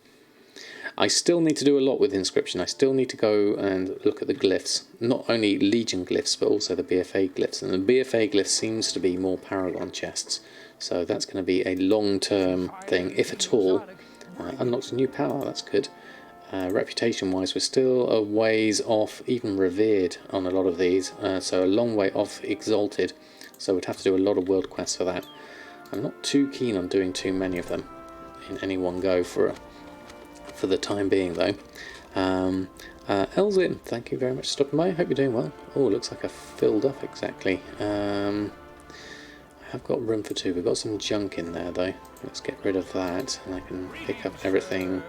I still need to do a lot with inscription. I still need to go and look at the glyphs, not only Legion glyphs but also the BFA glyphs, and the BFA glyphs seems to be more Paragon chests, so that's going to be a long-term thing, if at all. Unlocks a new power, that's good. Reputation wise we're still a ways off even revered on a lot of these, so a long way off exalted, so we'd have to do a lot of world quests for that. I'm not too keen on doing too many of them in any one go for the time being though. Elzin, thank you very much for stopping by. Hope you're doing well. Oh, looks like I filled up exactly. I have got room for two. We've got some junk in there though. Let's get rid of that, and I can pick up everything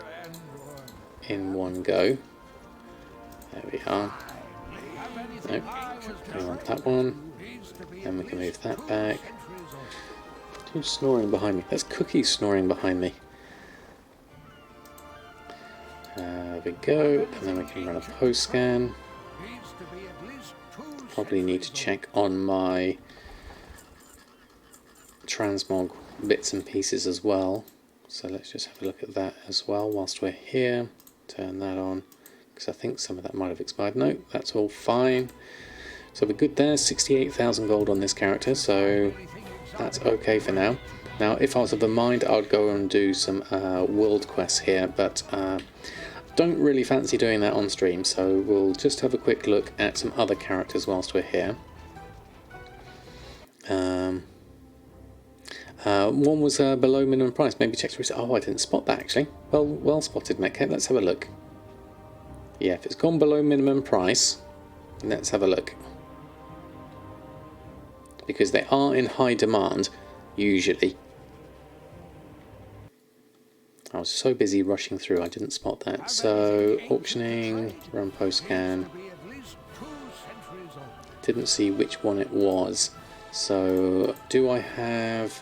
in one go. There we are. Nope, we want that one. Then we can move that back. Who's snoring behind me? That's Cookie snoring behind me. There we go, and then we can run a post scan. Probably need to check on my transmog bits and pieces as well. So let's just have a look at that as well whilst we're here. Turn that on, because I think some of that might have expired. No, that's all fine. So we're good there. 68,000 gold on this character, so that's okay for now. Now, if I was of a mind, I would go and do some world quests here, but don't really fancy doing that on stream, so we'll just have a quick look at some other characters whilst we're here. One was below minimum price. Maybe check to oh, I didn't spot that actually. Well spotted, Metcalf. Let's have a look. Yeah, if it's gone below minimum price, let's have a look. Because they are in high demand, usually. I was so busy rushing through, I didn't spot that. So, auctioning, run post scan. Didn't see which one it was. So, do I have...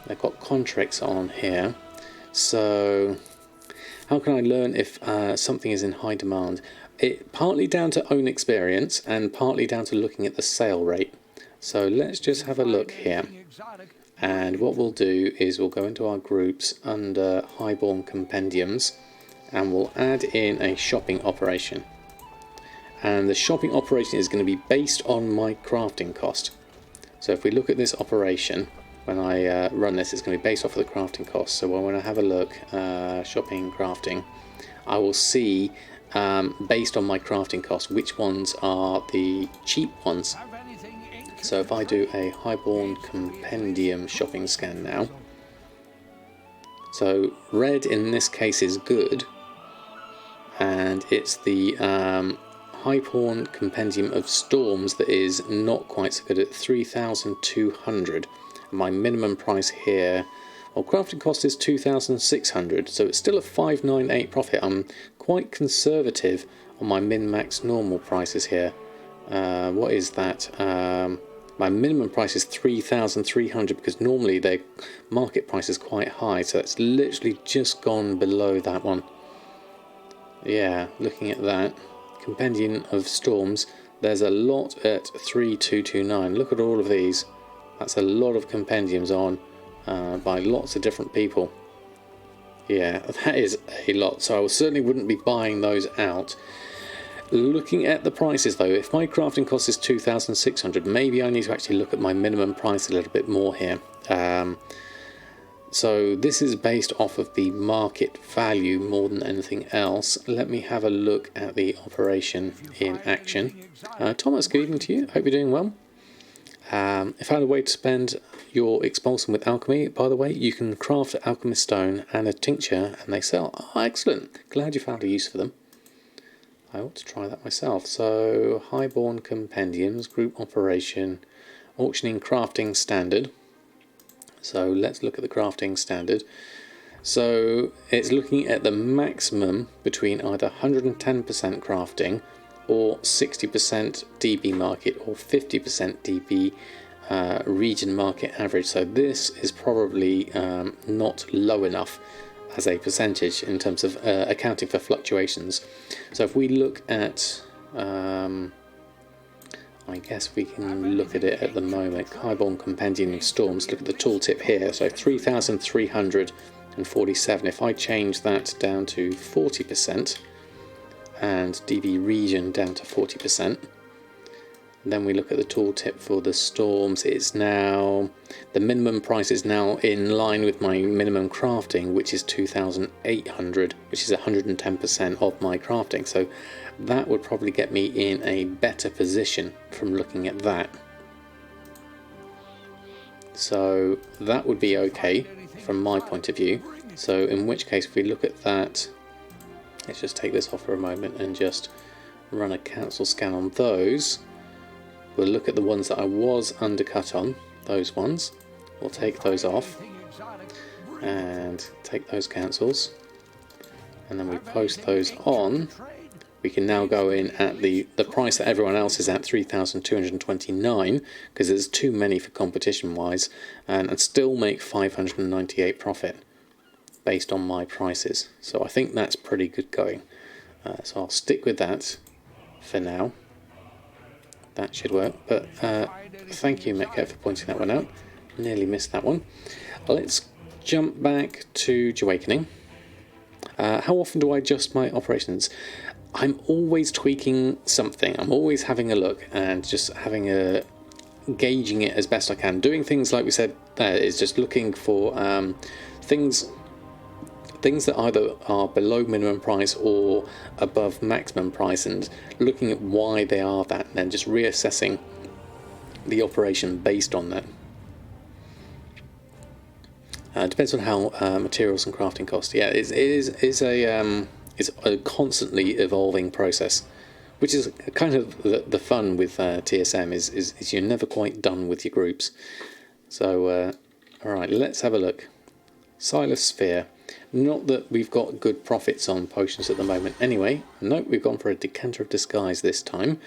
I've got contracts on here. So, how can I learn if something is in high demand? It partly down to own experience and partly down to looking at the sale rate. So, let's just have a look here. And what we'll do is we'll go into our groups under Highborn Compendiums and we'll add in a shopping operation. And the shopping operation is going to be based on my crafting cost. So if we look at this operation, when I run this, it's going to be based off of the crafting cost. So when I have a look, shopping, crafting, I will see, based on my crafting cost, which ones are the cheap ones. So if I do a Highborn Compendium shopping scan now, so red in this case is good, and it's the Highborn Compendium of Storms that is not quite so good at 3,200. My minimum price here, well, crafting cost is 2,600, so it's still a 598 profit. I'm quite conservative on my min-max normal prices here. What is that? My minimum price is 3,300 because normally their market price is quite high, so it's literally just gone below that one. Yeah, looking at that. Compendium of Storms, there's a lot at 3,229. Look at all of these. That's a lot of compendiums on by lots of different people. Yeah, that is a lot, so I certainly wouldn't be buying those out. Looking at the prices though, if my crafting cost is 2,600, maybe I need to actually look at my minimum price a little bit more here. So this is based off of the market value more than anything else. Let me have a look at the operation in action. Thomas, good evening to you. Hope you're doing well. If I had a way to spend your expulsion with alchemy, by the way, you can craft an alchemist stone and a tincture and they sell. Oh, excellent. Glad you found a use for them. I ought to try that myself. So, Highborn Compendiums, Group Operation, Auctioning Crafting Standard. So, let's look at the Crafting Standard. So, it's looking at the maximum between either 110% crafting or 60% DB market or 50% DB region market average. So, this is probably not low enough as a percentage in terms of accounting for fluctuations. So if we look at, I guess we can look at it at the moment, Highborn Compendium of Storms, look at the tooltip here, so 3,347. If I change that down to 40% and DB region down to 40%, then we look at the tooltip for the storms. It's now, the minimum price is now in line with my minimum crafting, which is 2,800, which is 110% of my crafting. So that would probably get me in a better position from looking at that. So that would be okay from my point of view. So in which case, if we look at that, Let's just take this off for a moment and just run a cancel scan on those. We'll look at the ones that I was undercut on, those ones. We'll take those off and take those cancels, and then we post those on. We can now go in at the price that everyone else is at, 3,229, because there's too many for competition wise, and still make 598 profit based on my prices. So I think that's pretty good going. So I'll stick with that for now. That should work. But thank you, Metcalf, for pointing that one out. Nearly missed that one. Let's jump back to Awakening. How often do I adjust my operations? I'm always tweaking something. I'm always having a look and just gauging it as best I can. Doing things like we said there is just looking for things that either are below minimum price or above maximum price, and looking at why they are that, and then just reassessing the operation based on that. Depends on how materials and crafting cost. Yeah, it's a constantly evolving process, which is kind of the fun with TSM is you're never quite done with your groups. So all right, let's have a look. Silas Sphere. Not that we've got good profits on potions at the moment. Anyway, nope, we've gone for a Decanter of Disguise this time.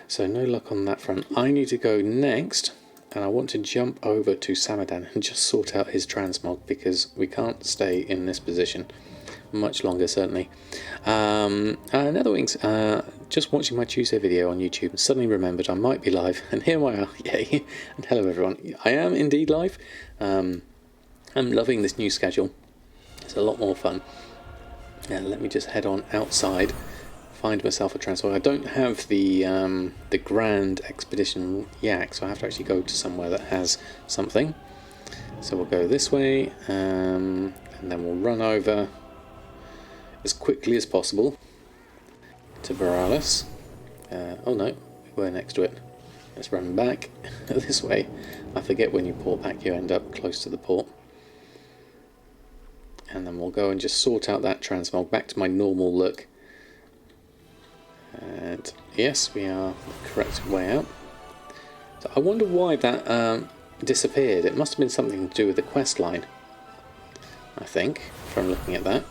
So no luck on that front. I need to go next, and I want to jump over to Samadan and just sort out his transmog, because we can't stay in this position much longer, certainly. Netherwings, just watching my Tuesday video on YouTube and suddenly remembered I might be live, and here I are. Yay! And hello everyone. I am indeed live. I'm loving this new schedule. It's a lot more fun. Let me just head on outside, find myself a transmog. I don't have the Grand Expedition Yak, so I have to actually go to somewhere that has something. So we'll go this way, and then we'll run over as quickly as possible to Borealis. Oh no, we're next to it. Let's run back this way. I forget when you port back, you end up close to the port. And then we'll go and just sort out that transmog back to my normal look. And yes, we are the correct way out. So I wonder why that disappeared. It must have been something to do with the quest line, I think, from looking at that.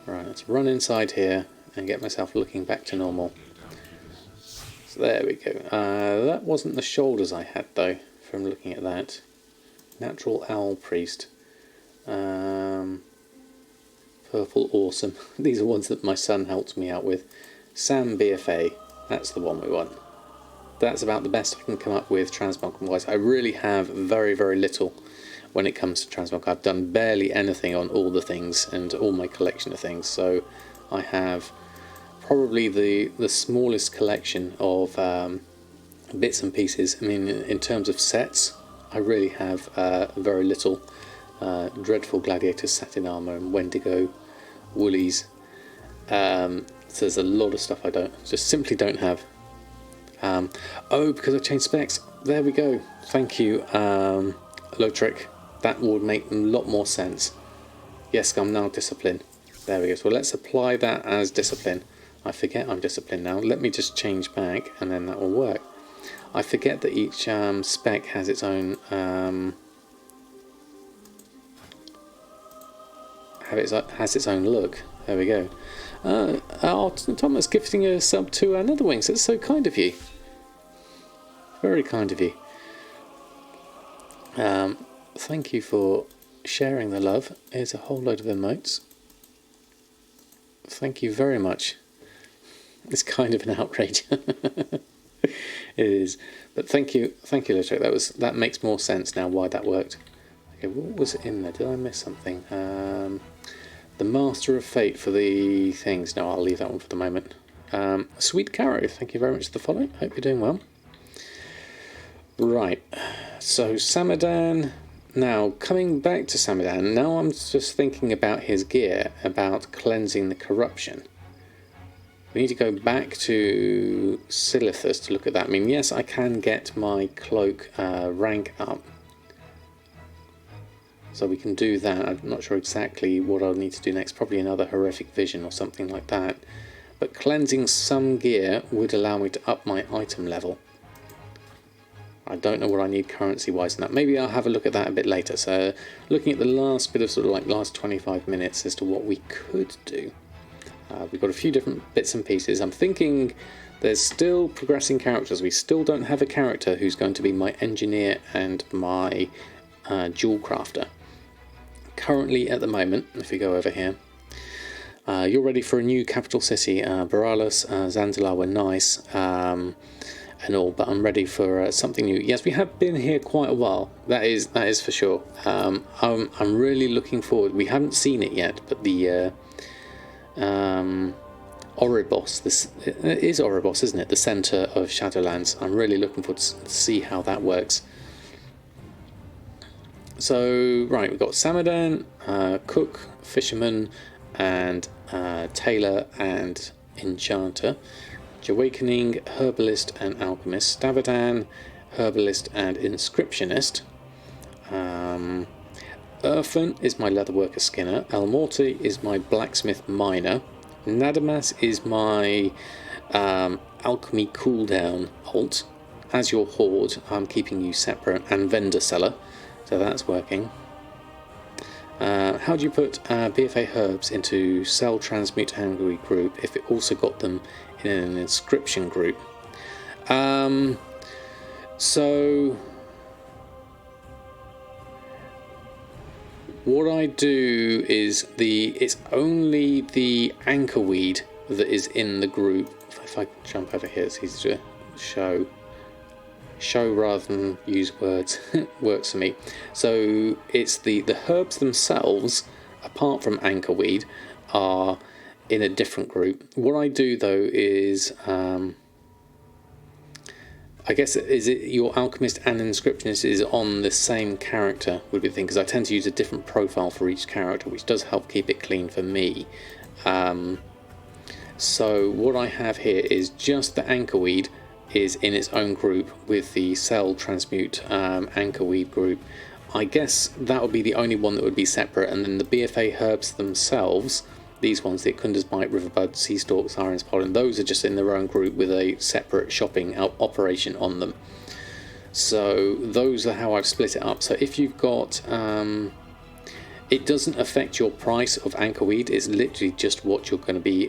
Right, let's run inside here and get myself looking back to normal. So there we go. That wasn't the shoulders I had though, from looking at that. Natural Owl Priest. Purple Awesome. These are ones that my son helped me out with. Sam BFA. That's the one we want. That's about the best I can come up with transmog wise. I really have very, very little when it comes to transmog. I've done barely anything on all the things and all my collection of things. So I have probably the smallest collection of bits and pieces. I mean, in terms of sets, I really have very little. Dreadful Gladiators, Satin Armour, and Wendigo, Woolies. So there's a lot of stuff I simply don't have. Oh, because I changed specs. There we go. Thank you, Lotrick. That would make a lot more sense. Yes, I'm now disciplined. There we go. So let's apply that as discipline. I forget I'm disciplined now. Let me just change back, and then that will work. I forget that each spec has its own. Has its own look. There we go. Thomas gifting a sub to Netherwings. That's so kind of you. Very kind of you. Thank you for sharing the love. Here's a whole load of emotes. Thank you very much. It's kind of an outrage. It is. But thank you, Lotrick. That makes more sense now why that worked. Okay, what was in there? Did I miss something? The Master of Fate for the things. No, I'll leave that one for the moment. Sweet Caro, thank you very much for the follow. Hope you're doing well. Right, so Samadan. Now, coming back to Samadan, now I'm just thinking about his gear, about cleansing the corruption. We need to go back to Silithus to look at that. I mean, yes, I can get my cloak rank up. So we can do that. I'm not sure exactly what I'll need to do next. Probably another horrific vision or something like that. But cleansing some gear would allow me to up my item level. I don't know what I need currency-wise in that. Maybe I'll have a look at that a bit later. So looking at the last bit of sort of like last 25 minutes as to what we could do. We've got a few different bits and pieces. I'm thinking there's still progressing characters. We still don't have a character who's going to be my engineer and my jewel crafter. Currently at the moment, if we go over here, you're ready for a new capital city. Baralas, Zanzibar were nice and all, but I'm ready for something new. Yes, we have been here quite a while. That is for sure. I'm really looking forward. We haven't seen it yet, but the Oribos, it is Oribos, isn't it? The centre of Shadowlands. I'm really looking forward to see how that works. So, right, we've got Samadan, Cook, Fisherman, and Tailor and Enchanter. Awakening, Herbalist and Alchemist. Stavadan, Herbalist and Inscriptionist. Urfan is my Leatherworker Skinner. Elmorty is my Blacksmith Miner. Nadamas is my Alchemy Cooldown alt. As your Horde, I'm keeping you separate, and Vendor Seller. So that's working. How do you put BFA herbs into Cell Transmute Angry group if it also got them in an inscription group? So what I do is it's only the anchorweed that is in the group. If I jump over here, it's easy to show rather than use words. Works for me. So it's the herbs themselves, apart from anchorweed, are in a different group. What I do though is I guess is it your alchemist and inscriptionist is on the same character would be the thing, because I tend to use a different profile for each character, which does help keep it clean for me. So what I have here is just the anchorweed is in its own group with the Cell Transmute anchorweed group. I guess that would be the only one that would be separate, and then the BFA herbs themselves, these ones, the Kunda's Bite, Riverbud, Sea Stalk, Siren's Pollen, those are just in their own group with a separate shopping operation on them. So those are how I've split it up. So if you've got it doesn't affect your price of anchorweed, it's literally just what you're going to be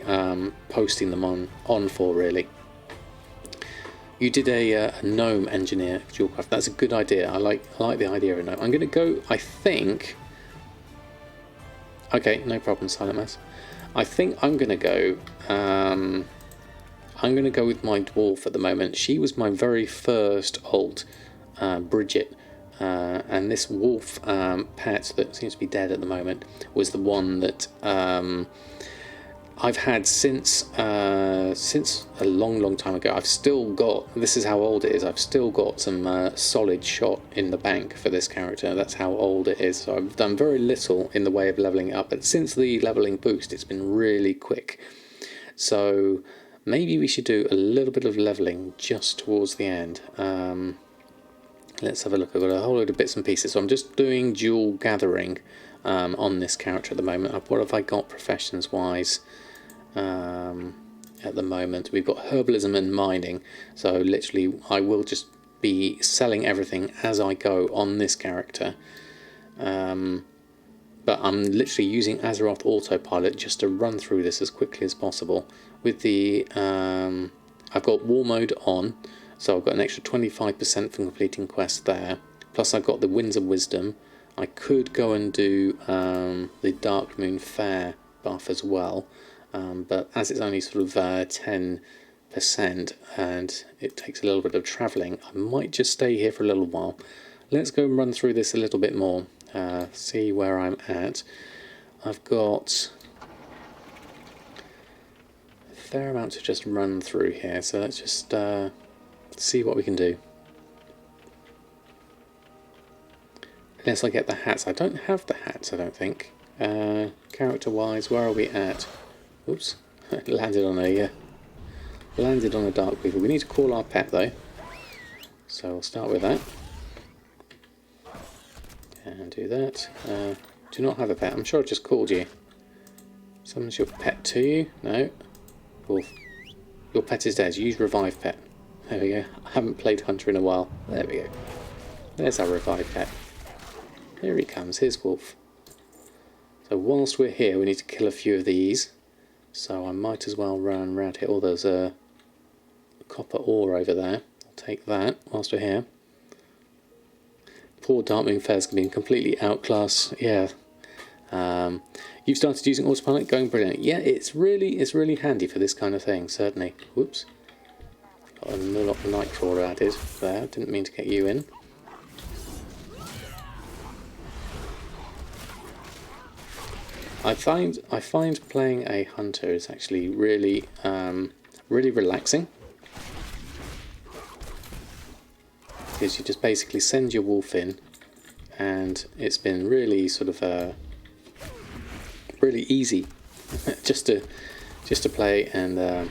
posting them on for, really. You did a gnome engineer jewelcraft. That's a good idea. I like the idea of a gnome. I'm going to go, I think. Okay, no problem, Silent Mass. I think I'm going to go. I'm going to go with my dwarf at the moment. She was my very first alt, Bridget, and this wolf pet that seems to be dead at the moment was the one that I've had since a long time ago. I've still got, this is how old it is, I've still got some solid shot in the bank for this character. That's how old it is. So I've done very little in the way of levelling it up, but since the levelling boost it's been really quick. So maybe we should do a little bit of levelling just towards the end. Let's have a look. I've got a whole load of bits and pieces. So I'm just doing jewel gathering on this character at the moment. What have I got professions wise? At the moment we've got herbalism and mining, so literally I will just be selling everything as I go on this character, but I'm literally using Azeroth autopilot just to run through this as quickly as possible. With the I've got war mode on, so I've got an extra 25% from completing quests there, plus I've got the Winds of Wisdom. I could go and do the Dark Moon Fair buff as well, but as it's only sort of 10% and it takes a little bit of travelling, I might just stay here for a little while. Let's go and run through this a little bit more, see where I'm at. I've got a fair amount to just run through here, so let's just see what we can do. Unless I get the hats. I don't have the hats, I don't think. Character-wise, where are we at? Oops, landed on a Dark Weaver. We need to call our pet though, so we'll start with that. And do that. Do not have a pet. I'm sure I just called you. Summons your pet to you? No. Wolf. Your pet is dead. Use revive pet. There we go. I haven't played Hunter in a while. There we go. There's our revive pet. Here he comes. Here's Wolf. So whilst we're here, we need to kill a few of these. So I might as well run around here. Oh, there's a copper ore over there. I'll take that whilst we're here. Poor Darkwing Fair's been completely outclassed. Yeah. You've started using autopilot, going brilliant. Yeah, it's really handy for this kind of thing, certainly. Whoops. Got a Nightcrawler added there. Didn't mean to get you in. I find playing a hunter is actually really relaxing, because you just basically send your wolf in, and it's been really sort of really easy just to play and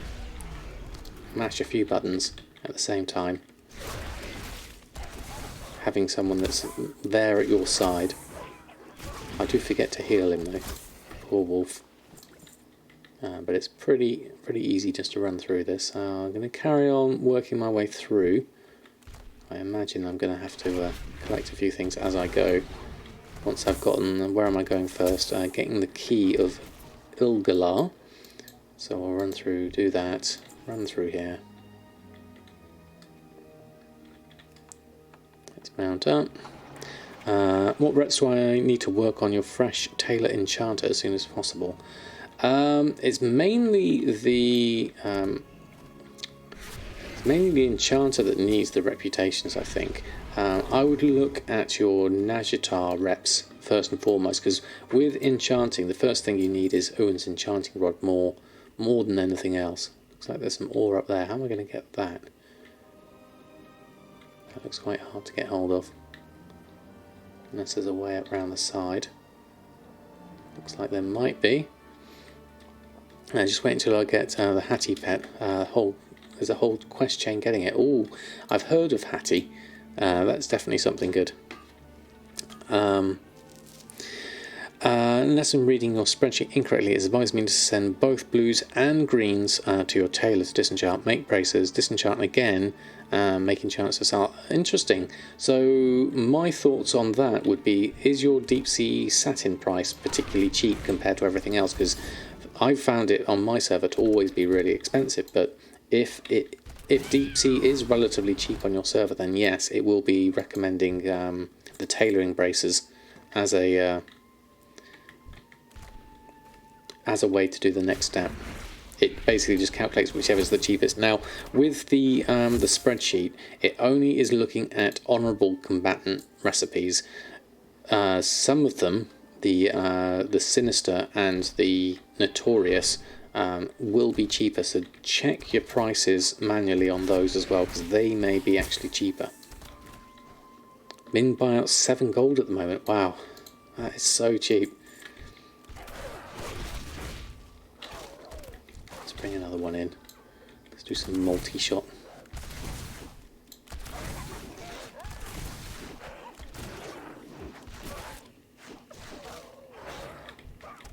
mash a few buttons at the same time, having someone that's there at your side. I do forget to heal him though. Poor wolf. But it's pretty easy just to run through this. I'm going to carry on working my way through. I imagine I'm going to have to collect a few things as I go. Once I've gotten, where am I going first? Getting the key of Uldir. So I'll run through, do that, run through here. Let's mount up. What reps do I need to work on your fresh Tailor Enchanter as soon as possible? It's mainly the Enchanter that needs the reputations, I think. I would look at your Najatar reps first and foremost, because with enchanting, the first thing you need is Owen's Enchanting Rod more than anything else. Looks like there's some ore up there. How am I going to get that? That looks quite hard to get hold of. Unless there's a way up around the side. Looks like there might be. Just wait until I get the Hattie pet. There's a whole quest chain getting it. Oh, I've heard of Hattie. That's definitely something good. Unless I'm reading your spreadsheet incorrectly, it's advised me to send both blues and greens to your tailor to disenchant, make braces, disenchant again, make enchantments to sell. Interesting. So my thoughts on that would be, is your deep sea satin price particularly cheap compared to everything else? Because I've found it on my server to always be really expensive, but if deep sea is relatively cheap on your server, then yes, it will be recommending the tailoring braces as a way to do the next step. It basically just calculates whichever is the cheapest. Now, with the spreadsheet, it only is looking at honourable combatant recipes. Some of them, the sinister and the notorious, will be cheaper. So check your prices manually on those as well, because they may be actually cheaper. Min buyout 7 gold at the moment. Wow, that is so cheap. Bring another one in. Let's do some multi-shot.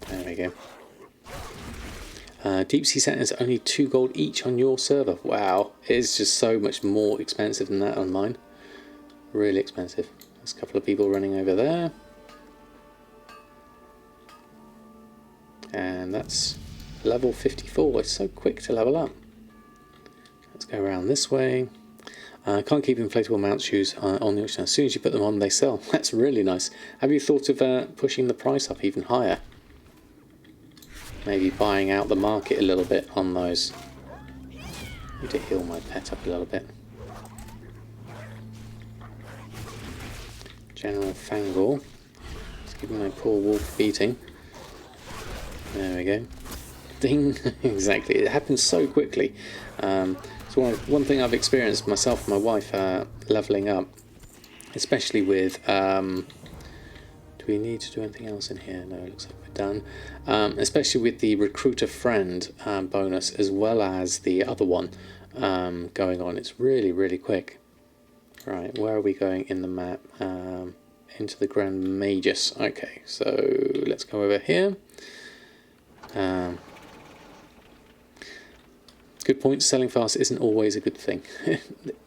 There we go. Deep sea satin is only 2 gold each on your server. Wow, it is just so much more expensive than that on mine. Really expensive. There's a couple of people running over there. And that's level 54. It's so quick to level up. Let's go around this way. Can't keep inflatable mount shoes on the auction. As soon as you put them on, they sell. That's really nice. Have you thought of pushing the price up even higher? Maybe buying out the market a little bit on those. Need to heal my pet up a little bit. General Fangor. Just giving my poor wolf beating. There we go. Ding. Exactly. It happens so quickly. So one thing I've experienced myself and my wife leveling up, especially with do we need to do anything else in here? No, it looks like we're done. Especially with the recruiter friend bonus, as well as the other one going on. It's really quick. Right, where are we going in the map? into the Grand Magus. Okay, so let's go over here. Good point. Selling fast isn't always a good thing.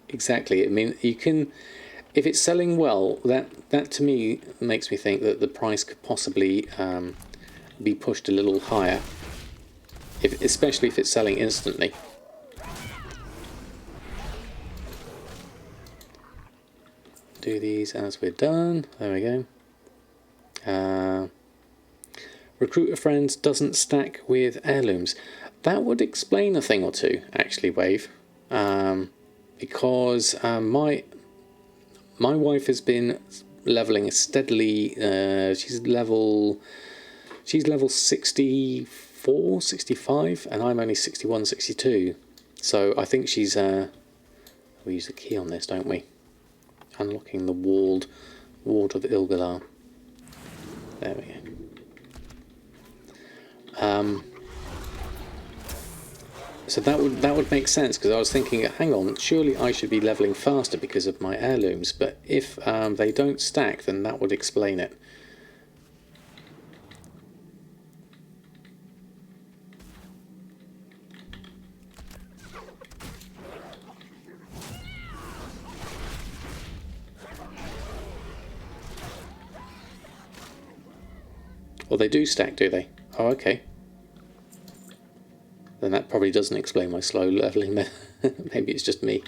Exactly. I mean, you can, if it's selling well, that to me makes me think that the price could possibly be pushed a little higher, especially if it's selling instantly. Do these as we're done. There we go. Recruit a friend doesn't stack with heirlooms. That would explain a thing or two, actually, Wave. Because my wife has been leveling steadily. She's level 64, 65, and I'm only 61, 62. So I think she's. We use the key on this, don't we? Unlocking the ward of Uldir. There we go. So that would make sense, because I was thinking, hang on, surely I should be leveling faster because of my heirlooms. But if they don't stack, then that would explain it. Well, they do stack, do they? Oh, okay. Then that probably doesn't explain my slow leveling there. Maybe it's just me.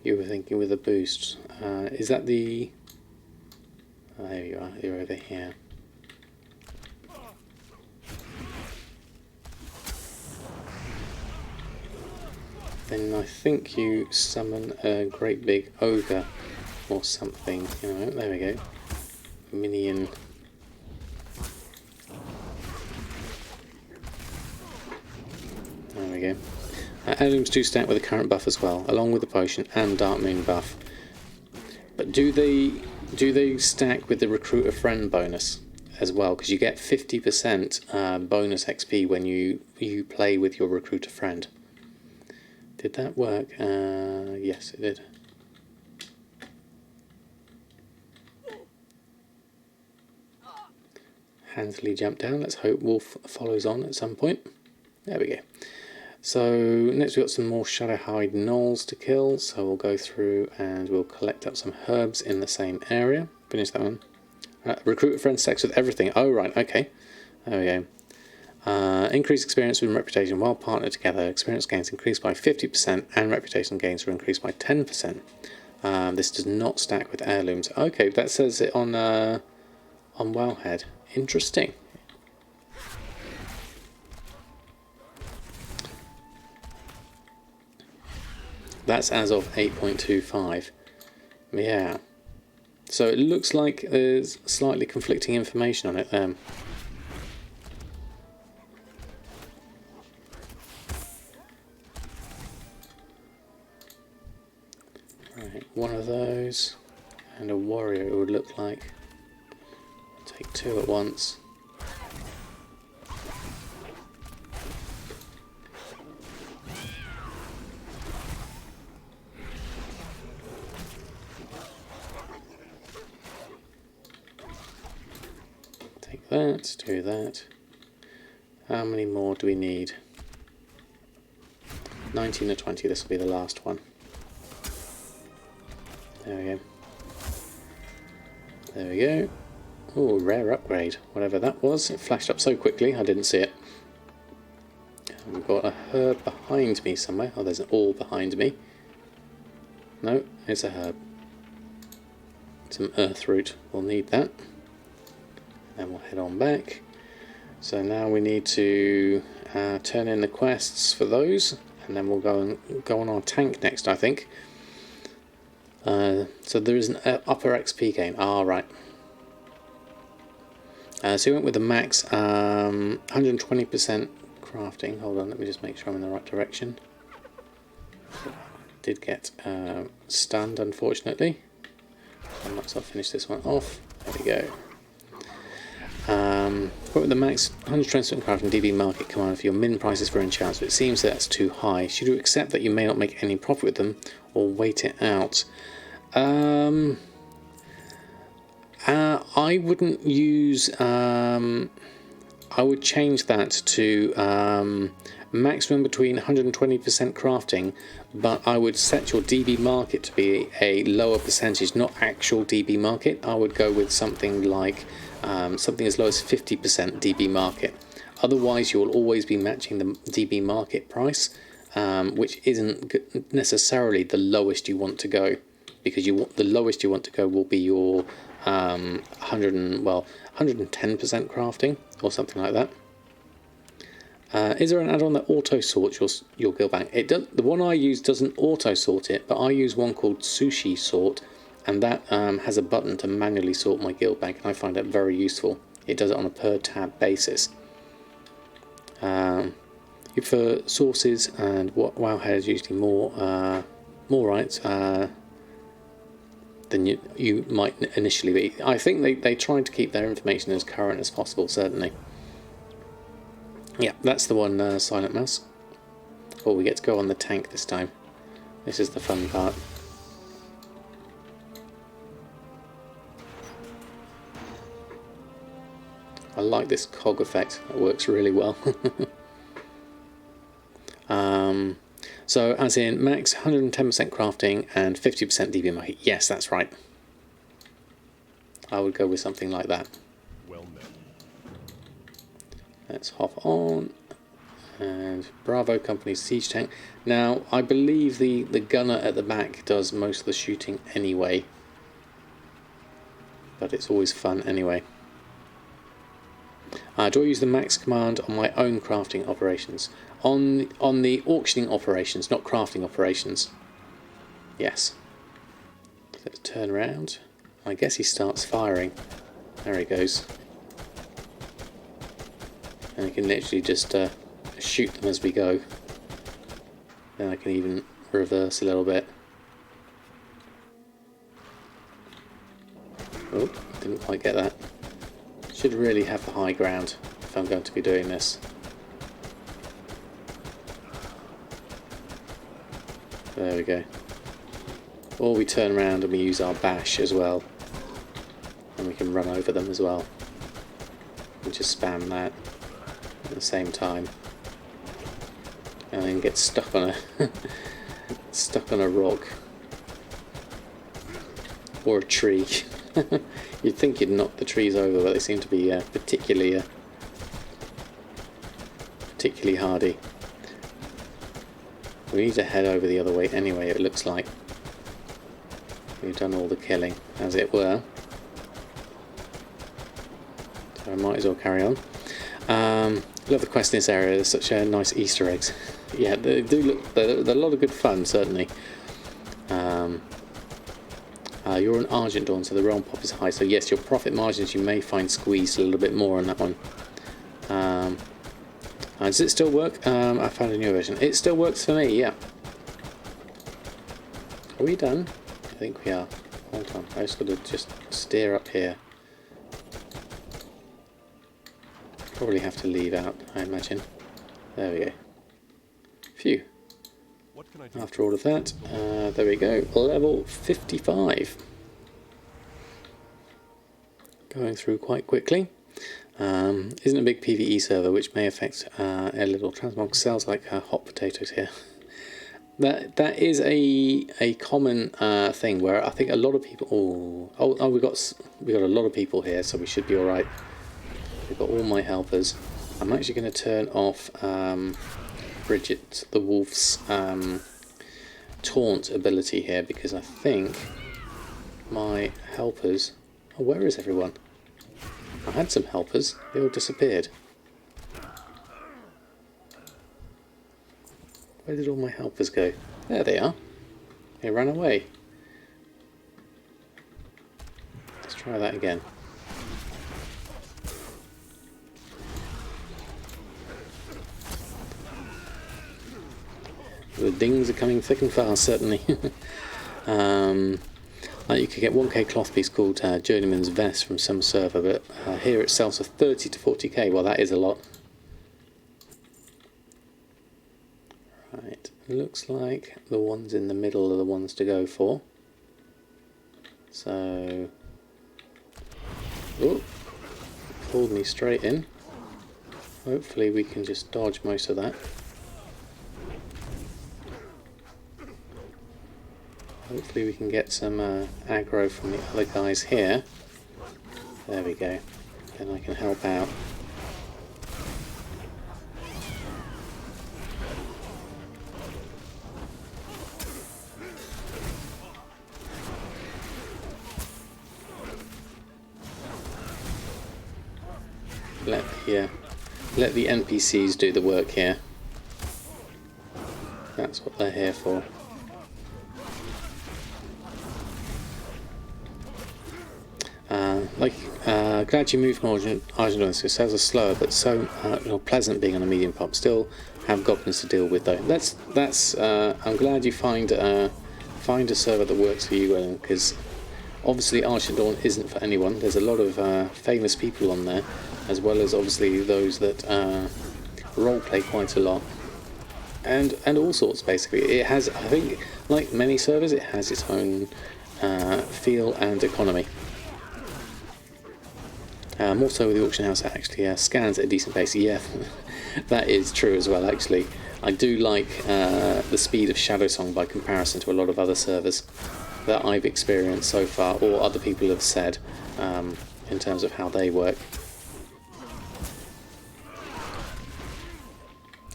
You were thinking with a boost. Is that the... Oh, there you are. You're over here. Then I think you summon a great big ogre or something. You know, there we go. Minion. There we go. Heirlooms do stack with the current buff as well, along with the potion and Dark Moon buff. But do they stack with the recruit a friend bonus as well? Because you get 50% bonus XP when you play with your recruit a friend. Did that work? Yes, it did. Handily jump down. Let's hope Wolf follows on at some point. There we go. So next we've got some more Shadowhide gnolls to kill. So we'll go through and we'll collect up some herbs in the same area. Finish that one. Recruit a friend stacks with everything. Oh right, okay. There we go. Increase experience and reputation while partnered together. Experience gains increased by 50% and reputation gains are increased by 10%. This does not stack with heirlooms. Okay, that says it on Wellhead. Interesting. That's as of 8.25. Yeah. So it looks like there's slightly conflicting information on it there. Right, one of those and a warrior it would look like. Take two at once. Take that, do that. How many more do we need? 19 or 20, this will be the last one. There we go. There we go. Oh, rare upgrade. Whatever that was. It flashed up so quickly I didn't see it. And we've got a herb behind me somewhere. Oh, there's an ore behind me. No, it's a herb. Some earth root. We'll need that. And we'll head on back. So now we need to turn in the quests for those. And then we'll go on our tank next, I think. So there is an upper XP gain. Ah, right. So we went with the max 120% crafting. Hold on, let me just make sure I'm in the right direction. did get stunned, unfortunately. I might as well finish this one off. There we go. What with the max 100 transmute craft and DB market command for your min prices for enchants, but it seems that's too high. Should you accept that you may not make any profit with them, or wait it out? I wouldn't use. I would change that to maximum between 120% crafting, but I would set your DB market to be a lower percentage, not actual DB market. I would go with something like something as low as 50% DB market. Otherwise, you will always be matching the DB market price, which isn't necessarily the lowest you want to go, because the lowest you want to go will be your 110% crafting or something like that. Is there an add-on that auto sorts your guild bank? It does. The one I use doesn't auto sort it, but I use one called Sushi Sort, and that has a button to manually sort my guild bank, and I find that very useful. It does it on a per tab basis. For sources and what Wowhead is usually more rights than you might initially be. I think they try to keep their information as current as possible, certainly. Yeah, that's the one, Silent Mouse. Oh, we get to go on the tank this time. This is the fun part. I like this cog effect. It works really well. So, as in max 110% crafting and 50% DB market. Yes, that's right. I would go with something like that. Well met. Let's hop on. And Bravo Company's siege tank. Now, I believe the gunner at the back does most of the shooting anyway. But it's always fun anyway. Do I use the max command on my own crafting operations? On the auctioning operations, not crafting operations. Yes. Let's turn around. I guess he starts firing. There he goes. And we can literally just shoot them as we go. Then I can even reverse a little bit. Oh, didn't quite get that. Should really have the high ground if I'm going to be doing this. There we go. Or we turn around and we use our bash as well. And we can run over them as well. And just spam that at the same time. And then get stuck on a stuck on a rock. Or a tree. You'd think you'd knock the trees over, but they seem to be particularly hardy. We need to head over the other way anyway, it looks like. We've done all the killing, as it were. So I might as well carry on. Love the quest in this area, there's such nice Easter eggs. Yeah, they do look, they're a lot of good fun, certainly. You're an Argent Dawn, so the realm pop is high. So yes, your profit margins you may find squeezed a little bit more on that one. Does it still work? I found a new version. It still works for me, yeah. Are we done? I think we are. Hold on, I just got to just steer up here. Probably have to leave out, I imagine. There we go. Phew. After all of that, there we go, level 55. Going through quite quickly. Isn't a big PvE server, which may affect a little transmog. Sells like hot potatoes here. That is a common thing where I think a lot of people. Oh, we got a lot of people here, so we should be all right. We've got all my helpers. I'm actually going to turn off Bridget the Wolf's taunt ability here, because I think my helpers. Oh, where is everyone? I had some helpers, they all disappeared. Where did all my helpers go? There they are. They ran away. Let's try that again. The dings are coming thick and fast, certainly. Like you could get 1k cloth piece called Journeyman's Vest from some server, but here it sells for 30 to 40k. Well, that is a lot. Right, looks like the ones in the middle are the ones to go for. So, oh, pulled me straight in. Hopefully we can just dodge most of that. Hopefully we can get some aggro from the other guys here. There we go. Then I can help out. Let the NPCs do the work here. That's what they're here for. Glad you moved more Argent. So sales are slower, but so pleasant being on a medium pop. Still have goblins to deal with though. That's. I'm glad you find a server that works for you, well, because obviously Argent Dawn isn't for anyone. There's a lot of famous people on there, as well as obviously those that roleplay quite a lot, and all sorts. Basically, it has. I think, like many servers, it has its own feel and economy. More so with the auction house, it actually scans at a decent pace. Yeah, that is true as well. Actually, I do like the speed of Shadowsong by comparison to a lot of other servers that I've experienced so far, or other people have said in terms of how they work.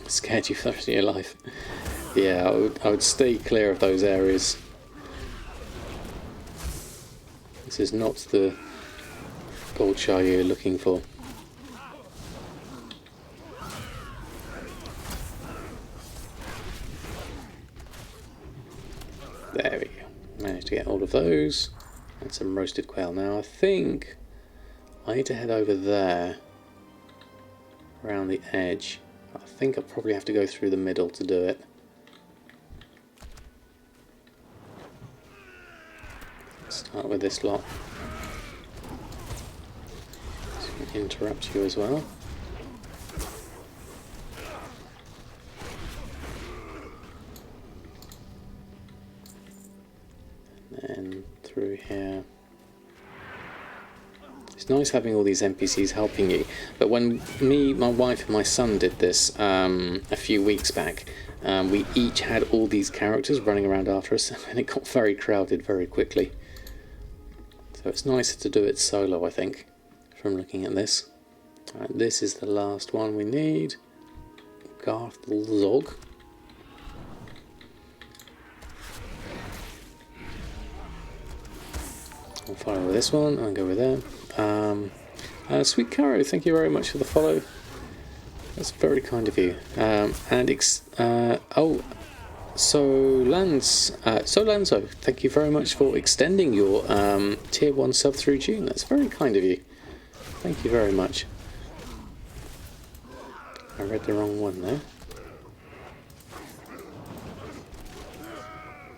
Scared you for the rest of your life. Yeah, I would stay clear of those areas. This is not the gold shard you're looking for. There we go. Managed to get all of those. And some roasted quail. Now I think I need to head over there, around the edge. I think I probably have to go through the middle to do it. Start with this lot. Interrupt you as well. And then through here. It's nice having all these NPCs helping you, but when me, my wife and my son did this a few weeks back, we each had all these characters running around after us, and it got very crowded very quickly. So it's nicer to do it solo, I think, from looking at this. Right, this is the last one we need. Garthlzog. I'll follow with this one and go with them. Sweet Caro, thank you very much for the follow. That's very kind of you. Solanzo, thank you very much for extending your tier 1 sub through June. That's very kind of you. Thank you very much. I read the wrong one there.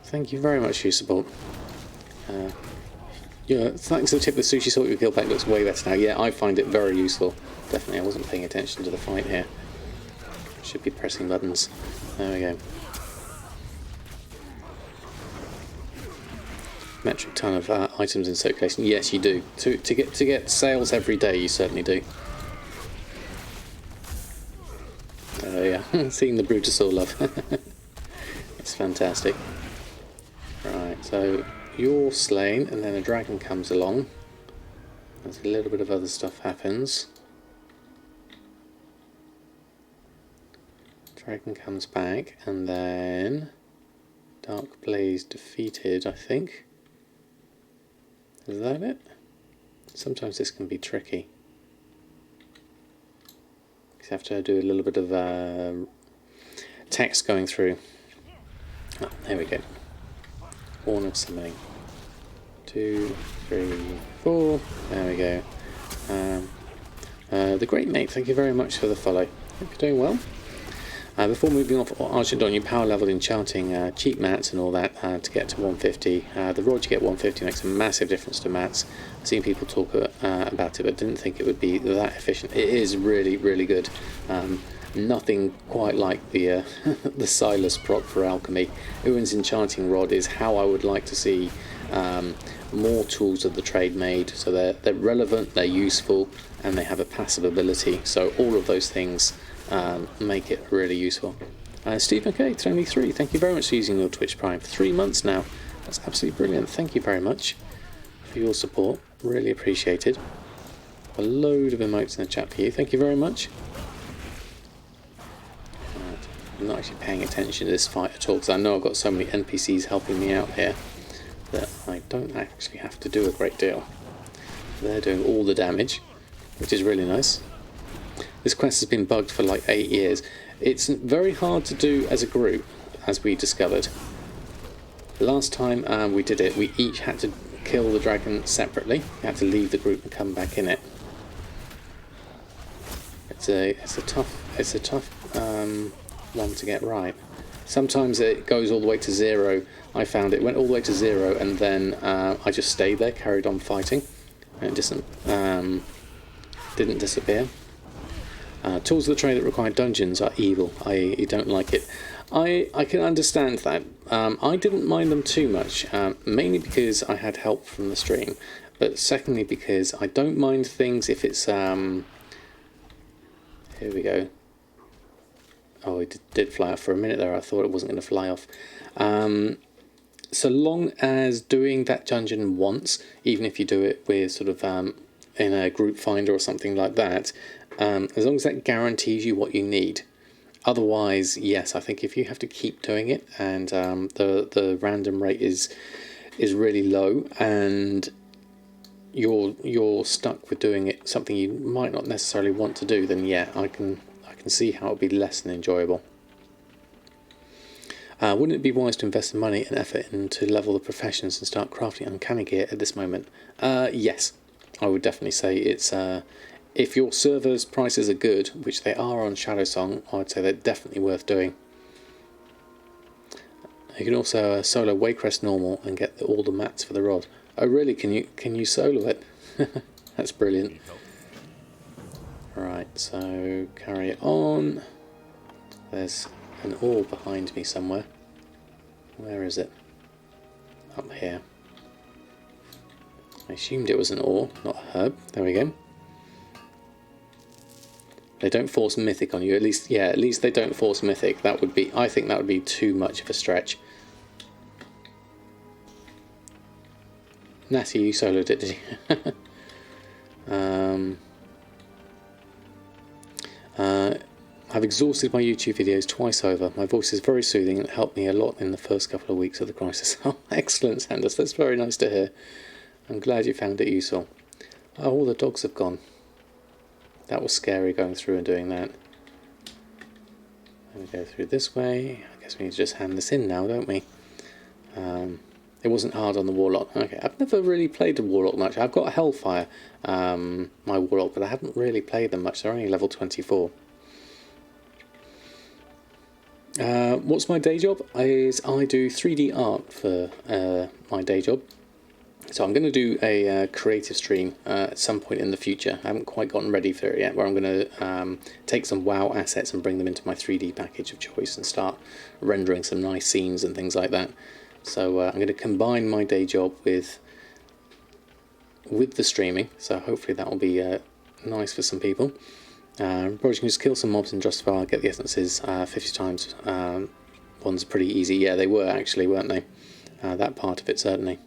Thank you very much for your support. Yeah, thanks to the tip, the sushi salt your guild pack looks way better now. Yeah, I find it very useful. Definitely, I wasn't paying attention to the fight here. Should be pressing buttons. There we go. Metric ton of items in circulation. Yes, you do. To get sales every day, you certainly do. Oh yeah, seeing the Brutusaur love. That's fantastic. Right, so you're slain, and then a dragon comes along. There's a little bit of other stuff happens. Dragon comes back, and then Dark Blaze defeated, I think. Is that it? Sometimes this can be tricky. You have to do a little bit of text going through. Oh, there we go. Horn of Summoning. 2, 3, 4. There we go. The Great Mate, thank you very much for the follow. Hope you're doing well. Before moving off Argent Dawn, you power leveled enchanting cheap mats and all that to get to 150. The rod you get 150 makes a massive difference to mats. I've seen people talk about it, but didn't think it would be that efficient. It is really, really good. Nothing quite like the the Silas proc for Alchemy. Uin's enchanting rod is how I would like to see more tools of the trade made, so they're relevant, they're useful, and they have a passive ability. So all of those things make it really useful. Stephen K, 23, thank you very much for using your Twitch Prime for 3 months now. That's absolutely brilliant. Thank you very much for your support. Really appreciated. A load of emotes in the chat for you. Thank you very much. I'm not actually paying attention to this fight at all because I know I've got so many NPCs helping me out here that I don't actually have to do a great deal. They're doing all the damage, which is really nice. This quest has been bugged for like 8 years. It's very hard to do as a group, as we discovered. The last time we did it, we each had to kill the dragon separately. We had to leave the group and come back in it. It's a tough one to get right. Sometimes it goes all the way to 0. I found it went all the way to 0, and then I just stayed there, carried on fighting, and it didn't disappear. Tools of the trade that require dungeons are evil. You don't like it. I can understand that. I didn't mind them too much, mainly because I had help from the stream, but secondly because I don't mind things if it's here we go. Oh, it did fly off for a minute there. I thought it wasn't going to fly off. So long as doing that dungeon once, even if you do it with sort of in a group finder or something like that, as long as that guarantees you what you need. Otherwise, yes, I think if you have to keep doing it and the random rate is really low and you're stuck with doing it something you might not necessarily want to do, then yeah, I can see how it would be less than enjoyable. Wouldn't it be wise to invest the money and effort into level the professions and start crafting uncanny gear at this moment? Yes, I would definitely say it's if your server's prices are good, which they are on Shadowsong, I would say they're definitely worth doing. You can also solo Waycrest normal and get all the mats for the rod. Oh really? Can you solo it? That's brilliant. Right, so carry it on. There's an ore behind me somewhere. Where is it? Up here. I assumed it was an ore, not a herb. There we go. They don't force Mythic on you. At least they don't force Mythic. That would be, I think that would be too much of a stretch. Natty, you soloed it, did you? I've exhausted my YouTube videos twice over. My voice is very soothing and it helped me a lot in the first couple of weeks of the crisis. Oh, excellent, Sanders. That's very nice to hear. I'm glad you found it useful. Oh, all the dogs have gone. That was scary going through and doing that. Let me go through this way. I guess we need to just hand this in now, don't we? It wasn't hard on the Warlock. Okay, I've never really played the Warlock much. I've got a Hellfire, my Warlock, but I haven't really played them much. They're only level 24. What's my day job? I do 3D art for my day job. So I'm going to do a creative stream at some point in the future. I haven't quite gotten ready for it yet, where I'm going to take some WoW assets and bring them into my 3D package of choice and start rendering some nice scenes and things like that. So I'm going to combine my day job with the streaming, so hopefully that will be nice for some people. Probably can just kill some mobs in Justifier, get the essences 50 times. One's pretty easy. Yeah, they were actually, weren't they? That part of it, certainly.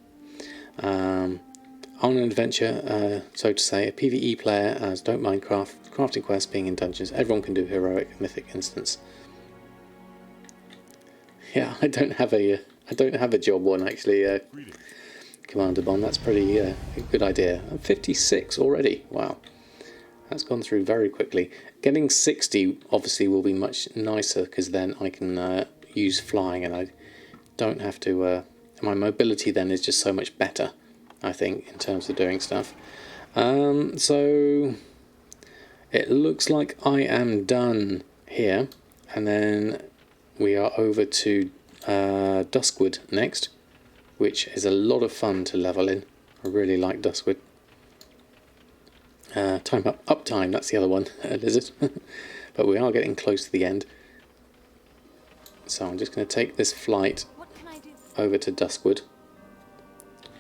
On an adventure, so to say, a PvE player, as don't mind crafting quests, being in dungeons. Everyone can do heroic, mythic instance. Yeah, I don't have a job one actually, Commander Bond. That's pretty a good idea. I'm 56 already. Wow, that's gone through very quickly. Getting 60 obviously will be much nicer because then I can use flying and I don't have to. My mobility then is just so much better, I think, in terms of doing stuff. So it looks like I am done here. and then we are over to Duskwood next, which is a lot of fun to level in. I really like Duskwood. Uptime, that's the other one, Lizard. But we are getting close to the end. So I'm just going to take this flight over to Duskwood.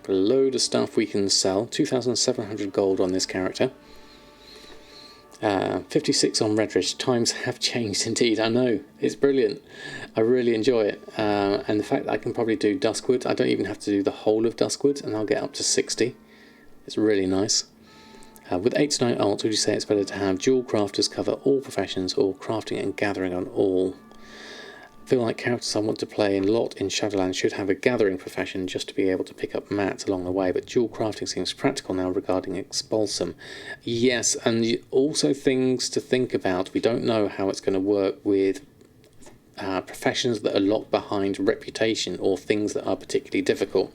Got a load of stuff we can sell. 2,700 gold on this character. 56 on Redridge. Times have changed indeed. I know, it's brilliant. I really enjoy it. And the fact that I can probably do Duskwood, I don't even have to do the whole of Duskwood, and I'll get up to 60. It's really nice. With 8 to 9 alts, would you say it's better to have dual crafters cover all professions, or crafting and gathering on all? I feel like characters I want to play a lot in Shadowlands should have a gathering profession just to be able to pick up mats along the way, but dual crafting seems practical now regarding Expulsum. Yes, and also things to think about. We don't know how it's going to work with professions that are locked behind reputation or things that are particularly difficult.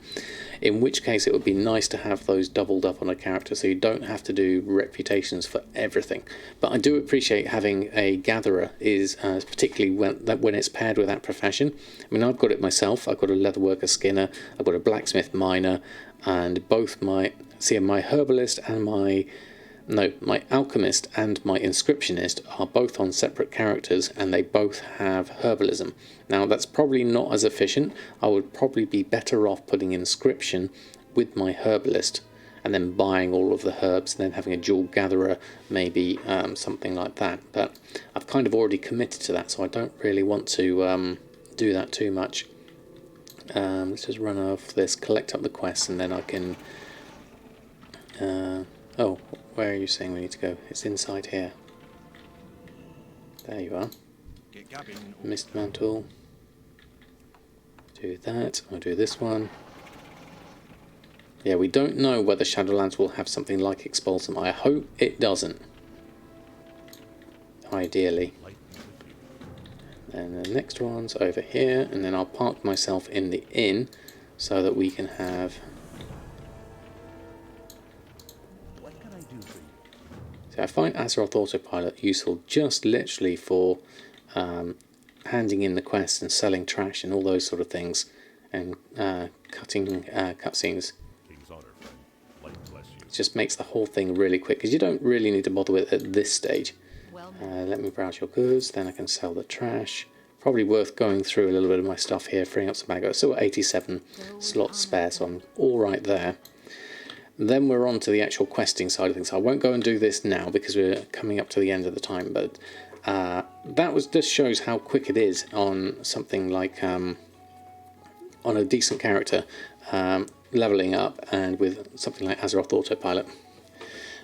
In which case it would be nice to have those doubled up on a character so you don't have to do reputations for everything. But I do appreciate having a gatherer, is particularly when it's paired with that profession. I mean, I've got it myself. I've got a leatherworker skinner, I've got a blacksmith miner, and both my herbalist and my alchemist and my inscriptionist are both on separate characters, and they both have herbalism. Now that's probably not as efficient. I would probably be better off putting inscription with my herbalist and then buying all of the herbs and then having a dual gatherer, maybe something like that. But I've kind of already committed to that, so I don't really want to do that too much. Let's just run off this, collect up the quests, and then I can... oh, where are you saying we need to go? It's inside here. There you are. Mist mantle. Do that. I'll do this one. Yeah, we don't know whether Shadowlands will have something like Expulsum. I hope it doesn't. Ideally. And the next one's over here, and then I'll park myself in the inn so that we can have... I find Azeroth Autopilot useful just literally for handing in the quests and selling trash and all those sort of things, and cutting cutscenes. It just makes the whole thing really quick, because you don't really need to bother with it at this stage. Let me browse your goods, then I can sell the trash. Probably worth going through a little bit of my stuff here, freeing up some maggo. Still got 87 slots spare, so I'm all right there. Then we're on to the actual questing side of things. I won't go and do this now because we're coming up to the end of the time, but just shows how quick it is on something like on a decent character, leveling up, and with something like Azeroth Autopilot.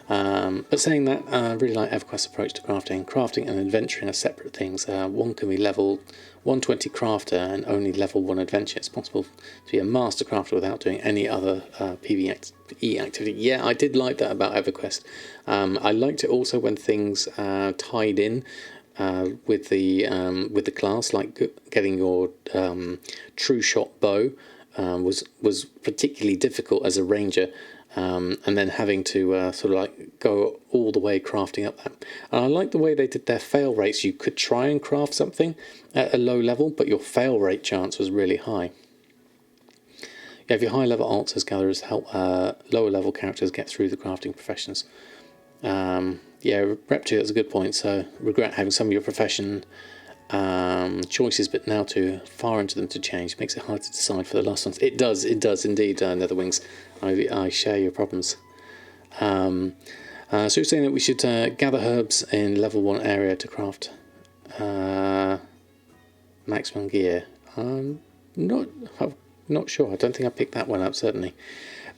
But saying that, I really like EverQuest's approach to crafting. Crafting and adventuring are separate things. One can be level 120 crafter and only level 1 adventure. It's possible to be a master crafter without doing any other PvE activity. Yeah, I did like that about EverQuest. I liked it also when things tied in with the class, like getting your true shot bow was particularly difficult as a ranger. And then having to sort of like go all the way crafting up that. And I like the way they did their fail rates. You could try and craft something at a low level, but your fail rate chance was really high. You have your high level alts as gatherers help lower level characters get through the crafting professions. Yeah, Rep 2, that's a good point. So regret having some of your profession choices, but now too far into them to change. It makes it hard to decide for the last ones. It does indeed, Netherwings. I share your problems. So you're saying that we should gather herbs in level 1 area to craft maximum gear. I'm not sure. I don't think I picked that one up, certainly.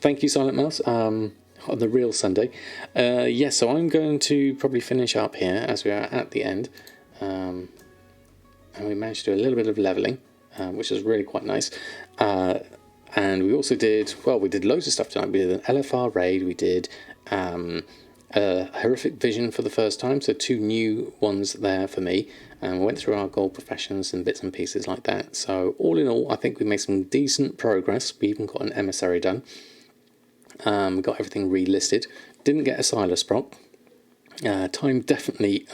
Thank you, Silent Mouse, on the real Sunday. Yes, so I'm going to probably finish up here as we are at the end. And we managed to do a little bit of leveling, which was really quite nice. And we also did loads of stuff tonight. We did an LFR raid, we did a horrific vision for the first time, so 2 new ones there for me. And we went through our gold professions and bits and pieces like that. So all in all, I think we made some decent progress. We even got an emissary done. We got everything relisted. Didn't get a Silas proc. Time definitely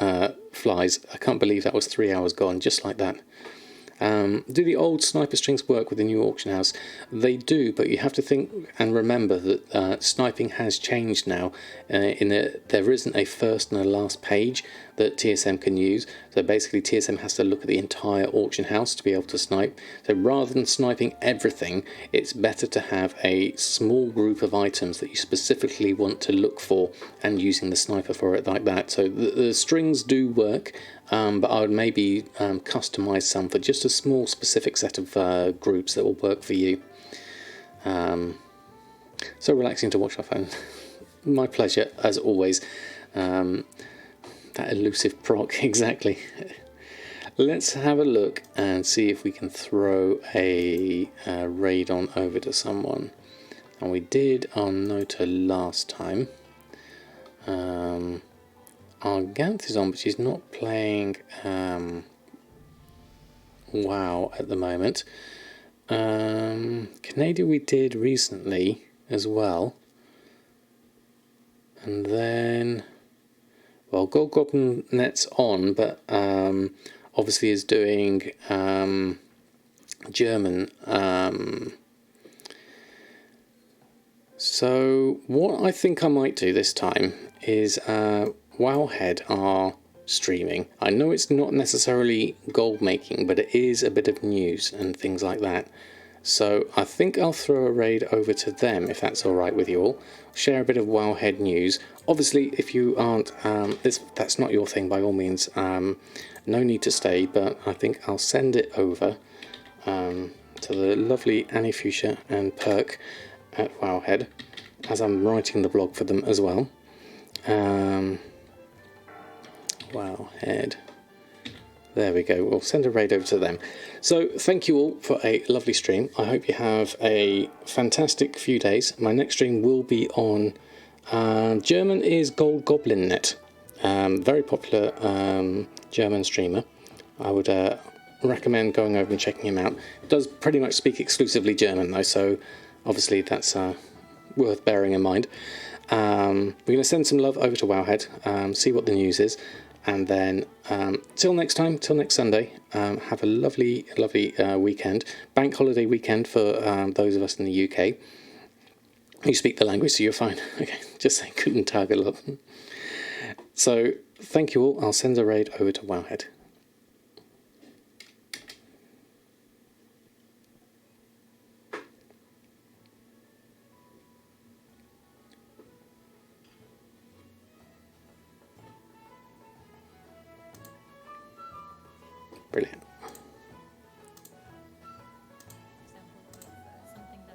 flies. I can't believe that was 3 hours gone, just like that. Do the old sniper strings work with the new auction house? They do, but you have to think and remember that sniping has changed now. In that there isn't a first and a last page that TSM can use. So basically TSM has to look at the entire auction house to be able to snipe. So rather than sniping everything, it's better to have a small group of items that you specifically want to look for and using the sniper for it like that. So the strings do work. But I would maybe customize some for just a small specific set of groups that will work for you. So relaxing to watch our phone. My pleasure, as always. That elusive proc, exactly. Let's have a look and see if we can throw a raid on over to someone. And we did on Nota last time. Our Ganth is on, but she's not playing WoW at the moment. Canada we did recently as well. And then, well, Gold Goblin Net's on, but obviously is doing German. So what I think I might do this time is Wowhead are streaming. I know it's not necessarily gold making, but it is a bit of news and things like that. So I think I'll throw a raid over to them if that's alright with you all. Share a bit of Wowhead news. Obviously, if you aren't, that's not your thing by all means, no need to stay, but I think I'll send it over to the lovely Annie Fuchsia and Perk at Wowhead, as I'm writing the blog for them as well. Wowhead. There we go. We'll send a raid over to them. So thank you all for a lovely stream. I hope you have a fantastic few days. My next stream will be on German is Gold Goblin Net. Very popular German streamer. I would recommend going over and checking him out. Does pretty much speak exclusively German though, so obviously that's worth bearing in mind. We're going to send some love over to Wowhead, see what the news is, and then till next time, till next Sunday, have a lovely, lovely weekend. Bank holiday weekend for those of us in the UK. You speak the language, so you're fine. Okay, just saying, couldn't target a lot. So, thank you all. I'll send a raid over to Wowhead. Brilliant.